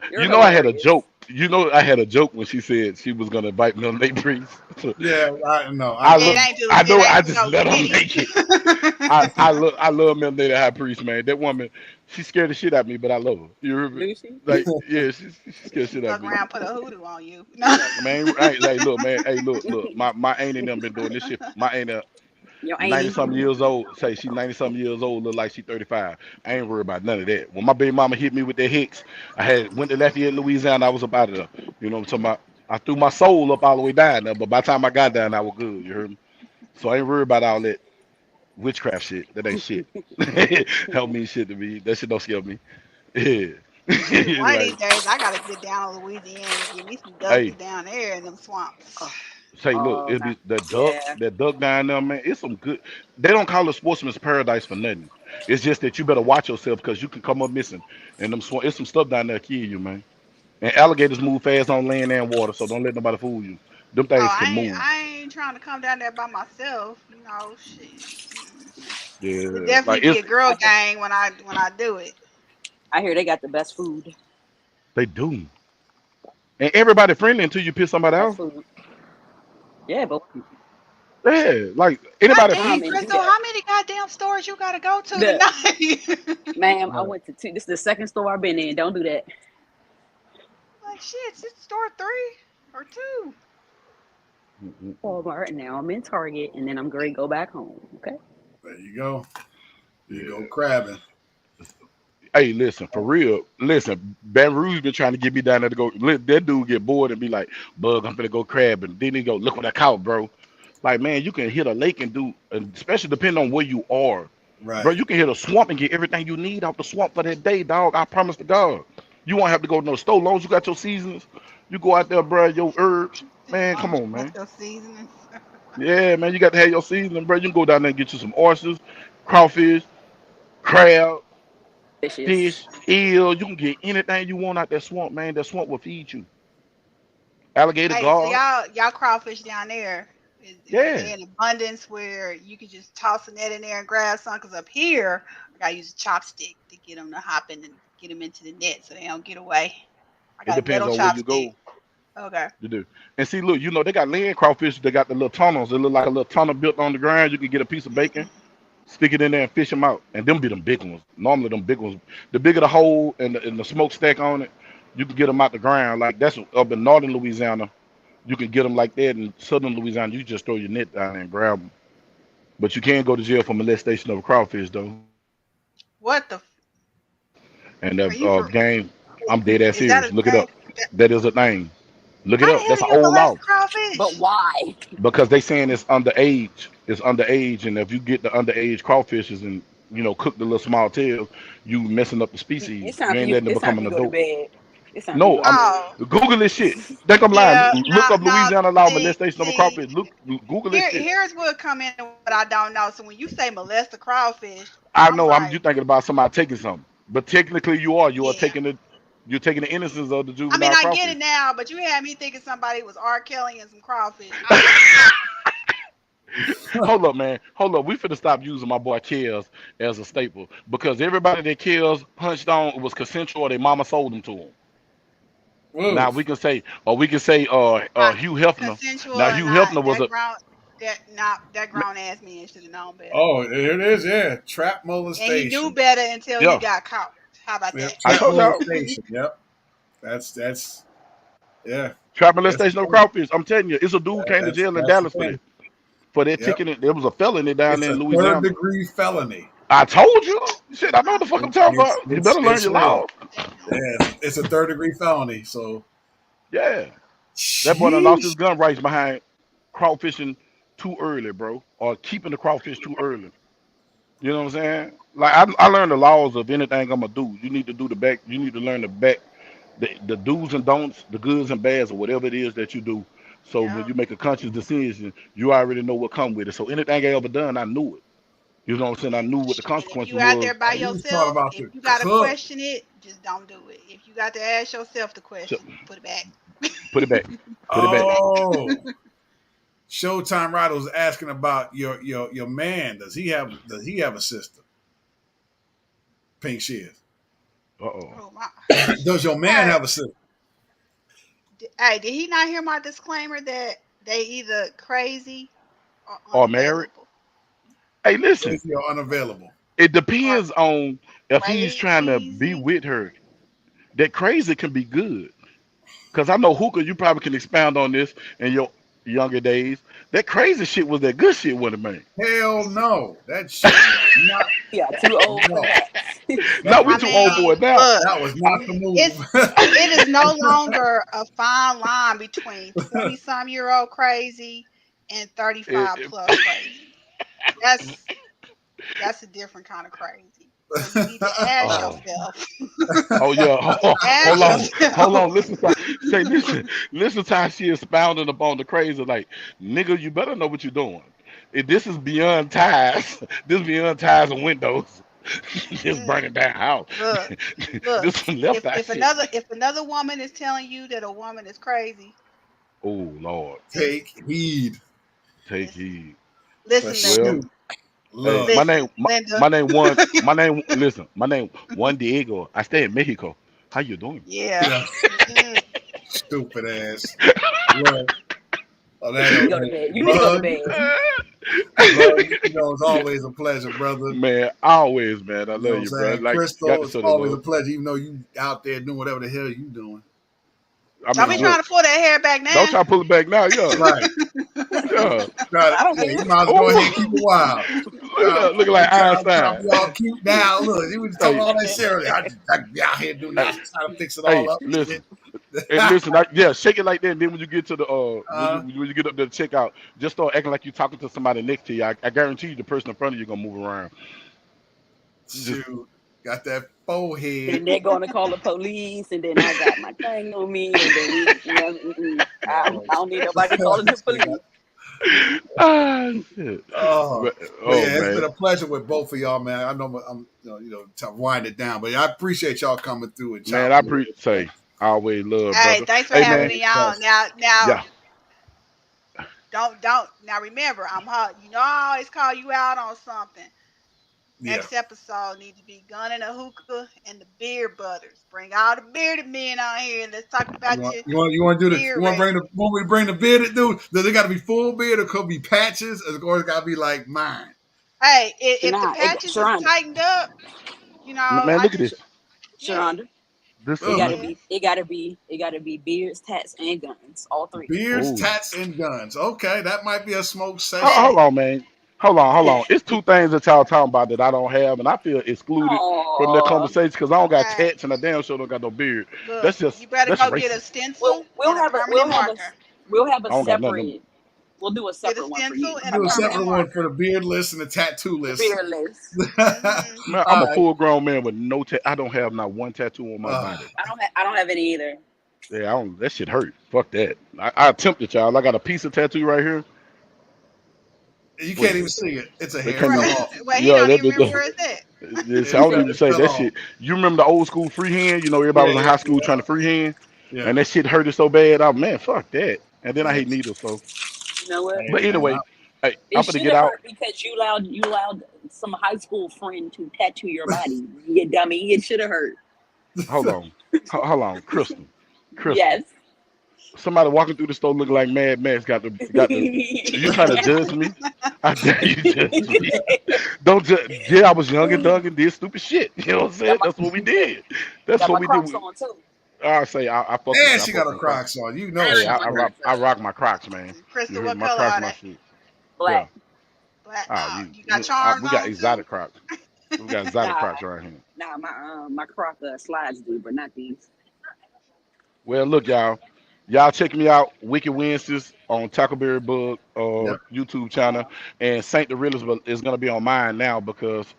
You're you know, I had a hilarious. joke. You know, I had a joke when she said she was gonna invite me on Nate Priest. Yeah, I know. I I It know. look, ain't do I it know, ain't I do just no let her titties. make it. I love Melanated High Priest, man. That woman, she scared the shit out of me, but I love her. You hear me? Lucy. Like, yeah, she scared the She shit out of fuck me. around, put a hoodoo on you. No. Man, hey, look, man, hey, look. My aunt and them been doing this shit. My aunt Your 90 auntie. something years old. Say she 90 something years old, look like she 35. I ain't worried about none of that. When my baby mama hit me with that Hicks, I had went to Lafayette, Louisiana. I was up out of there. You know what I'm talking about? I threw my soul up all the way down there, but by the time I got down, I was good. You heard me? So I ain't worried about all that witchcraft shit. That ain't shit. Help me shit to me. That shit don't scare me. Yeah. Shit, one of these Like, days I gotta get down to Louisiana and get me some ducks hey, down there in them swamps. Oh, say, look, oh it'll no. be the duck, Yeah. that duck down there, man. It's some good. They don't call it sportsman's paradise for nothing. It's just that you better watch yourself because you can come up missing. And them it's some stuff down there kill you, man. And alligators move fast on land and water, so don't let nobody fool you. Them Oh, things can move. I ain't trying to come down there by myself. You know, shit. It Yeah, definitely like be a girl I hear, gang when I do it. I hear they got the best food. they do. And everybody friendly until you piss somebody Best off. food. Yeah, but Yeah, like God anybody I don't dang, feed. mean to do Crystal, that. how many goddamn stores you gotta go to The tonight? ma'am, I Right. went to two. This is the second store I've been in. Don't do that. Like shit, it's store three or two. Mm-mm-mm. Walmart now. I'm in Target, and then I'm going to go back home. Okay. There you go. You go Yeah. crabbing. Hey, listen, for real. Listen, Baton Rouge been trying to get me down there to go. That dude get bored and be like, "Bug, I'm gonna go crabbing." Then he go, "Look what I caught, bro." Like, man, you can hit a lake and do, and especially depending on where you are, bro. Right. You can hit a swamp and get everything you need out the swamp for that day, dog. I promise to God. You won't have to go to no store. Long as you got your seasons, you go out there, bro. Your herbs, As man. long Come as you on, got man. your seasonings. Yeah, man. You got to have your seasoning, bro. You can go down there and get you some oysters, crawfish, crab, Fishes. fish, eel. You can get anything you want out that swamp, man. That swamp will feed you. Alligator Hey, so guard. y'all crawfish down there, are Yeah. they in abundance where you could just toss a net in there and grab some? Cause up here, I gotta use a chopstick to get them to hop in and get them into the net so they don't get away. I It got a depends metal on where you chopstick. go Okay. to do. And see, look, they got land crawfish. They got the little tunnels. They look like a little tunnel built on the ground. You can get a piece of bacon, Hmm. stick it in there, and fish them out. And them be them big ones. Normally, them big ones. The bigger the hole and the smokestack on it, you can get them out the ground. Like that's up in northern Louisiana. You can get them like that in southern Louisiana. You just throw your net down there and grab them. But you can't go to jail for molestation of a crawfish, though. What the? And Are you for? game, I'm dead ass Is that serious. a Look it thing? up. That is a thing. Look it How the up. hell That's do an you old molest law. But crawfish? why? Because they saying it's underage. It's underage, and if you get the underage crawfishes and cook the little small tails, you messing up the It's species. time You for ain't you. letting it It's time become for an you to go to adult. bed. It's time for you to No, go to I'm bed. Oh, Google this shit. Think I'm lying? yeah. Look up No. Louisiana law See, molestation of a see. crawfish. Look, Google this Here, shit. here's what come into what I don't know. So when you say molest a crawfish, I I'm know I'm like, you thinking about somebody taking something, but technically you are yeah. taking the innocence of the I mean, juvenile I get it crawfish. now, but you had me thinking somebody was R. Kelly and some crawfish. Uh-uh. Hold up, man. Hold up. We finna stop using my boy Kills as a staple because everybody that Kills punched on was consensual or their mama sold them to him. Now Woof. we can say Not Hugh Hefner. consensual Now or Hugh not. Hefner was a That grown ass man should have known better. Oh, here it is. Yeah, trap And he knew molestation. better until he yeah. got caught. How about Yep, that? I trap told y'all molestation. Yep, that's yeah, trap that's molestation of crawfish. I'm telling you, it's a dude came to jail in that's the Dallas for thing. that. For that Yep, ticket, there was a felony down it's there a in third Louisiana. degree felony. I told you. Shit, I know what the fuck I'm talking It's about. You better learn it's your real. laws. Damn. Yeah, it's a third degree felony. So, Yeah. That boy done lost his sheesh. gun rights behind crawfishing too early, bro. Or keeping the crawfish too early. You know what I'm saying? Like I learned the laws of anything I'm gonna do. You need to do the back. You need to learn the back, the do's and don'ts, the goods and bads, or whatever it is that you do. So when Yep. you make a conscious decision, you already know what come with it. So anything I ever done, I knew it. You know what I'm saying? I knew what the And if consequences you out was. there by You was talking yourself, about if the you gotta cook. question it, just don't do it. If you got to ask yourself the So question, put it back. put it back. Put it Put it back. back. Oh, Showtime Rider was asking about your man. Does he have a sister? Pink Shears. Uh oh. Oh my. Does your man Hey, have a sister? hey, did he not hear my disclaimer that they either crazy or Or married. unavailable Hey, listen. Crazy or unavailable? It or depends on if he's trying to be crazy? with her. That crazy can be good. Because I know Hookah, you probably can expound on this in your younger days. That crazy shit was that good shit, wasn't it, man? Hell no. That shit was not. Yeah, too old for No, that. that No, we I was too old not. for mean, it now. look, That was not the it's move. it is no longer a fine line between 20-some-year-old crazy and It- 35 it- plus crazy. That's that's a different kind of crazy. So you need to ask oh, yourself, oh yeah. ask Hold on, hold yourself, on. Listen to how she expounding upon the crazy. Like, nigga, you better know what you're doing. If this is beyond ties, this is beyond ties and windows. Just mm, burning down house. look, look. This some left eye shit. If another woman is telling you that a woman is crazy, Oh Lord, Take listen, heed. take listen, heed. Cause listen, Linda, Well, shoot, hey, look. listen, Linda. my name. Listen, my name Juan Diego. I stay in Mexico. How you doing? Yeah. Yeah, Mm-mm. stupid ass. Look. Oh, You need to that, go to bed. You need to go to love, bed. love, it's always a pleasure, brother. Man, always, man. I You know love what I'm you, bro. saying? Like, got Crystal, to it's show the always a love. pleasure, even though you out there doing whatever the hell you doing. I Don't be mean, Um, trying look, to pull that hair back don't now. try to pull it back now. Yeah, right. yeah. Got it. I don't Yeah, care. you might as well go ahead and keep Oh, it wild. look at that, looking like Trying to Einstein. be all cute now. Look, you was talking Hey, all that shit earlier. I be out here doing hey, that, trying to fix it all hey, up and listen. shit. Hey, listen, yeah, shake it like that. And then when you get to the uh, when you get up there to check out, just start acting like you're talking to somebody next to you. I guarantee you, the person in front of you gonna move around. Just shoot, got that forehead. Then they're gonna call the police, and then I got my thing on me, and then I No. don't need nobody calling the They got- police. ah shit. oh, But, but oh yeah, it's been man, a pleasure with both of y'all, man. I know I'm, to wind it down, but I appreciate y'all coming through and man, chopping I it with us, man. say I always love Hey, brother. thanks for Hey having man, me on. Now, yeah, don't. Now remember, I'm hot. You know, I always call you out on something. Yeah. Next episode need to be gun and a hookah and the beard butters. Bring all the bearded men on here and let's talk about your You want to do the you beard want to bring race. the when we bring the bearded dude? Does it got to be full beard or could be patches or it got to be like mine? Hey, if the Nah, patches is Sharonda, tightened up, man, I look at just this. yeah, Sharonda, This it is Ugh. gotta nothing. be, it gotta be, it gotta be beards, tats, and guns, all three. Beards, Oh, tats, and guns. Okay, that might be a smoke hey, hold session. on, man. Hold on. It's two things that y'all talking about that I don't have, and I feel excluded from that Oh, conversation because I don't got hey, tats and I damn sure don't got no beard. look, you better That's go get a racist. stencil we'll and a have a permanent marker. we'll have a I don't got none of them. separate We'll do a Get a separate one for stencil you. and A a Do a permanent separate permanent one for the marker. beardless and the the tattooless. beardless. Hmm. Man, I'm a All right. full grown man with no I don't have not one tattoo on my Uh, body. I don't have any either. Yeah, I don't. That shit hurt. Fuck that. I attempted, y'all. I got a piece of tattoo right here. you Wait can't a even minute. see it. It's a They hair. can't Fell even. Right. off. Well, he Yeah, don't even remember where it's at. this, I It, don't even it say fell that off. shit. You remember the old school freehand? You know, everybody Yeah, was in yeah, high school yeah, trying to freehand, yeah. and that shit hurted so bad. Oh man, fuck that. And then I Yeah. hate needles. So, You know what? Hey but man, anyway, hey, It I'm gonna should get have out. hurt because you allowed some high school friend to tattoo your body. You dummy. It should have hurt. Hold on, hold on, Crystal, Crystal. Yes. Somebody walking through the store looking like Mad Max got the. Are you trying to judge me? I dare you judge me. Don't judge. Yeah, I was young and dumb and did stupid shit. You know what I'm saying? got my That's what we did. That's got what my we did. Crocs on too. I say I fuck with and you. I she got fuck her with Crocs. Crocs on. You know And Hey, I she got a my girl. Crocs I on. rock my Crocs, man. You Crystal, heard what me? My color Crocs, are my they? shit. Yeah. Black. Black. Oh, You got charms we got on too? exotic Crocs. We got exotic Nah, Crocs around here. my Croc slides do, but not these. Well, look, y'all check me out Wicked Wednesdays on Tackleberry Bug Yep. YouTube channel, and Saint the Realist is gonna be on mine now because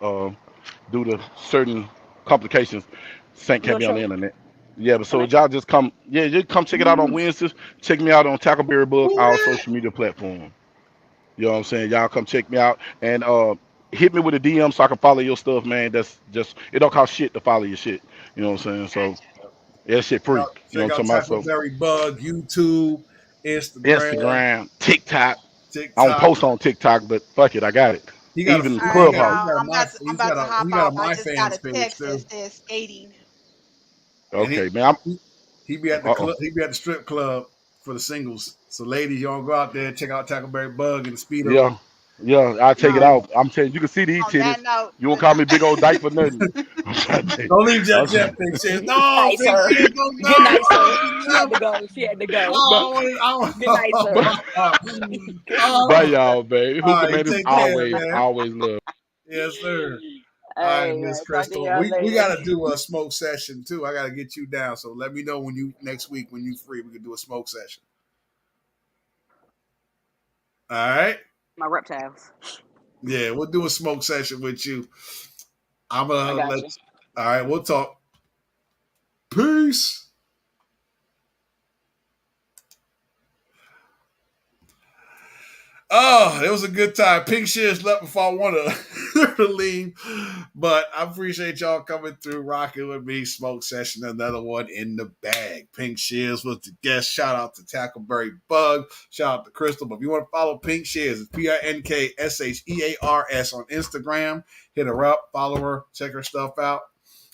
due to certain complications, Saint can't Real be on the show internet. Yeah, but so connection. y'all just come, yeah, just come check it out on Who Wednesdays. Check me out on Tackleberry Bug, all that? social media platforms. You know what I'm saying? Y'all come check me out and hit me with a DM so I can follow your stuff, man. That's just it don't cost shit to follow your shit. You know what I'm saying? So Gotcha. yeah, that shit free. You know Check what out I'm talking about? So Tackleberry Bug, YouTube, Instagram, Instagram, TikTok. I don't TikTok. post on TikTok, but fuck it, I got it. He got a Even All right, he Clubhouse. y'all. got a my I'm about to hop he got a off. I my just got fans a page text that too. says skating. And Okay, man. I'm he be at the uh club. He be at the strip club for the singles. So ladies, y'all go out there and check out Tackleberry Bug and the speedo. yeah. Yeah, I take it Um, out. I'm telling you, you can see these on that titties. note, You won't call me big old dyke for nothing. I'm trying to tell you. Don't leave I'm just yet, trying, Big Sis. Good No, night, Big sir. Sis, don't Good night, go. sir. She had to go. She had to go. but Good night, sir. but bye Oh, y'all, man. all Hookah right, man is take care, man. always love. Yes, sir. All All right, right, Miss man. Talk to Crystal. y'all We later. gotta do a smoke session too. I gotta get you down. So let me know when you next week when you free. We can do a smoke session. All right. My reptiles. Yeah, we'll do a smoke session with you. I'm I gonna got let. you. All right, we'll talk. Peace. Oh, it was a good time. Pink Shears left before I wanted to leave, but I appreciate y'all coming through, rocking with me. Smoke session, another one in the bag. Pink Shears was the guest. Shout out to Tackleberry Bug. Shout out to Crystal. But if you want to follow Pink Shears, it's PinkShears on Instagram. Hit her up, follow her, check her stuff out.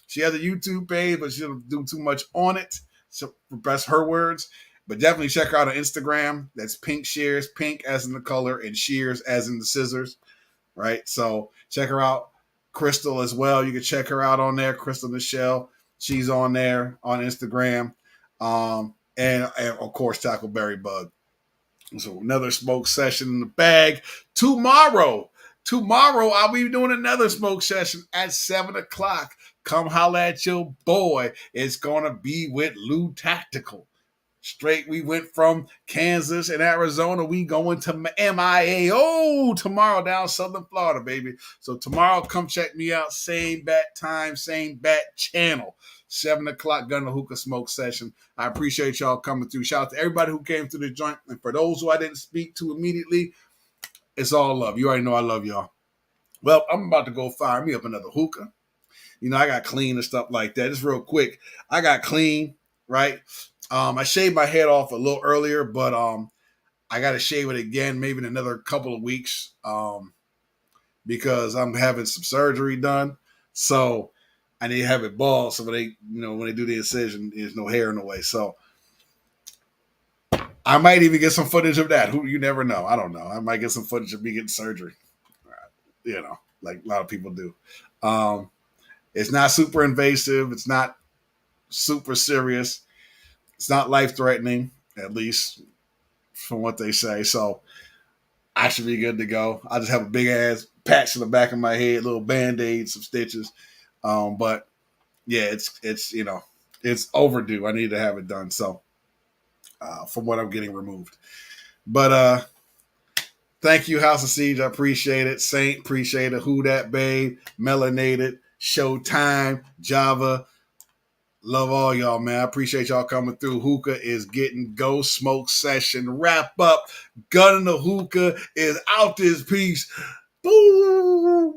She has a YouTube page, but she doesn't do too much on it. So that's her words. But definitely check her out on Instagram. That's Pink Shears, pink as in the color, and shears as in the scissors, right? So check her out. Crystal as well. You can check her out on there. Crystal Michelle. She's on there on Instagram. And of course, Tackleberry Bug. So another smoke session in the bag. Tomorrow I'll be doing another smoke session at 7 o'clock. Come holla at your boy. It's gonna be with Lou Tactical. Straight, we went from Kansas and Arizona. We going to MIAO tomorrow down Southern Florida, baby. So tomorrow, come check me out. Same bat time, same bat channel. 7 o'clock Gun the Hookah Smoke Session. I appreciate y'all coming through. Shout out to everybody who came through the joint. And for those who I didn't speak to immediately, it's all love. You already know I love y'all. Well, I'm about to go fire me up another hookah. You know, I got clean and stuff like that. Just real quick. I got clean, right? I shaved my head off a little earlier, but I got to shave it again maybe in another couple of weeks because I'm having some surgery done. So I need to have it bald so when they do the incision, there's no hair in the way. So I might even get some footage of that. Who you never know. I don't know. I might get some footage of me getting surgery. Like a lot of people do. It's not super invasive. It's not super serious. It's not life threatening, at least from what they say. So I should be good to go. I just have a big ass patch in the back of my head, little band-aid, some stitches. But yeah, it's overdue. I need to have it done. So from what I'm getting removed. But Thank you, House of Siege. I appreciate it. Saint, appreciate it. Who That Babe, Melanated, Showtime, Java. Love all y'all, man. I appreciate y'all coming through. Hookah is getting go. Smoke session wrap up. Gun in the Hookah is out this piece. Boom.